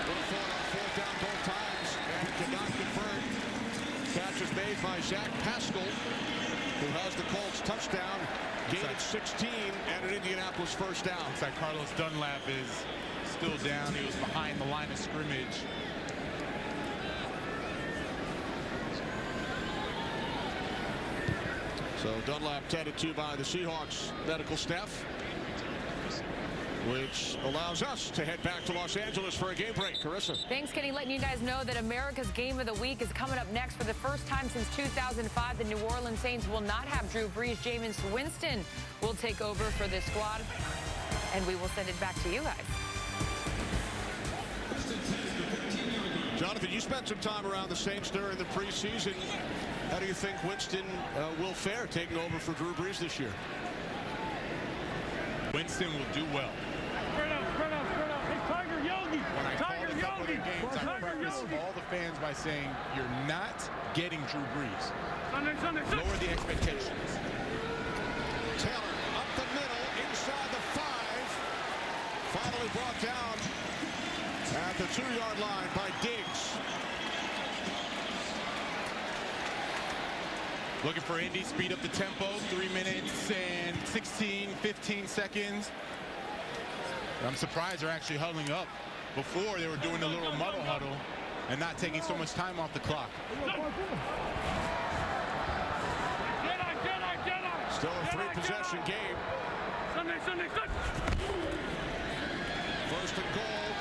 S1: Going for it on 4th down both times. And he could not convert. Catch is made by Zach Pascal, who has the Colts touchdown. Gained 16 and an Indianapolis first down.
S2: Looks like Carlos Dunlap is still down. He was behind the line of scrimmage.
S1: So Dunlap tended to by the Seahawks medical staff, which allows us to head back to Los Angeles for a game break. Carissa.
S5: Thanks, Kenny. Letting you guys know that America's Game of the Week is coming up next. For the first time since 2005, the New Orleans Saints will not have Drew Brees. Jameis Winston will take over for this squad, and we will send it back to you guys.
S1: Jonathan, you spent some time around the Saints during the preseason. How do you think Winston will fare taking over for Drew Brees this year?
S2: Winston will do well.
S9: Spread out. Hey, Tiger Yogi.
S2: When I called a couple of the games, I
S9: Tiger
S2: prefaced
S9: Yogi.
S2: all the fans by saying, you're not getting Drew Brees.
S9: Sunday.
S2: Lower the expectations.
S1: Taylor up the middle, inside the 5. Finally brought down at the 2-yard line by Diggs.
S2: Looking for Indy, speed up the tempo. 3 minutes and 15 seconds. I'm surprised they're actually huddling up. Before, they were doing the little muddle huddle and not taking so much time off the clock.
S1: Still a 3-possession game.
S9: Sunday.
S1: First and goal.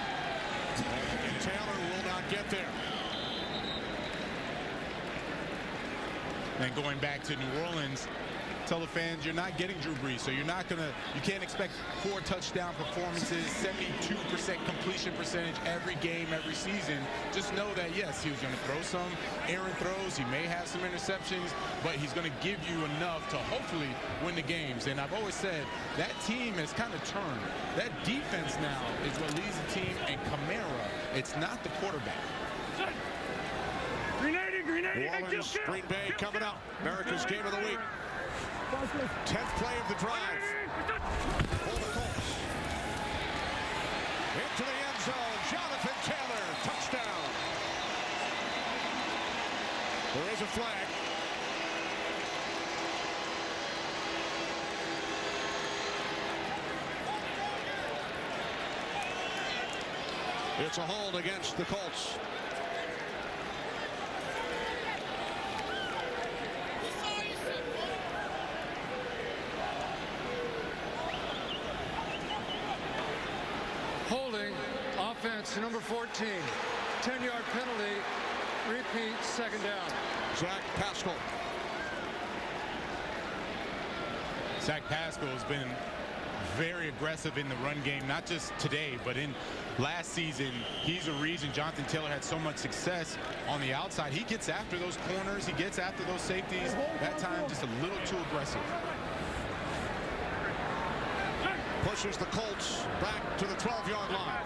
S1: And Taylor will not get there.
S2: And going back to New Orleans, tell the fans you're not getting Drew Brees, so you can't expect 4 touchdown performances, 72% completion percentage every game, every season. Just know that, yes, he was going to throw some errant throws. He may have some interceptions, but he's going to give you enough to hopefully win the games. And I've always said that team has kind of turned. That defense now is what leads the team, and Kamara, it's not the quarterback.
S1: New Orleans, Green Bay coming up. America's Game of the Week. 10th play of the drive for the Colts. Into the end zone. Jonathan Taylor. Touchdown. There is a flag. It's a hold against the Colts.
S7: Holding, offense number 14. 10-yard penalty repeat, second down.
S1: Zach Pascal.
S2: Zach Pascal has been very aggressive in the run game, not just today, but in last season. He's a reason Jonathan Taylor had so much success on the outside. He gets after those corners. He gets after those safeties. That time, just a little too aggressive.
S1: Pushes the Colts back to the 12-yard line.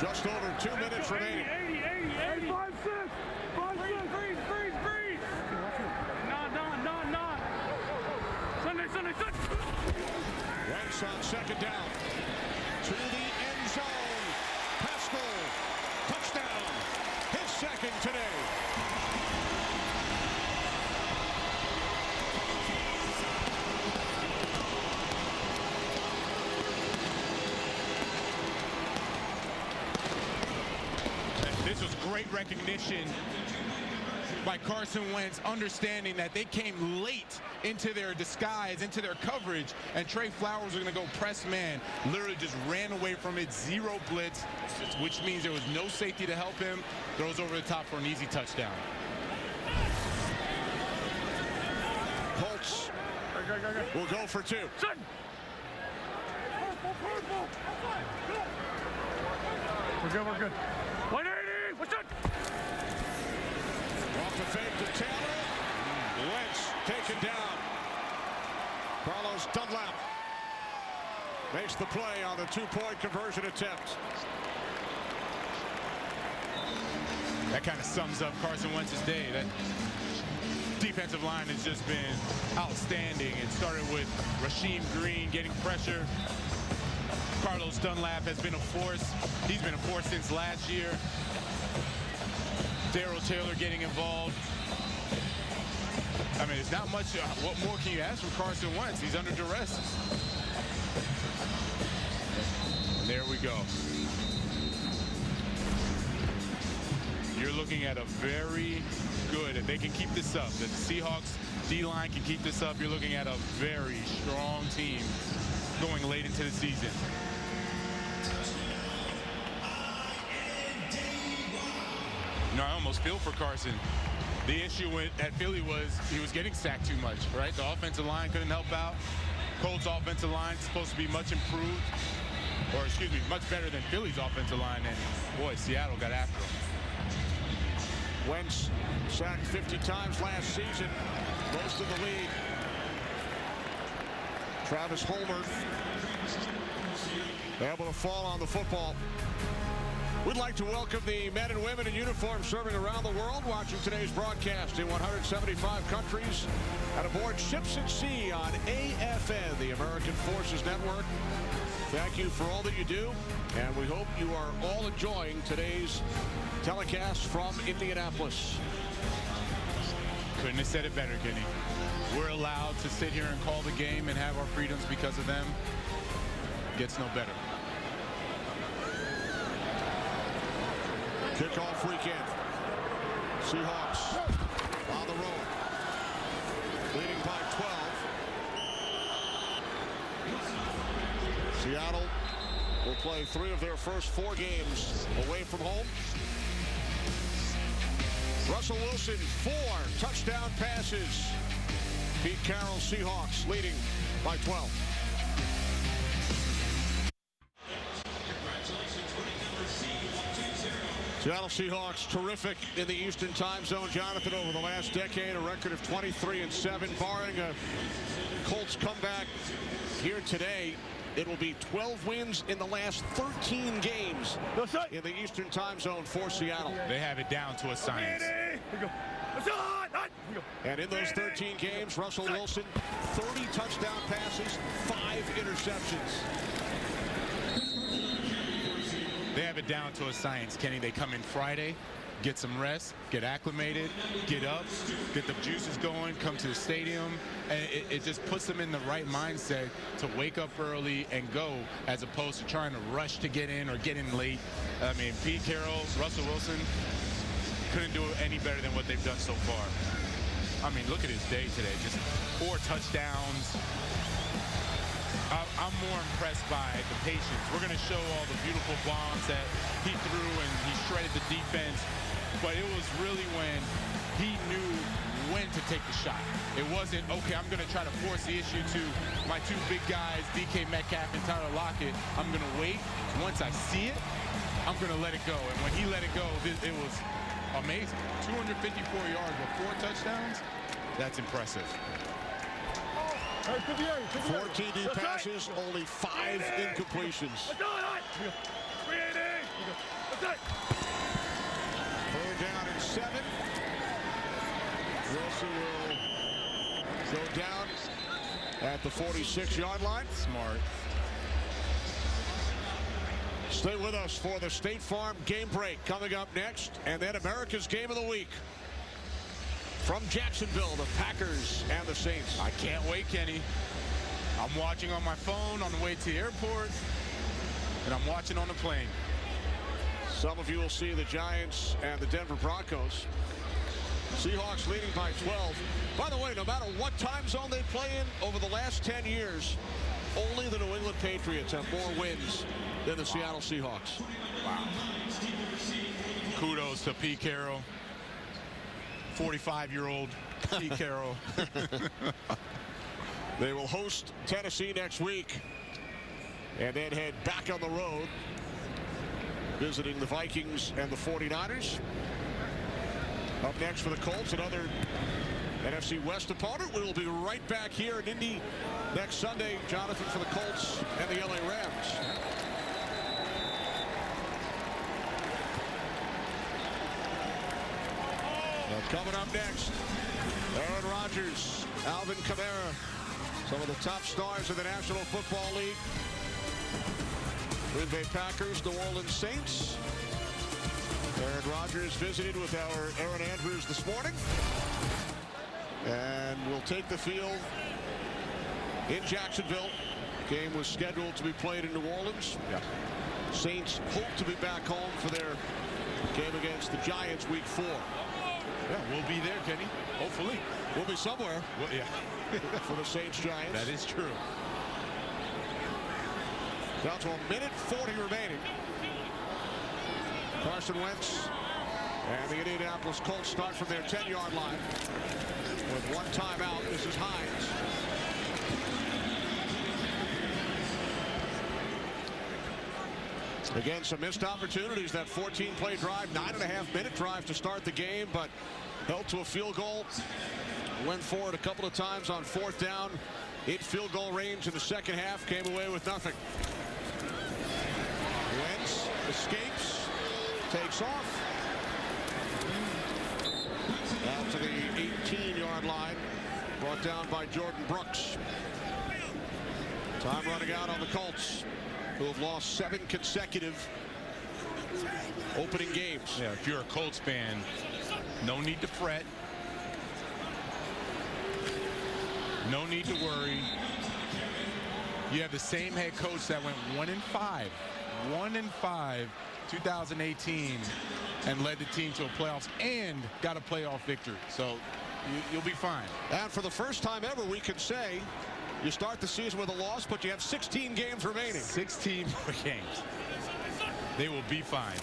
S1: Just over 2 minutes remaining.
S11: 80, 5, 6, 5, 6. Freeze. Nah. Sunday.
S1: Wentz on second down. To the end zone. Pascal. Touchdown. His second today.
S2: This was great recognition by Carson Wentz, understanding that they came late into their disguise, into their coverage, and Trey Flowers was going to go press man. Literally just ran away from it, zero blitz, which means there was no safety to help him. Throws over the top for an easy touchdown.
S1: Colts will go for two.
S11: We're good. 180. What's that?
S1: Off the fake to Taylor. Wentz taken down. Carlos Dunlap makes the play on the two-point conversion attempt.
S2: That kind of sums up Carson Wentz's day. That defensive line has just been outstanding. It started with Rasheem Green getting pressure. Carlos Dunlap has been a force. He's been a force since last year. Darrell Taylor getting involved. I mean, it's not much. What more can you ask from Carson Wentz? He's under duress. And there we go. You're looking at a very good, if they can keep this up, the Seahawks D-line can keep this up, you're looking at a very strong team going late into the season. You know, I almost feel for Carson. The issue at Philly was he was getting sacked too much, right? The offensive line couldn't help out. Colts offensive line is supposed to be much improved, or excuse me, much better than Philly's offensive line, and boy, Seattle got after him.
S1: Wentz sacked 50 times last season, most of the league. Travis Homer able to fall on the football. We'd like to welcome the men and women in uniform serving around the world, watching today's broadcast in 175 countries and aboard ships at sea on AFN, the American Forces Network. Thank you for all that you do, and we hope you are all enjoying today's telecast from Indianapolis.
S2: Couldn't have said it better, Kenny. We're allowed to sit here and call the game and have our freedoms because of them. Gets no better.
S1: Kickoff weekend. Seahawks on the road, leading by 12. Seattle will play 3 of their first 4 games away from home. Russell Wilson, 4 touchdown passes. Pete Carroll, Seahawks leading by 12. Seattle Seahawks terrific in the Eastern time zone, Jonathan, over the last decade, a record of 23-7, barring a Colts comeback here today. It will be 12 wins in the last 13 games in the Eastern time zone for Seattle.
S2: They have it down to a science.
S1: And in those 13 games, Russell Wilson, 30 touchdown passes, 5 interceptions.
S2: They have it down to a science, Kenny. They come in Friday, get some rest, get acclimated, get up, get the juices going, come to the stadium, and it just puts them in the right mindset to wake up early and go, as opposed to trying to rush to get in or get in late. I mean, Pete Carroll, Russell Wilson couldn't do it any better than what they've done so far. I mean, look at his day today. Just 4 touchdowns. I'm more impressed by the patience. We're going to show all the beautiful bombs that he threw, and he shredded the defense. but it was really when he knew when to take the shot. It wasn't, okay, I'm going to try to force the issue to my two big guys, DK Metcalf and Tyler Lockett. I'm going to wait. Once I see it, I'm going to let it go. And when he let it go, it was amazing. 254 yards with 4 touchdowns. That's impressive.
S1: 4 TD passes, only 5 incompletions. Third down and 7. Wilson will go down at the 46-yard line.
S2: Smart.
S1: Stay with us for the State Farm Game Break coming up next, and then America's Game of the Week. From Jacksonville, the Packers and the Saints.
S2: I can't wait, Kenny. I'm watching on my phone on the way to the airport, and I'm watching on the plane.
S1: Some of you will see the Giants and the Denver Broncos. Seahawks leading by 12. By the way, no matter what time zone they play in over the last 10 years, only the New England Patriots have more wins than the Seattle Seahawks.
S2: Wow. Kudos to Pete Carroll. 45-year-old Pete Carroll.
S1: They will host Tennessee next week and then head back on the road, visiting the Vikings and the 49ers. Up next for the Colts, another NFC West opponent. We will be right back here in Indy next Sunday, Jonathan, for the Colts and the LA Rams. Coming up next, Aaron Rodgers, Alvin Kamara, some of the top stars of the National Football League. Green Bay Packers, New Orleans Saints. Aaron Rodgers visited with our Aaron Andrews this morning. And will take the field in Jacksonville. Game was scheduled to be played in New Orleans.
S2: Yeah.
S1: Saints hope to be back home for their game against the Giants week 4.
S2: Yeah, we'll be there, Kenny. Hopefully.
S1: We'll be somewhere.
S2: Well, yeah.
S1: For the Saints Giants.
S2: That is true.
S1: Down to 1:40 remaining. Carson Wentz and the Indianapolis Colts start from their 10-yard line with 1 timeout. This is Hines. Again, some missed opportunities. That 14-play drive, 9.5-minute drive to start the game, but held to a field goal. Went forward a couple of times on 4th down. In field goal range in the second half, came away with nothing. Wentz escapes, takes off. Out to the 18-yard line, brought down by Jordan Brooks. Time running out on the Colts, who have lost 7 consecutive opening games.
S2: Yeah, if you're a Colts fan, no need to fret. No need to worry. You have the same head coach that went 1-5. 1-5, 2018, and led the team to a playoffs and got a playoff victory. So you'll be fine.
S1: And for the first time ever, we can say you start the season with a loss, but you have 16 games remaining.
S2: 16 more games. They will be fine.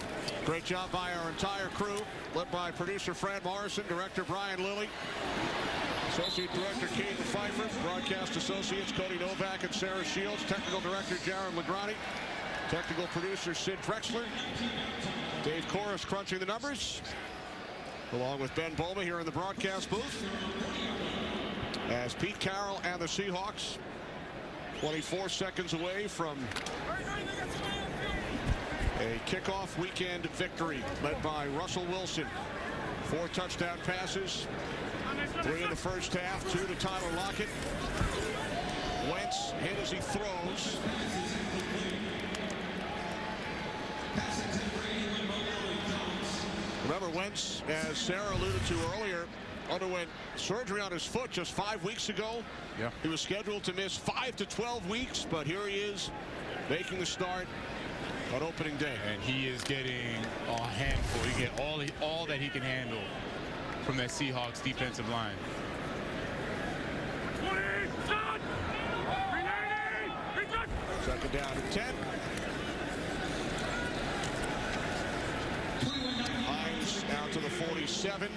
S1: Great job by our entire crew, led by producer Fran Morrison, director Brian Lilly, associate director Caden Pfeiffer, broadcast associates Cody Novak and Sarah Shields, technical director Jaron Legrani, technical producer Sid Drexler, Dave Corris crunching the numbers, along with Ben Bowman here in the broadcast booth. As Pete Carroll and the Seahawks 24 seconds away from a kickoff weekend victory led by Russell Wilson. 4 touchdown passes, 3 in the first half, 2 to Tyler Lockett. Wentz hit as he throws. Remember, Wentz, as Sarah alluded to earlier, underwent surgery on his foot just 5 weeks ago.
S2: Yeah.
S1: He was scheduled to miss 5 to 12 weeks, but here he is making the start on opening day.
S2: And he is getting a handful. He get all that he can handle from that Seahawks defensive line.
S1: Second down and 10. Hines Seahawks down to the 47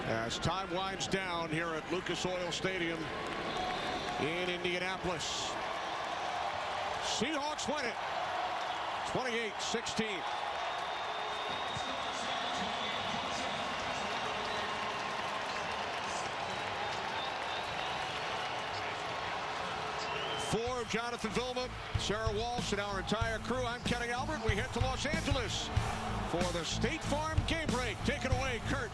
S1: as time winds down here at Lucas Oil Stadium in Indianapolis. Seahawks win it 28-16. For Jonathan Vilma, Sarah Walsh, and our entire crew, I'm Kenny Albert. We head to Los Angeles for the State Farm Game Break. Take it away, Kurt.